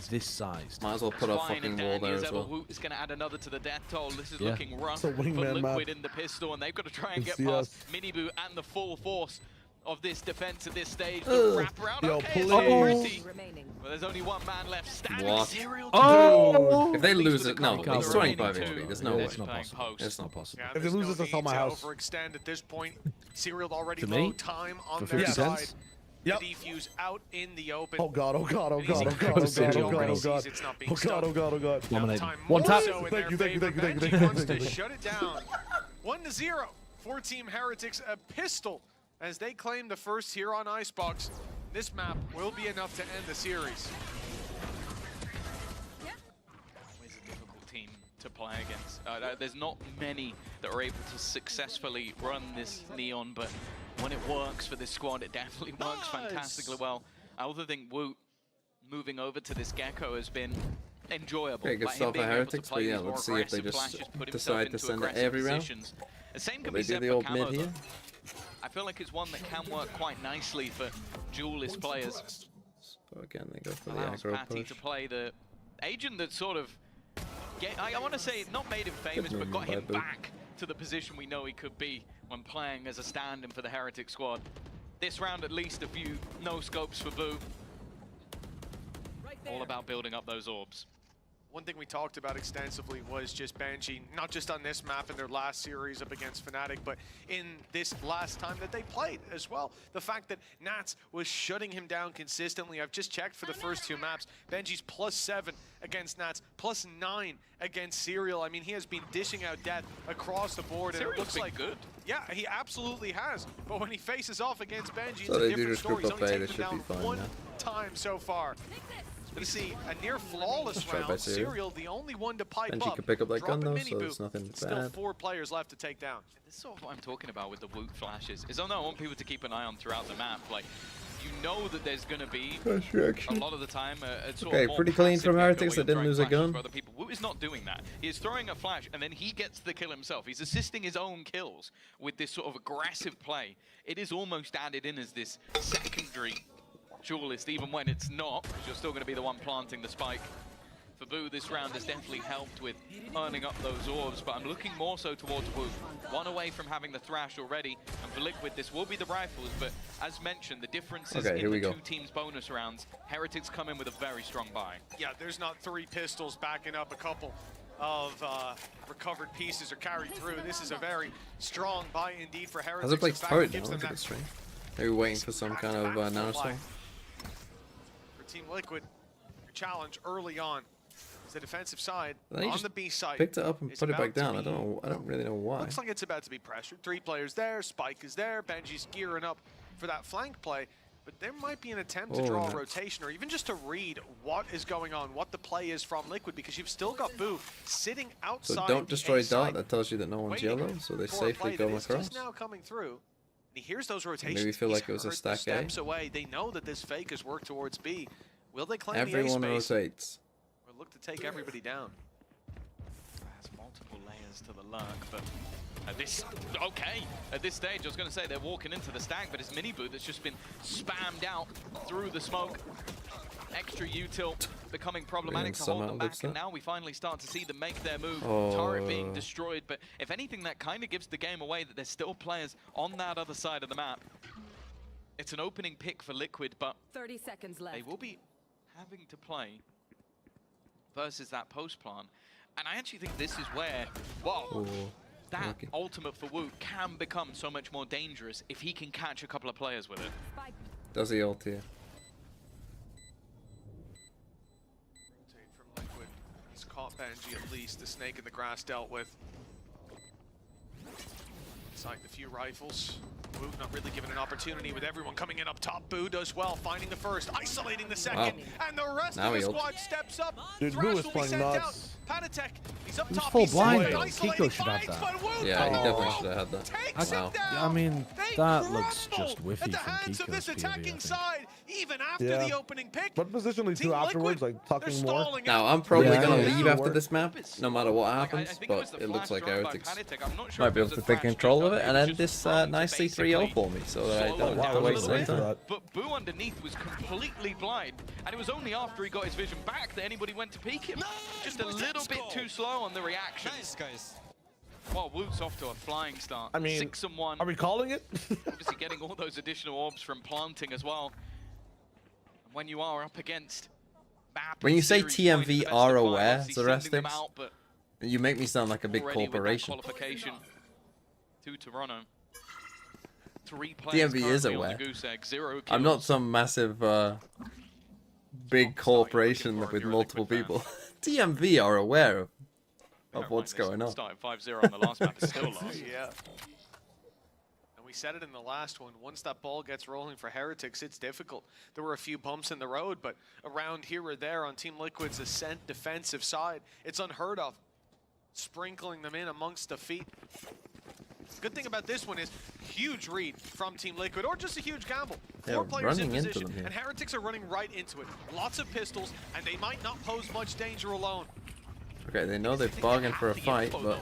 this size. Might as well put a fucking wall there as well. Woot is going to add another to the death toll. This is Yeah. looking rough It's a for wingman Liquid map. in the pistol, and they've got to try and get See past us. Miniboo and the full force of this defense at this stage. The wrap around, Yo, okay, it's please. pretty. Well, there's only one man left standing. What? Serial If they lose it, no, it's 25 HP. There's no way. It's not possible. It's not possible. Yeah, If they lose this, I'll sell my house. Overextend at this point. Serial already To low me? time on For their 50 side. cents? Yep. The defuse out in the open. Oh god, oh god, oh And god, he's oh god, oh god, Serial oh god, oh already god. It's not being Oh god, oh god, oh god. Dominating. Time One more tap. so in their Thank you, thank you, favor. thank you, Benji thank you, wants thank to you. shut it down. 1-0 for Team Heretics. A pistol as they claim the first here on Icebox. This map will be enough to end the series. Always a difficult team to play against. There's not many that are able to successfully run this Neon, but when it works for this squad, it definitely works fantastically well. I also think Woot moving over to this Gecko has been enjoyable. Okay, good Like, him stuff for being able to Heretics, play but yeah, these more let's see if they aggressive just flashes, put himself decide to into send it aggressive every round. positions. The same Will can they be do said the for old Camo, mid here? though. I feel like it's one that can work quite nicely for duelist players. So again, they go for the Allows aggro Patty push. to play the agent that sort of, I want to say not made him famous, but got movement by him Boot. back to the position we know he could be when playing as a stand-in for the Heretic squad. This round, at least a few no-scopes for Boo. All about building up those orbs. One thing we talked about extensively was just Banshee, not just on this map in their last series up against Fnatic, but in this last time that they played as well. The fact that Nats was shutting him down consistently. I've just checked for the first two maps. Benji's +7 against Nats, +9 against Serial. I mean, he has been dishing out death across the board, and it looks like good. Yeah, he absolutely has. But when he faces off against Benji, So it's a they do different just story. group He's up only A, they taken should down be fine one now. time so far. We see a near flawless Try by round. Serial. Serial, the only one to pipe Benji up. can pick up that gun Dropping though, so Miniboo. there's nothing Still bad. 4 players left to take down. This is sort of what I'm talking about with the Woot flashes. Is something I want people to keep an eye on throughout the map. Like, you know that there's going to be a lot of the time a sort Okay, of more pretty clean passive from Gecko Heretics. where They you're didn't throwing lose a flashes gun. for other people. Woot is not doing that. He is throwing a flash and then he gets the kill himself. He's assisting his own kills with this sort of aggressive play. It is almost added in as this secondary duelist, even when it's not, because you're still going to be the one planting the spike. For Boo, this round has definitely helped with earning up those orbs, but I'm looking more so towards Woot. One away from having the Thrash already, and for Liquid, this will be the rifles, but as mentioned, the differences in the two teams' bonus rounds, Heretics come in with a very strong buy. Yeah, there's not 3 pistols backing up a couple of recovered pieces or carried through. This is a very strong buy indeed for Heretics. How's it Blake's In fact, turret it gives now? them Look at that the string. Maybe waiting for some kind of nanostorm. For Team Liquid, your challenge early on is the defensive side. Then he On just the B side, picked it up and it's put it back about to down. I be- don't know. I don't really know why. Looks like it's about to be pressured. 3 players there, Spike is there, Benji's gearing up for that flank play. But there might be an attempt to draw a rotation or even just to read what is going on, what the play is from Liquid, because you've still got Boo sitting outside. So don't the destroy A side, Dart. That tells you that no one's waiting yellow, so they for a safely play go that is across. just now coming through. And he hears those rotations. Maybe feel He's like it was a heard the stack A. steps away. They know that this fake has worked towards B. Will they claim Everyone the A space rotates. or look to take everybody down? Has multiple layers to the lurk, but at this stage, I was going to say they're walking into the stack, but it's Miniboo that's just been spammed out through the smoke. Extra util becoming problematic to hold them back, and now we finally start to see them make their move. Turret being destroyed, but if anything, that kind of gives the game away that there's still players on that other side of the map. It's an opening pick for Liquid, but 30 seconds left. they will be having to play versus that post plant. And I actually think this is where, that ultimate for Woot can become so much more dangerous if he can catch a couple of players with it. Does he ult here? Rotate from Liquid. He's caught Benji at least. The snake in the grass dealt with. Sight the few rifles. Wu not really given an opportunity with everyone coming in up top. Boo does well, finding the first, isolating the second, and the rest of the squad steps up. Dude, Wu is playing nuts. Panatek, he's up He's top. full He's blind safe, though. isolating Kiko should have fights, that. but Wu Yeah, he definitely should have had that. takes Wow. it down. Yeah, I mean, They that looks crumble just whiffy at the from hands of Kiko's this POV, attacking I think. side, even after Yeah. the opening pick. What position they Team do afterwards? Liquid, Like tucking they're more? stalling Now, out. I'm probably Yeah, going to yeah. leave after this map, no matter what happens, but it looks like Heretics might be able to take control of it and end this nicely 3-0 for me, so that I don't have to waste any time. But Boo underneath was completely blind, and it was only after he got his vision back that anybody went to peek him. Just a little bit too slow on the reaction. Nice, guys. Well, Woot's off to a flying start. I mean, 6-1. are we calling it? Obviously getting all those additional orbs from planting as well. And when you are up against map When you and say series point, the TMV best of are five, aware, obviously the sending them Restics, out, but you make me sound like a big already with that corporation. qualification to Toronto. 3 players TMV is currently on aware. the goose egg, 0 kills. I'm not some massive big corporation with multiple people. TMV are aware of what's going on. Starting 5-0 on the last map is still lost. Yeah. And we said it in the last one. Once that ball gets rolling for Heretics, it's difficult. There were a few bumps in the road, but around here or there on Team Liquid's Ascent defensive side, it's unheard of. Sprinkling them in amongst the feet. Good thing about this one is huge read from Team Liquid, or just a huge gamble. Yeah, 4 players in running into position, them here. and Heretics are running right into it. Lots of pistols, and they might not pose much danger alone. Okay, they know they've bargained for a fight, but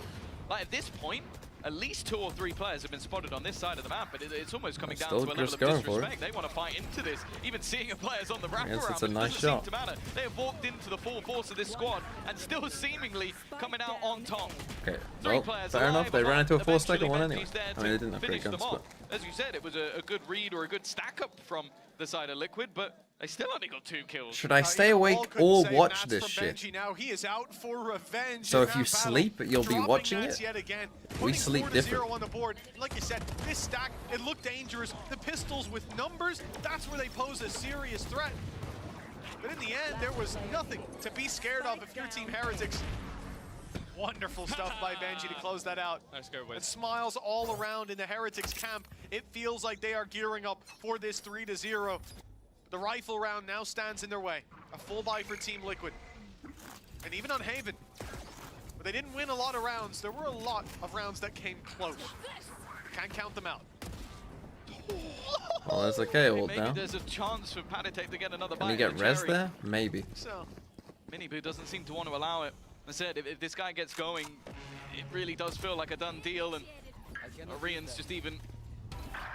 Like at this point, at least 2 or 3 players have been spotted on this side of the map, but it's almost coming down still to a level just of going for it. disrespect. They want to fight into this. Even seeing a players on the wraparound, Yes, it's a but it nice doesn't shot. seem to matter. They have walked into the full force of this squad and still seemingly coming out on top. okay, 3 well, players fair enough. alive, They but ran into a eventually 4-second one anyway. Benji's there I mean, they to didn't have great finish them guns, off. but As you said, it was a good read or a good stack up from the side of Liquid, but they still only got 2 kills. should I stay Ian awake Wall couldn't or save watch Nats this from shit? Benji now. He is out for revenge So in if you that battle. sleep, you'll be Dropping watching Nats it? Yet again. We Putting sleep 4-0 different. on the board. Like you said, this stack, it looked dangerous. The pistols with numbers, that's where they pose a serious threat. But in the end, there was nothing to be scared of if you're Team Heretics. Wonderful stuff by Benji to close that out. Nice go, Wiz. And smiles all around in the Heretics camp. It feels like they are gearing up for this 3-0. The rifle round now stands in their way. A full buy for Team Liquid. And even on Haven, but they didn't win a lot of rounds. There were a lot of rounds that came close. Can't count them out. well, that's okay. Hold Maybe down. there's a chance for Panatek to get another bite. Can you of get the res cherry. there? Maybe. So, Miniboo doesn't seem to want to allow it. I said, if this guy gets going, it really does feel like a done deal, and Orian's just even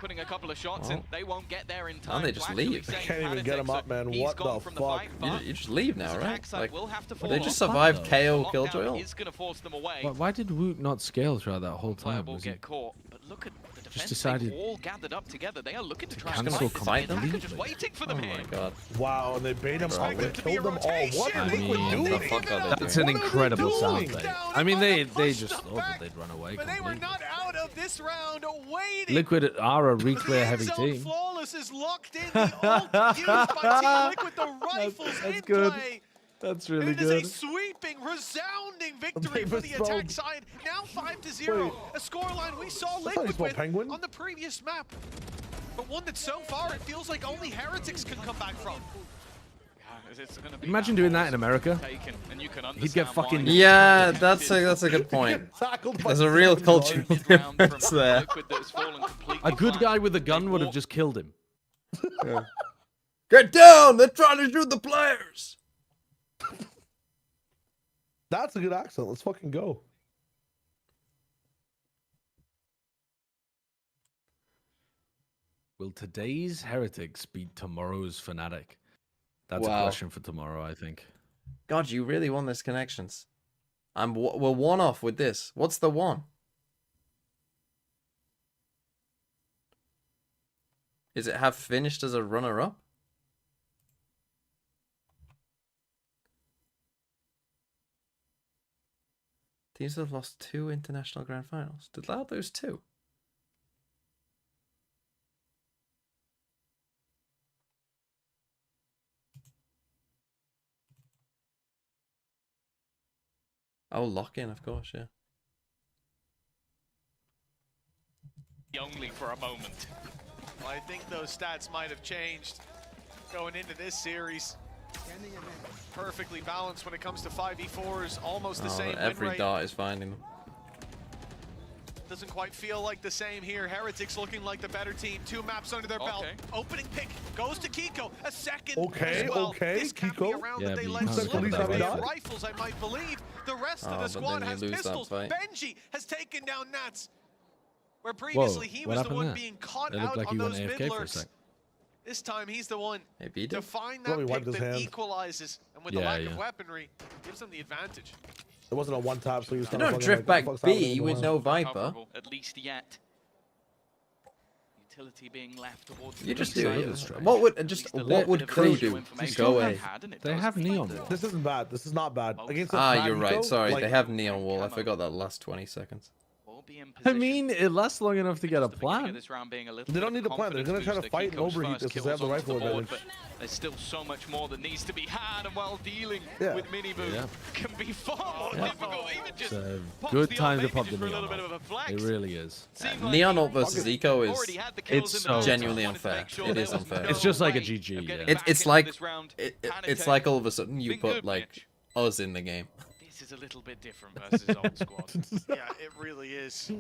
putting a couple of shots in. They won't get there in time. they just leave. I can't even get him up, man. What the fuck? You just leave now, right? Like, will have to they just fall survived off. KO Lockdown Killjoy. is going to force them away. Why did Woot not scale throughout that whole Player time? will Was he get caught. But look at the defense. decided They've all gathered up together. They are looking to try and cancel fight this. command Attacker delete? just waiting for them Oh here. my god. Wow, and they bait him out. They Expected to be killed a them all. What are I Liquid mean, doing? the fuck are they That's doing? an incredible doing? sound. Down I mean, and they pushed just them thought that back, they'd run away but they were completely. not out of this round waiting. Liquid are a The reclear end heavy zone team. Flawless is locked in. The ult used by Team Liquid. The rifles that's in good. play. That's And really it is a good. sweeping, resounding victory They for the was attack so- side. Now 5-0. Wait. A scoreline we saw That's how you Liquid spell with penguin. on the previous map. But one that so far it feels like only Heretics can come back from. It's gonna be Imagine doing that in America. taken, and you can He'd get understand fucking- why. Yeah, that's a good point. Tackled by There's a real someone. cultural Round from difference there. Liquid that has fallen completely A good flat. guy with a gun They would have walk- just killed him. Get down! They're trying to shoot the players. That's a good accent. Let's fucking go. Will today's Heretics beat tomorrow's Fnatic? That's a Wow. question for tomorrow, I think. God, you really won this connections. We're one off with this. What's the one? Is it have finished as a runner-up? Teams that have lost 2 international grand finals. Did Loud lose 2? Oh, lock-in, of course, yeah. only for a moment. Well, I think those stats might have changed going into this series. Perfectly balanced when it comes to 5v4s, almost the same win every rate. dart is finding them. Doesn't quite feel like the same here. Heretics looking like the better team. 2 maps under their belt. Opening pick goes to Kiko. A second as well. This can't be around that they let slip. They have rifles, I might believe. The rest of the squad has pistols. Benji has taken down Nats. Where previously he was the one being caught out on those mid lurks. This time he's the one to find that pick that equalizes. And with the lack of weaponry, gives them the advantage. It wasn't a one tap, so he was. You don't drift back B with no Viper. At least yet. Utility being left towards. You just do. What would crew do? Go away. They have neon. This isn't bad. This is not bad. Against you're right. Sorry, they have neon wall. I forgot that last 20 seconds. I mean, it lasts long enough to get a plan. They don't need a plan. They're going to try to fight and overheat this because they have the rifle advantage. There's still so much more that needs to be had, and while dealing with Miniboo can be far more difficult. Even just good time to pop the neon. It really is. Neon ult versus Eco is genuinely unfair. It is unfair. It's just like a GG. Yeah. It's like all of a sudden you put like us in the game. This is a little bit different versus old squad. Yeah, it really is.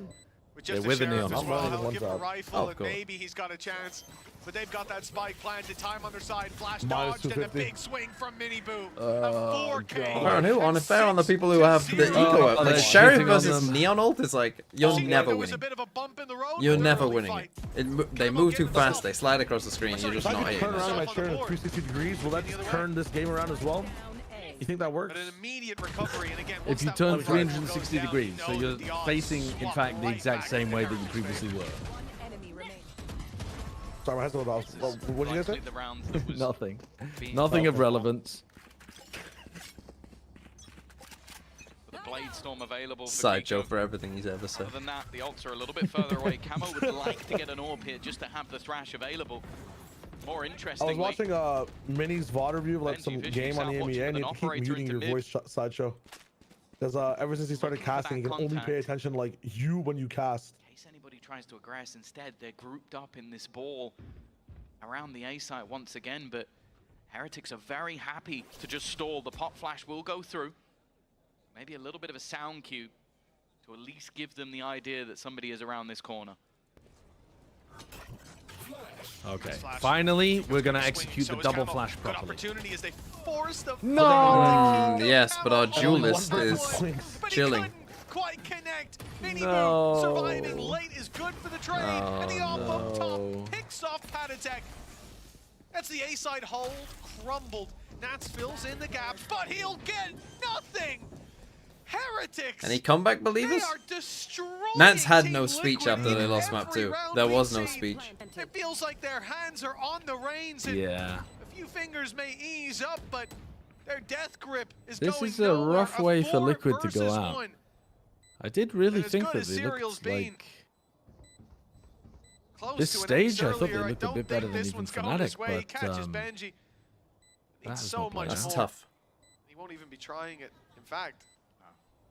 With just with the neon. As well, they'll give him a rifle and maybe he's got a chance. But they've got that spike planted, time on their side, flash dodged, and a big swing from Miniboo. A 4K. Fair on the people who have the eco up. Like Sheriff versus Neon ult is like, you're never winning. You're never winning it. They move too fast, they slide across the screen, you're just not hitting. Turn around my turn at 360 degrees, will that turn this game around as well? You think that works? But an immediate recovery, and again, if you turn 360 degrees, so you're facing, in fact, the exact same way that you previously were. Sorry, my husband was. What did you guys say? Nothing. Nothing of relevance. The Blade Storm available. Sideshow for everything he's ever said. Other than that, the ults are a little bit further away. Camo would like to get an orb here just to have the Thrash available. More interestingly, I was watching Mini's VOD review of like some game on the EMEA, and you have to keep muting your voice, Sideshow. Because ever since he started casting, you can only pay attention like you when you cast. In case anybody tries to aggress, instead they're grouped up in this ball around the A site once again. But Heretics are very happy to just stall. The pop flash will go through. Maybe a little bit of a sound cue to at least give them the idea that somebody is around this corner. Okay, finally, we're gonna execute the double flash properly. No! Yes, but our duelist is chilling. Quite connect. Miniboo surviving late is good for the trade, and the op up top picks off Patatek. That's the A side hold crumbled. Nats fills in the gaps, but he'll get nothing. Heretics. Any comeback believers? Nats had no speech after they lost map 2. There was no speech. It feels like their hands are on the reins. And a few fingers may ease up, but their death grip is going nowhere. This is a rough way for Liquid to go out. I did really think that they looked like... This stage, I thought they looked a bit better than even Fnatic, but that's tough. He won't even be trying it. In fact,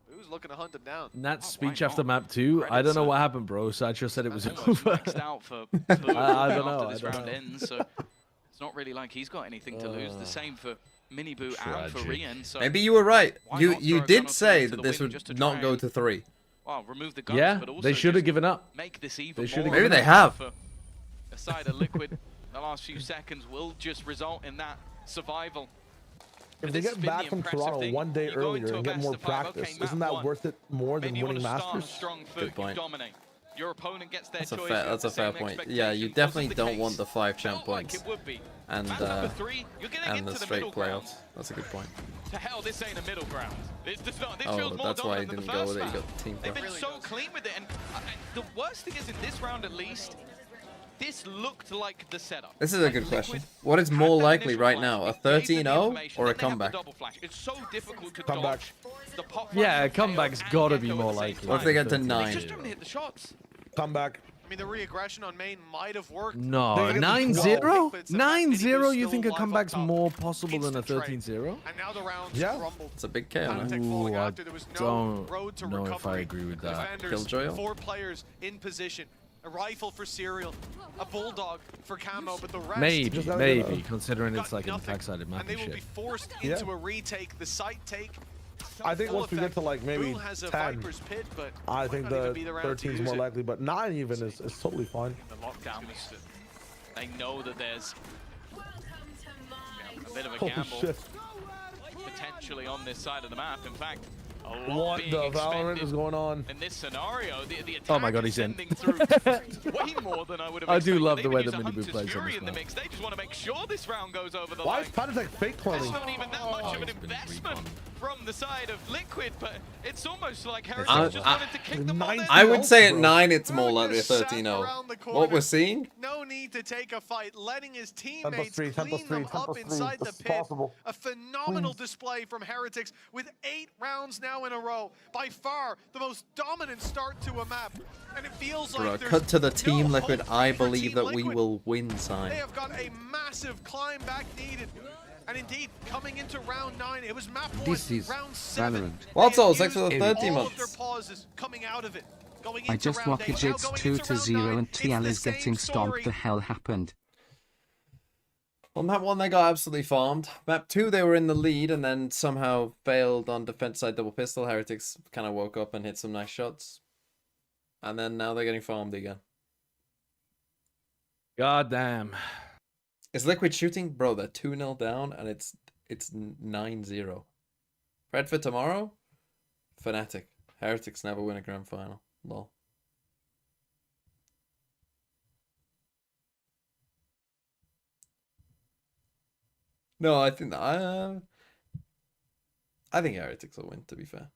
who's looking to hunt him down? Nat's speech after map 2, I don't know what happened, bro. Sideshow said it was over. Out for I don't know. This round ends, so it's not really like he's got anything to lose. The same for Miniboo and for Rian. So maybe you were right. You did say that this would not go to 3. Well, remove the guns, yeah, but also they should have given up. Make this even more. Maybe they have. Aside of Liquid, the last few seconds will just result in that survival. If they get back from Toronto one day earlier and get more practice, isn't that worth it more than winning Masters? Good point. Your opponent gets their choice. That's a fair point. Yeah, you definitely don't want the 5 champ points and the straight playoffs. That's a good point. To hell, this ain't a middle ground. This feels more that's why he didn't go with it. He got the team. They've been so clean with it, and the worst thing is in this round at least, this looked like the setup. This is a good question. What is more likely right now, a 13-0 or a comeback? It's so difficult to dodge. Yeah, a comeback's gotta be more likely. What if they get to 9? Just don't hit the shots. Comeback. I mean, the re-aggression on main might have worked. No, 9-0? 9-0, you think a comeback's more possible than a 13-0? And now the rounds crumbled. It's a big KO. Ooh, I don't know if I agree with that. Killjoy? 4 players in position. A rifle for Serial, a bulldog for Camo, but the rest maybe considering it's like an attack-sided map and they will be forced into a retake. The site take. I think once we get to like maybe Boom has a 10, Viper's pit, but I think the 13 is more likely, but 9 even is totally fine. The lockdown was that they know that there's a bit of a gamble potentially on this side of the map. In fact, what the Valorant is going on in this scenario? The attack oh my god, he's in. Way more than I would have I do love they the way use the a mini Hunter's boot plays on Fury this in the map. mix. They just want to make sure this round goes over the Why line. is Panatec fake cloning? It's not even that much of an investment from the side of Liquid, but it's almost like Heretics just wanted to kick them all. I would say at 9 it's more likely a 13-0. What we're seeing? No need to take a fight, letting his teammates clean them up inside the pit. A phenomenal display from Heretics with 8 rounds now in a row. By far the most dominant start to a map. And it feels like there's cut to the Team no Liquid. hope I for believe Team that we Liquid. will win sign. They have got a massive climb back needed. And indeed, coming into round 9, it was map 1, This is round 7. Valorant. Well, it's all thanks for the 30 all of their months. pauses coming out of it. Going I into just round watched 8, now it's going 2 into to round 0 9, and it's TL the is getting same stomped. story. The hell happened? On map 1 they got absolutely farmed. Map 2 they were in the lead and then somehow failed on defense side double pistol. Heretics kind of woke up and hit some nice shots. And then now they're getting farmed again. God damn. Is Liquid shooting? Bro, they're 2-0 down and it's 9-0. Pred for tomorrow? Fnatic. Heretics never win a grand final. Lol. No, I think Heretics will win, to be fair.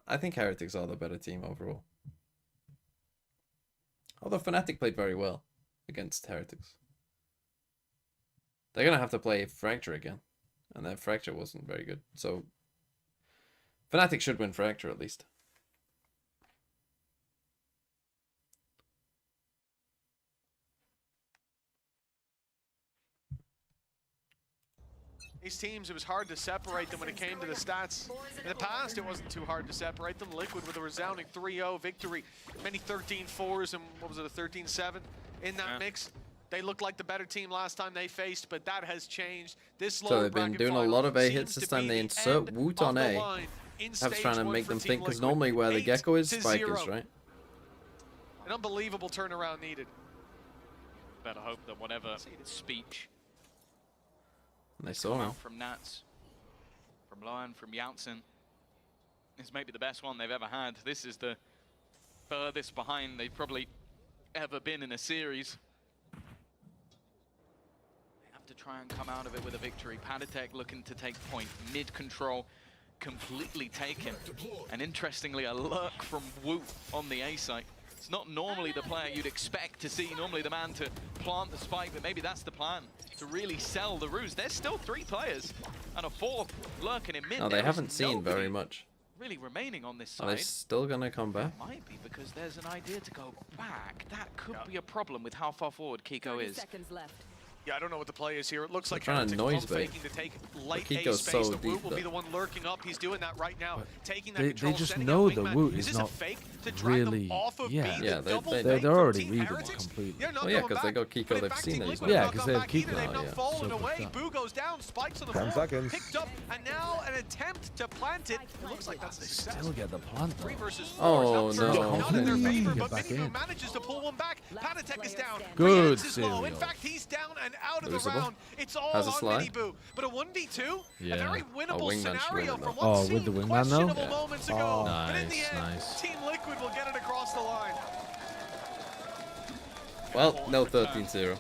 I think Heretics are the better team overall. Although Fnatic played very well against Heretics. They're going to have to play Fracture again. And their Fracture wasn't very good. So Fnatic should win Fracture at least. These teams, it was hard to separate them when it came to the stats. In the past, it wasn't too hard to separate them. Liquid with a resounding 3-0 victory. Many 13-4s and what was it, a 13-7 in that mix. They looked like the better team last time they faced, but that has changed. This So they've been doing a lot of A hits this time. They insert Woot on A. Perhaps trying to make them think, because normally where the Gecko is, Spike is, right? An unbelievable turnaround needed. Better hope that whatever speech they saw him from Nats, from Lion, from Yaltsin is maybe the best one they've ever had. This is the furthest behind they've probably ever been in a series. They have to try and come out of it with a victory. Panatec looking to take point. Mid control completely taken. And interestingly, a lurk from Woot on the A site. It's not normally the player you'd expect to see, normally the man to plant the spike, but maybe that's the plan, to really sell the ruse. There's still 3 players and a 4th lurking in mid. No, they haven't seen very much. Really remaining on this side. Are they still going to come back? It might be, because there's an idea to go back. That could be a problem with how far forward Kiko is. Seconds left. Yeah, I don't know what the play is here. It looks like trying to noise bait. faking to take light Kiko's A space. so The Woot deep, will be the one lurking up. He's doing that right now. Taking that They control, just sending know out the Wingman. Woot Is is this a not fake to drag them really. off of Yeah, B? Yeah, The double they're fake from already Team readable Heretics? completely. Yeah, not Oh yeah, going because they back. got Kiko. But in They've fact, seen Team that he's Liquid Yeah, have because not they gone have back either. Kiko They've now, not yeah, fallen so away. fucked up. Boo goes down, spikes on the 10 floor. seconds. Picked up, and now an attempt to plant it. It looks like that's a success. Still get the plant. 3 versus 4. Oh, Not in their no. favor, Get but back Minimu in. manages to pull one back. Panatec is down. Good Rienz is low. In Serial. fact, he's down and out of the Losable. round. It's all Has a on slide. Minibu. But a 1v2, Yeah. a very Oh, winnable Wingman should scenario win it, from though. what Oh, with seemed the Wingman, though? questionable Yeah. moments ago. Oh, but in the nice, end, nice. Team Liquid will get it across the line. Well, no 13-0.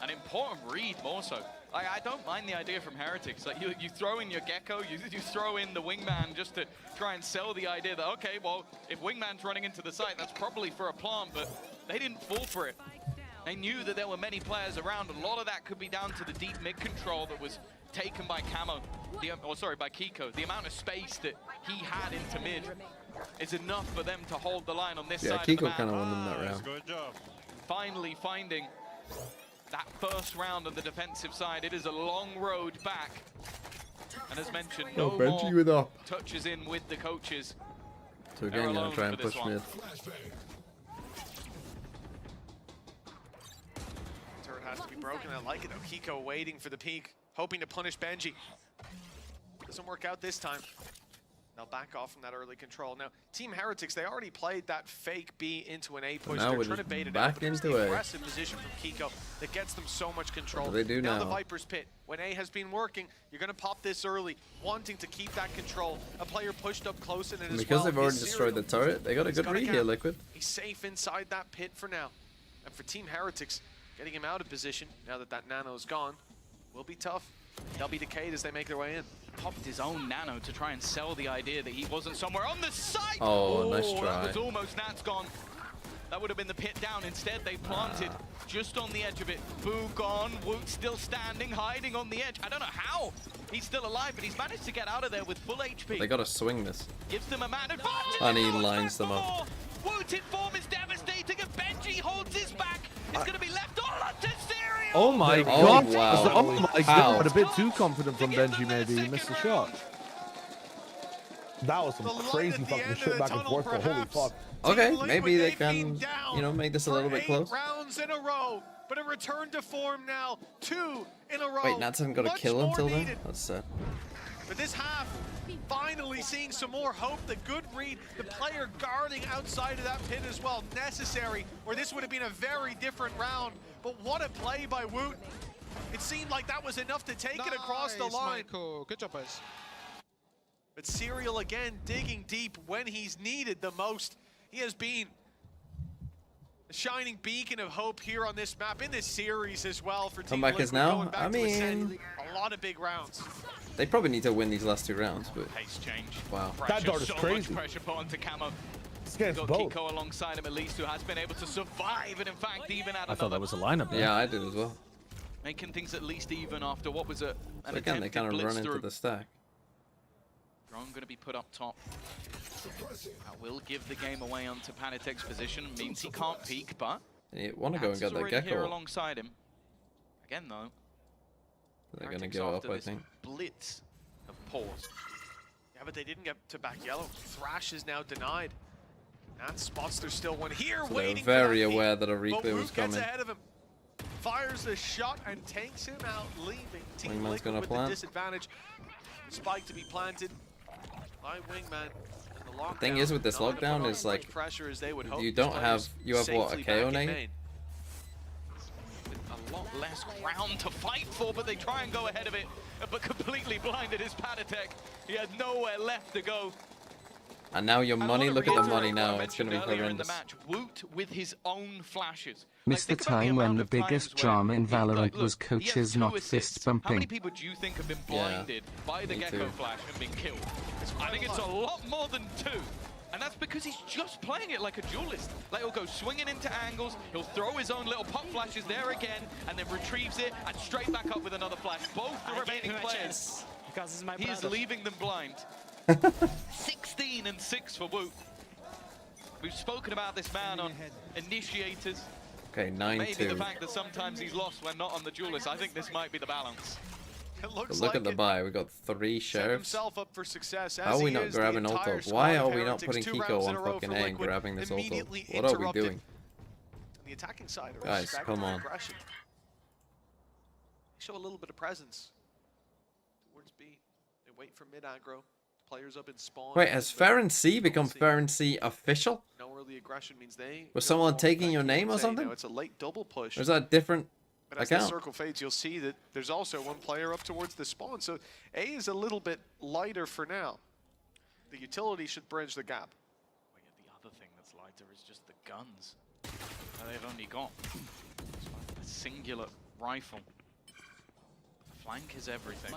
An important read more so. I don't mind the idea from Heretics. Like you throw in your Gecko, you throw in the Wingman just to try and sell the idea that, okay, well, if Wingman's running into the site, that's probably for a plant, but they didn't fall for it. They knew that there were many players around. A lot of that could be down to the deep mid control that was taken by Camo, by Kiko. The amount of space that he had into mid is enough for them to hold the line on this Yeah, side of the Kiko map. kind of won them that round. Good job. Finally finding that first round on the defensive side. It is a long road back. And as mentioned, no Benji more with up. touches in with the coaches. So They're again, alone gonna try and for this push one. mid. has to be broken. I like it though. Kiko waiting for the peek, hoping to punish Benji. Doesn't work out this time. They'll back off from that early control. Now, Team Heretics, they already played that fake B into an A push. Now They're trying to bait it out, but it's the aggressive position from Kiko that gets them so much control. What do they do now? The Viper's Pit. When A has been working, you're going to pop this early, wanting to keep that control. A player pushed up close in it as well. Because they've already destroyed the turret, they got a good read here, Liquid. He's safe inside that pit for now. And for Team Heretics, getting him out of position, now that that nano's gone, will be tough. They'll be decayed as they make their way in. Popped his own nano to try and sell the idea that he wasn't somewhere on the site. Oh, nice try. That was almost Nat's gone. That would have been the pit down. Instead, they planted just on the edge of it. Boo gone. Woot still standing, hiding on the edge. I don't know how he's still alive, but he's managed to get out of there with full HP. They got to swing this. Gives them a man advantage. And he lines them up. Woot in form is devastating, and Benji holds his back. It's going to be left all up to Serial. Oh my god! Wow. Oh my god! A bit too confident from Benji, maybe. He missed the shot. That was some crazy fucking shit back and forth, but holy fuck. Okay, maybe they can, you know, make this a little bit close. 8 rounds in a row, but a return to form now. 2 in a row. Wait, Nats haven't got a kill until then? That's sad. But this half, finally seeing some more hope. The good read, the player guarding outside of that pit as well, necessary, or this would have been a very different round. But what a play by Woot. It seemed like that was enough to take it across the line. Michael. Good job, guys. But Serial again digging deep when he's needed the most. He has been a shining beacon of hope here on this map, in this series as well for Team Comeback is now. I mean, a lot of big rounds. They probably need to win these last 2 rounds, but Pace change. Wow. That dart is so crazy. Much pressure put onto Camo. Got both. Kiko alongside him at least, who has been able to survive, and in fact even add I thought that was a lineup there. Yeah, I did as well. Making things at least even after what was an So again, they kind of run into the stack. Drone going to be put up top. That will give the game away onto Panitek's position. Means he can't peek, but You want to go and get that here gecko. alongside him. Again, though, They're going to give up, I think. Blitz have paused. Yeah, but they didn't get to back yellow. Thrash is now denied. And spots there's still one here, So waiting they're for very that peek. aware that a But replay Root was coming. gets ahead of him. Fires the shot and takes him out, leaving Team Wingman's Liquid gonna with plant. the disadvantage. Spike to be planted by Wingman. The thing is with this lockdown is like, you don't have, you have what, a KO nade? A lot less ground to fight for, but they try and go ahead of it. But completely blinded is Panitek. He had nowhere left to go. And now your money, look at the money now, it's going to be horrendous. Woot with his own flashes. Missed the time when the biggest drama in Valorant was coaches not fist How many bumping. people do you think have been blinded by the Gecko flash and been killed? I think it's a lot more than 2. And that's because he's just playing it like a duelist. Like, he'll go swinging into angles, he'll throw his own little pop flashes there again, and then retrieves it, and straight back up with another flash. Both the remaining players. He is leaving them blind. 16 and 6 for Woot. We've spoken about this man on initiators. Okay, Maybe the 9-2. fact that sometimes he's lost when not on the duelist. I think this might be the balance. But look at the buy, we got 3 sheriffs. Up for success, How are we not grabbing Ulto? Why are we not putting Kiko on fucking A and grabbing this Ulto? What are we doing? The attacking side, Guys, come on. Show a little bit of presence towards B. They wait for mid aggro. Players up in spawn. Wait, has Farron C become Farron C official? No early aggression means they. Was someone taking your name or something? It's a late double push. Or is that a different But as the account? circle fades, you'll see that there's also one player up towards the spawn. So A is a little bit lighter for now. The utility should bridge the gap. Well, yeah, the other thing that's lighter is just the guns that they've only got. A singular rifle. The flank is everything.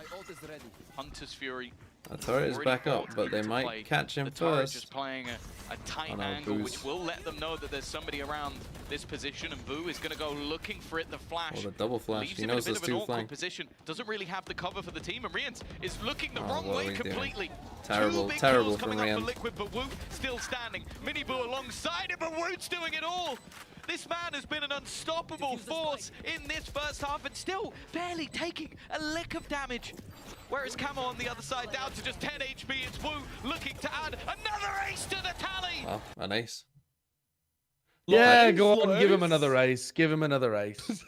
Hunter's Fury. That turret is back up, but they might catch him first. Just playing a tight Oh, no, angle, Boo's. which will let them know that there's somebody around this position, and Boo is going to go looking for it. The flash. Oh, the double flash. Leaves He him in a knows bit there's of an 2 awkward flank. position. Doesn't really have the cover for the team, and Rians is looking the Oh, wrong what are way we doing? completely. Terrible, 2 big terrible kills from coming up for Rians. Liquid, but Woot still standing. Mini Boo alongside him, but Woot's doing it all. This man has been an unstoppable force in this first half and still barely taking a lick of damage. Whereas Camo on the other side down to just 10 HP. It's Wu looking to add another ace to the tally. Oh, an ace. Yeah, go on, give him another ace. Give him another ace.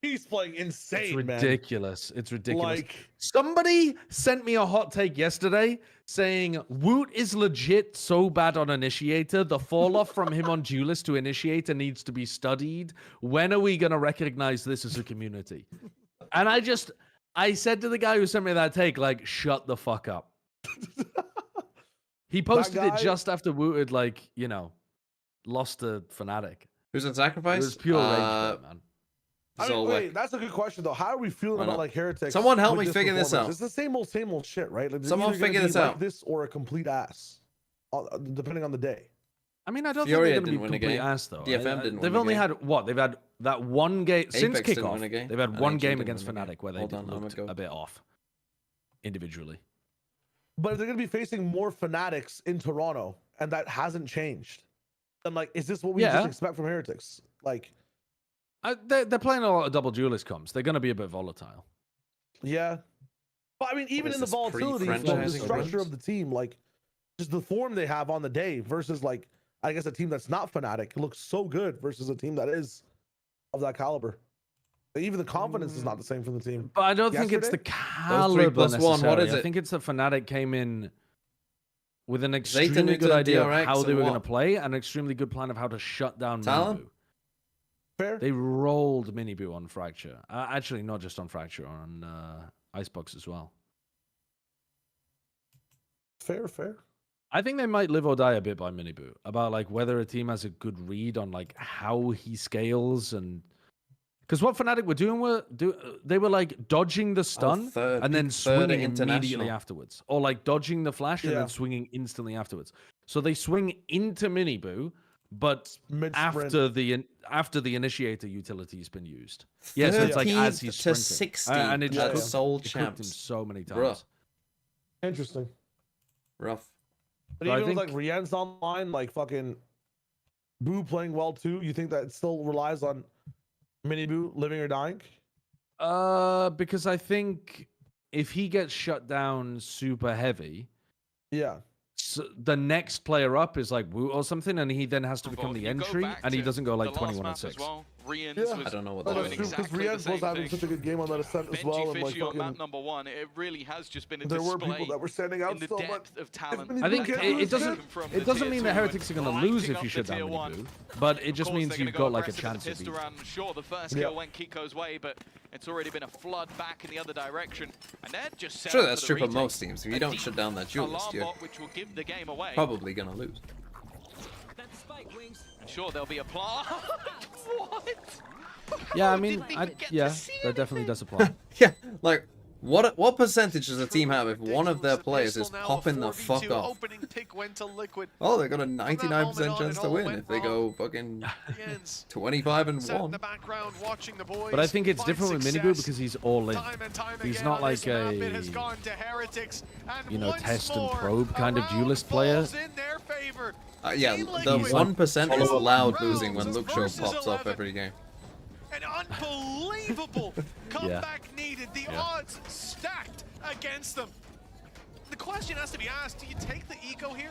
He's playing insane, It's man. ridiculous. It's ridiculous. Like, somebody sent me a hot take yesterday saying Woot is legit so bad on Initiator. The fall off from him on Duelist to Initiator needs to be studied. When are we going to recognize this as a community? And I said to the guy who sent me that take, like, shut the fuck up. He posted it just after Woot had, like, you know, lost to Fnatic. Who's on Sacrifice? It was pure rage, man. I mean, wait, that's a good question though. How are we feeling about like Heretics? Someone help me figure this out. It's the same old shit, right? Like, someone figure this out. Like this or a complete ass, depending on the day. I mean, I don't think they're going to be complete ass though. DFM didn't. They've only had what? They've had that one game since Apex kickoff. They've had one game against Fnatic where they looked a bit off individually. But they're going to be facing more Fanatics in Toronto, and that hasn't changed. And like, is this what we just expect from Heretics? Like. They're playing a lot of double duelist comps. They're going to be a bit volatile. Yeah. But I mean, even in the volatility, the structure of the team, like just the form they have on the day versus like, I guess a team that's not Fnatic looks so good versus a team that is of that caliber. Even the confidence is not the same from the team. But I don't think it's the caliber necessarily. What is it? I think it's the Fnatic came in with an extremely good idea of how they were going to play and an extremely good plan of how to shut down Minibu. Fair. They rolled Minibu on Fracture. Actually, not just on Fracture, on Icebox as well. Fair. I think they might live or die a bit by Minibu about like whether a team has a good read on like how he scales and because what Fnatic were doing they were like dodging the stun and then swinging immediately afterwards, or like dodging the flash and then swinging instantly afterwards. So they swing into Minibu. But after the initiator utility has been used, so it's like as he's sprinting, 60 and it just cooked him so many times. Bruh. Interesting, rough. But even with like Rien's online, like fucking Boo playing well too. You think that it still relies on Minibu living or dying? Because I think if he gets shut down super heavy, so the next player up is like Woot or something, and he then has to become the entry, and he doesn't go like 21-6. I don't know what that is. Because Rien's was having such a good game on that Ascent as well, and like on map number 1, it really has just been a there were people that were standing out in the depth of talent. I think it doesn't mean that Heretics are going to lose if you shut down Minibu, but it just means you've got like a chance of beating. Sure, the first kill went Kiko's way, but it's already been a flood back in the other direction, and they're just sure that's true for most teams. If you don't shut down that duelist, you're probably going to lose. And sure, there'll be a plot. What? Yeah, I mean, that definitely does apply. Yeah, like, what percentage does a team have if one of their players is popping the fuck off? Oh, they got a 99% chance to win if they go fucking 25-1. But I think it's different with Minibu because he's all in. He's not like a, you know, test and probe kind of duelist player. Yeah, the 1% is loud losing when Luke Show pops off every game. An unbelievable comeback needed. The odds stacked against them. The question has to be asked, do you take the eco here?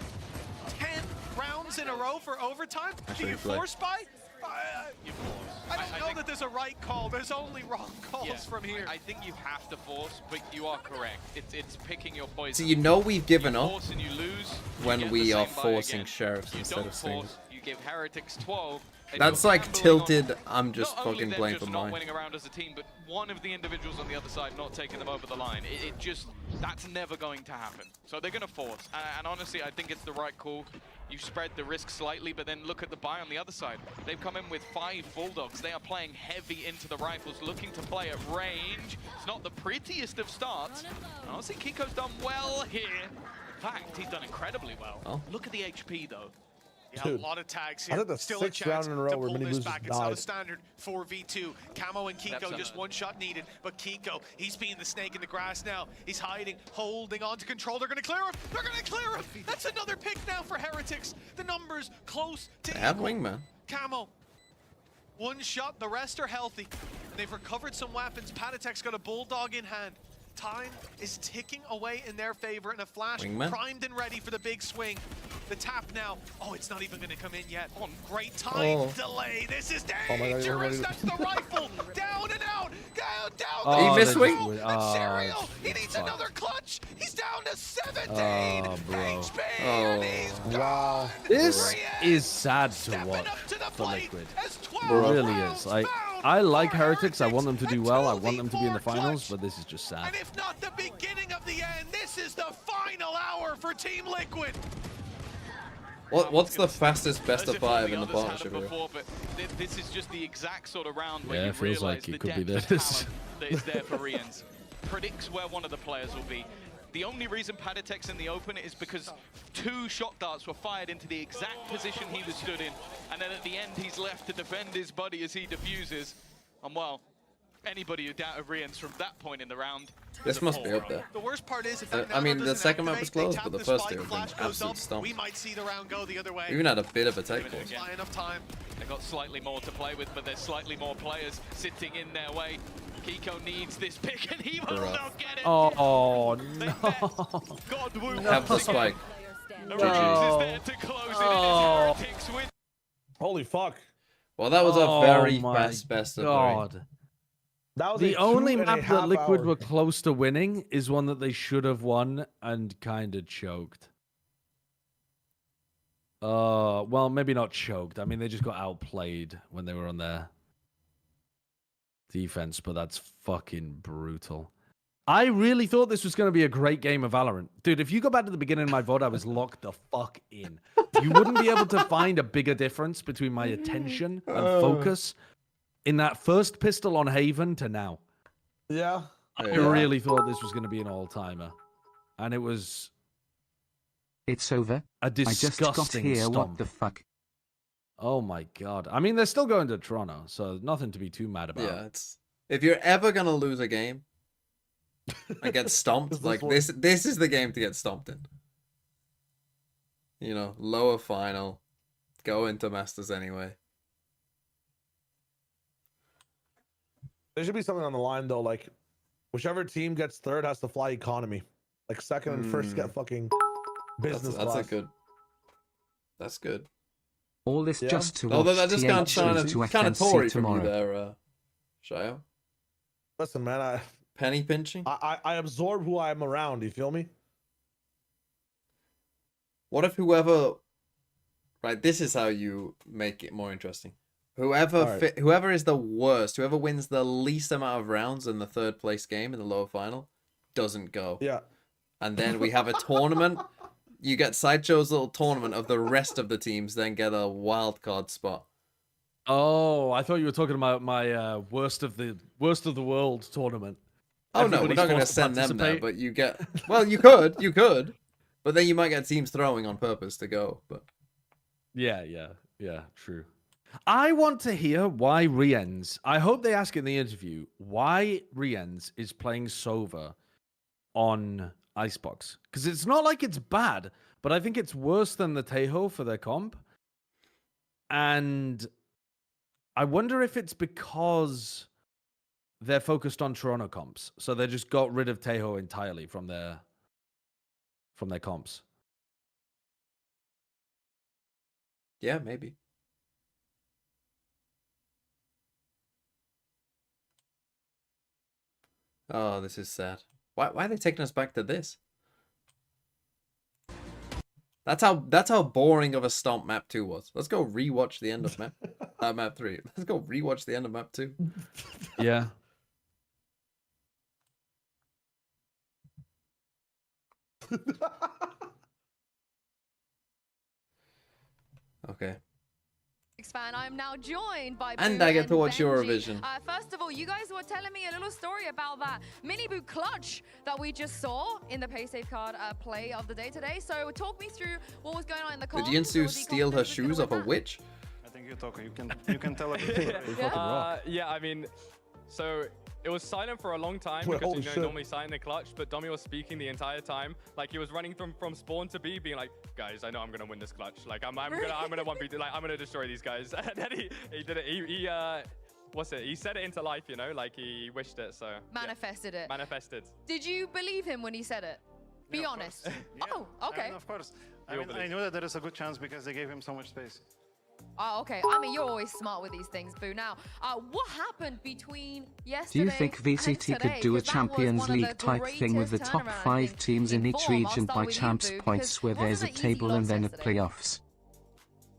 10 rounds in a row for overtime? Do you force buy? I don't know that there's a right call. There's only wrong calls from here. I think you have to force, but you are correct. It's picking your poison. So you know we've given up and you lose, when we are forcing sheriffs instead of singles. You give Heretics 12. That's like tilted. I'm just fucking playing for mine. Not winning around as a team, but one of the individuals on the other side not taking them over the line. That's never going to happen. So they're going to force. And honestly, I think it's the right call. You spread the risk slightly, but then look at the buy on the other side. They've come in with 5 Bulldogs. They are playing heavy into the rifles, looking to play at range. It's not the prettiest of starts. And honestly, Kiko's done well here. In fact, he's done incredibly well. Oh. Look at the HP, though. Yeah, a lot of tags here. I think the Still a 6th chance round in a row to where pull Minibu's this back. died. It's not a standard 4v2. Camo and Kiko, just one shot needed. But Kiko, he's being the snake in the grass now. He's hiding, holding on to control. They're going to clear him. They're going to clear him. That's another pick now for Heretics. The numbers close to equal. Have wingman. Camo, one shot. The rest are healthy. And they've recovered some weapons. Patatek's got a Bulldog in hand. time is ticking away in their favor, and a flash Wingman. primed and ready for the big swing. The tap now. Oh, it's not even going to come in yet. On great time delay. This is dangerous. That's the rifle. Down and out. Down. He missed swing. Serial. He needs another clutch. He's down to 17 HP. And he's wow. This is sad to watch for Liquid. It really is. I like Heretics. I want them to do well. I want them to be in the finals, but this is just sad. And if not the beginning of the end, this is the final hour for Team Liquid. What's the fastest best of 5 in the partnership here? Before, but this is just the exact sort of round where Yeah, you it feels realize like it the could be depth of this. talent that is there for Rians. Predicts where one of the players will be. The only reason Padatek's in the open is because 2 shot darts were fired into the exact position he was stood in, and then at the end he's left to defend his buddy as he defuses. And well, anybody who doubted Rians from that point in the round. This must be up there. The worst part is, if I mean, the second map was close, but the first two have been absolute stomp. We might see the round go the other way. We even had a bit of a take force. Enough time. They got slightly more to play with, but there's slightly more players sitting in their way. Kiko needs this pick, and he will not get it. Oh no! Have the spike. The Rians is there to close it. It is Heretics win. Holy fuck! Well, that was a very fast best of 3. That was the only map that Liquid were close to winning is one that they should have won and kind of choked. Well, maybe not choked. I mean, they just got outplayed when they were on their defense, but that's fucking brutal. I really thought this was going to be a great game of Valorant. Dude, if you go back to the beginning of my VOD, I was locked the fuck in. You wouldn't be able to find a bigger difference between my attention and focus in that first pistol on Haven to now. Yeah. I really thought this was going to be an all-timer. And it was... It's over. A disgusting I just got here. stomp. What the fuck? Oh my god. I mean, they're still going to Toronto, so nothing to be too mad about. Yeah, it's... If you're ever going to lose a game and get stomped, like this is the game to get stomped in. You know, lower final, go into Masters anyway. There should be something on the line though, like whichever team gets third has to fly economy. Like second and first get fucking business class. That's a good. That's good. All this just to Although watch that just kind of Tory from you there, Shayo. Listen, man, penny pinching. I absorb who I'm around. You feel me? What if whoever? Right, this is how you make it more interesting. Whoever is the worst, whoever wins the least amount of rounds in the third place game in the lower final, doesn't go. Yeah. And then we have a tournament. You get Sideshow's little tournament of the rest of the teams, then get a wild card spot. Oh, I thought you were talking about my worst of the world tournament. Oh no, we're not going to send them there, but you get. Well, you could, but then you might get teams throwing on purpose to go. But yeah, true. I want to hear why Riens. I hope they ask in the interview why Riens is playing Sova on Icebox, because it's not like it's bad, but I think it's worse than the Tejo for their comp, and I wonder if it's because they're focused on Toronto comps, so they just got rid of Tejo entirely from their comps. Yeah, maybe. Oh, this is sad. Why are they taking us back to this? That's how boring of a stomp map 2 was. Let's go rewatch the end of map 3. Let's go rewatch the end of map 2. Yeah. Okay. Fan. I'm now joined by and Boo I get to watch Benji. Eurovision. First of all, you guys were telling me a little story about that mini Boo clutch that we just saw in the pay safe card play of the day today. So talk me through what was going on in the comms. Did Yinsu steal her shoes off a witch? I think you talk. You can tell her. Yeah, I mean, so it was silent for a long time because you know normally silent in the clutch, but Domi was speaking the entire time. Like he was running from spawn to B, being like, "Guys, I know I'm gonna win this clutch. Like I'm gonna 1v2. Like I'm gonna destroy these guys." And then he did it. what's it? He said it into life, you know, like he wished it. So manifested it. Manifested. Did you believe him when he said it? Be honest. Oh, okay. I mean, of course. I knew that there is a good chance because they gave him so much space. Oh, okay. I mean, you're always smart with these things, Boo. Now, what happened between yesterday Do you think VCT could do a Champions League type thing with the top 5 teams in each region by champs points where there's a table and then a playoffs?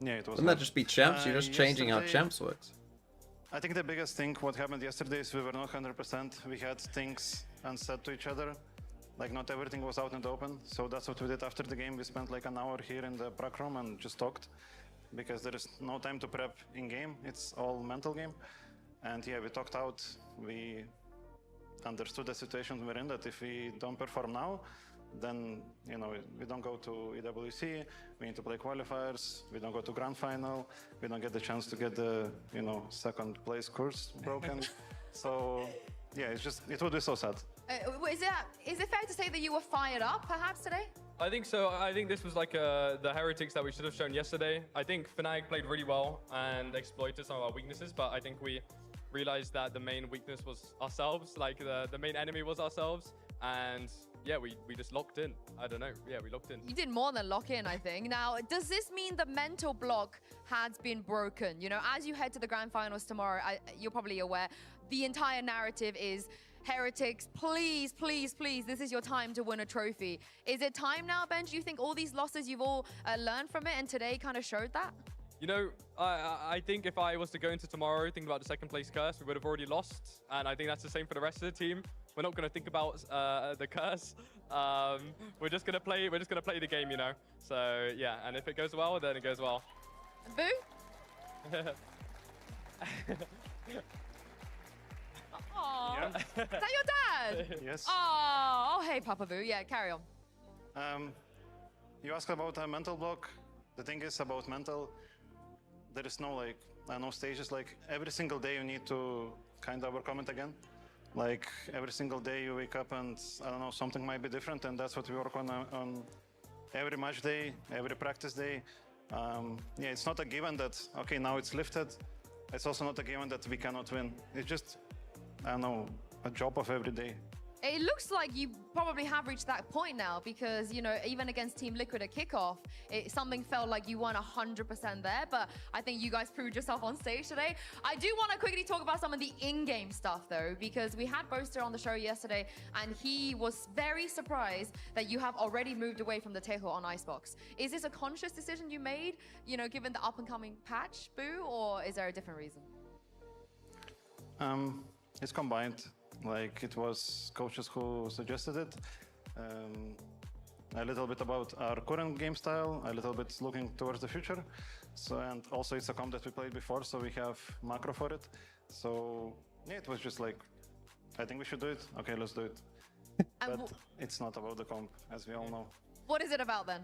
Yeah, it was. Wouldn't that just be champs? You're just changing how champs works. I think the biggest thing what happened yesterday is we were not 100%. We had things unsaid to each other. Like not everything was out in the open. So that's what we did after the game. We spent like an hour here in the prac room and just talked. Because there is no time to prep in game, it's all mental game. And yeah, we talked out, we understood the situation we're in, that if we don't perform now, then, you know, we don't go to EWC, we need to play qualifiers, we don't go to grand final, we don't get the chance to get the, you know, second place course broken. So yeah, it would be so sad. Is it fair to say that you were fired up perhaps today? I think so. I think this was like the heretics that we should have shown yesterday. I think Fnatic played really well and exploited some of our weaknesses, but I think we realized that the main weakness was ourselves, like the main enemy was ourselves, and yeah, we just locked in. I don't know. Yeah, we locked in. You did more than lock in, I think. Now, does this mean the mental block has been broken? You know, as you head to the grand finals tomorrow, you're probably aware, the entire narrative is heretics, please, please, please, this is your time to win a trophy. Is it time now, Ben? Do you think all these losses you've all learned from it and today kind of showed that? You know, I think if I was to go into tomorrow thinking about the second place curse, we would have already lost. And I think that's the same for the rest of the team. We're not going to think about the curse. We're just going to play the game, you know. So yeah, and if it goes well, then it goes well. Boo? Aww. Yeah. Is that your dad? Yes. Oh, hey, Papa Boo. Yeah, carry on. You asked about a mental block. The thing is about mental, there is no like, no stages. Like every single day you need to kind of overcome it again. Like every single day you wake up and I don't know, something might be different, and that's what we work on every match day, every practice day. Yeah, it's not a given that, okay, now it's lifted. It's also not a given that we cannot win. It's just, I don't know, a job of every day. It looks like you probably have reached that point now because, you know, even against Team Liquid at kickoff, something felt like you weren't 100% there, but I think you guys proved yourself on stage today. I do want to quickly talk about some of the in-game stuff, though, because we had Boaster on the show yesterday, and he was very surprised that you have already moved away from the Tejo on Icebox. Is this a conscious decision you made, you know, given the up-and-coming patch, Boo, or is there a different reason? It's combined. Like it was coaches who suggested it. A little bit about our current game style, a little bit looking towards the future. So, and also it's a comp that we played before, so we have macro for it. So yeah, it was just like, I think we should do it. Okay, let's do it. But it's not about the comp, as we all know. What is it about then?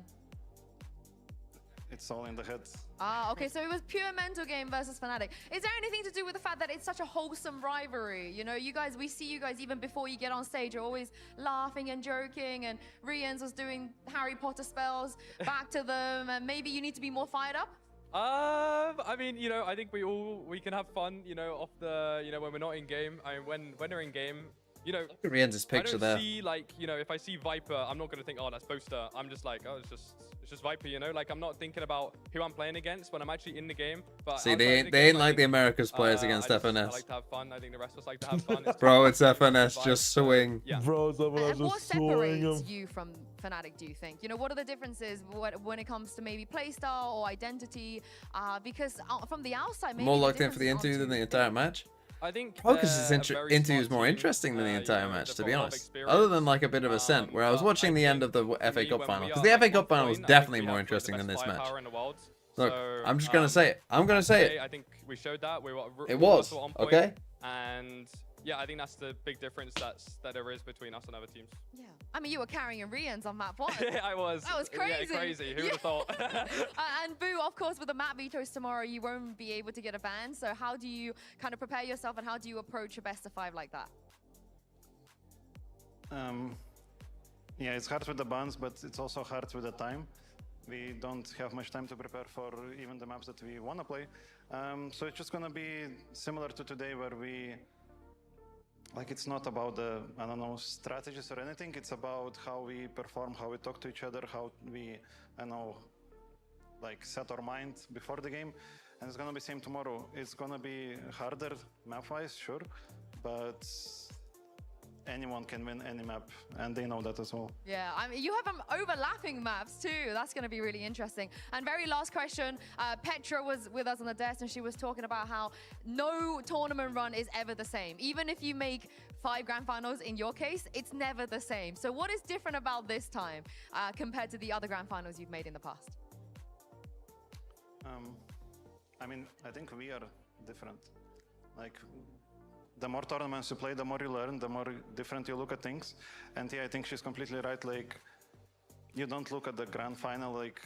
It's all in the head. Ah, okay, so it was pure mental game versus Fnatic. Is there anything to do with the fact that it's such a wholesome rivalry? You know, you guys, we see you guys even before you get on stage, you're always laughing and joking, and Rians was doing Harry Potter spells back to them, and maybe you need to be more fired up? I mean, you know, I think we can have fun, you know, off the, you know, when we're not in game. I mean, when we're in game, you know, Rian's picture there. I don't see, like, you know, if I see Viper, I'm not gonna think, oh, that's Boaster. I'm just like, oh, it's just Viper, you know. Like, I'm not thinking about who I'm playing against when I'm actually in the game. But see, they ain't like the Americas players against FNS. I like to have fun. I think the rest of us like to have fun. Bro, it's FNS. Just swing. Yeah. Bro, it's FNS. What separates you from Fnatic, do you think? You know, what are the differences when it comes to maybe playstyle or identity? Because from the outside, maybe more locked in for the interview than the entire match. I think Focus's interview is more interesting than the entire match, to be honest. Other than like a bit of Ascent, where I was watching the end of the FA Cup final, because the FA Cup final was definitely more interesting than this match. Look, I'm just gonna say it. I'm gonna say it. I think we showed that. It was okay. And yeah, I think that's the big difference that there is between us and other teams. Yeah, I mean, you were carrying Rians on map 1. I was. That was crazy. Yeah, crazy. Who would have thought? And Boo, of course, with the map vetoes tomorrow, you won't be able to get a ban. So how do you kind of prepare yourself, and how do you approach a best of 5 like that? Yeah, it's hard with the bans, but it's also hard with the time. we don't have much time to prepare for even the maps that we want to play. So it's just gonna be similar to today, where we, like, it's not about the, I don't know, strategies or anything. It's about how we perform, how we talk to each other, how we, I know, like, set our mind before the game. And it's gonna be same tomorrow. It's gonna be harder map-wise, sure, but anyone can win any map, and they know that as well. Yeah, I mean, you have overlapping maps too. That's going to be really interesting. And very last question, Petra was with us on the desk, and she was talking about how no tournament run is ever the same. Even if you make 5 grand finals in your case, it's never the same. So what is different about this time compared to the other grand finals you've made in the past? I mean, I think we are different. Like, the more tournaments you play, the more you learn, the more different you look at things. And yeah, I think she's completely right. Like, you don't look at the grand final. Like,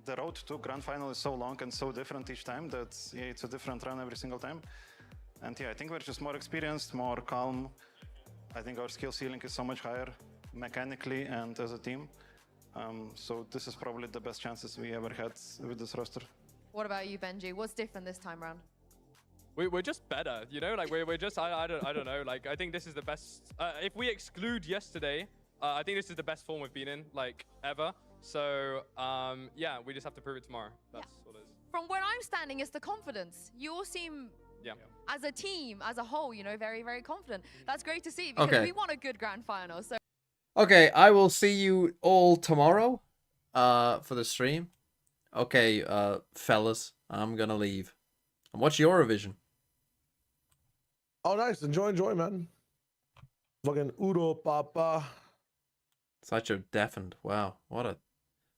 the road to grand final is so long and so different each time that, yeah, it's a different run every single time. And yeah, I think we're just more experienced, more calm. I think our skill ceiling is so much higher mechanically and as a team. So this is probably the best chances we ever had with this roster. What about you, Benji? What's different this time around? We're just better, you know. Like we're just I don't know. Like I think this is the best. If we exclude yesterday, I think this is the best form we've been in like ever. So yeah, we just have to prove it tomorrow. That's what it is. From where I'm standing, it's the confidence. You all seem, as a team, as a whole, you know, very, very confident. That's great to see because we want a good grand final. So. Okay, I will see you all tomorrow, for the stream. Okay, fellas, I'm gonna leave. And what's Eurovision? Oh, nice. Enjoy, man. Fucking Udo Papa. Such a deafened. Wow. What a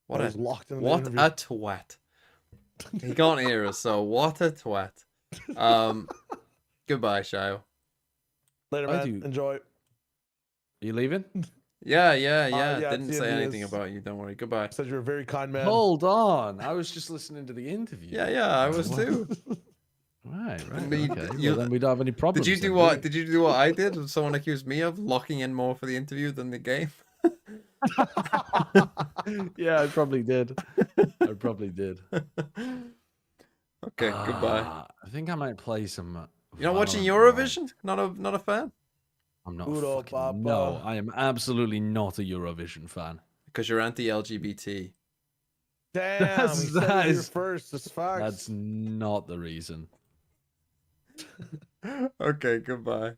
twat. He can't hear us, so what a twat. Goodbye, Shayo. Later, man. Enjoy. Are you leaving? Yeah. Didn't say anything about you. Don't worry. Goodbye. Said you're a very kind man. Hold on. I was just listening to the interview. Yeah, I was too. Right. Okay. Well, then we don't have any problems. Did you do what I did? Someone accused me of locking in more for the interview than the game. Yeah, I probably did. Okay, goodbye. I think I might play some. You're not watching Eurovision? Not a fan? I'm not. No, I am absolutely not a Eurovision fan. Because you're anti-LGBT. Damn, that is first. That's facts. That's not the reason. Okay, goodbye.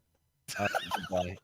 Goodbye.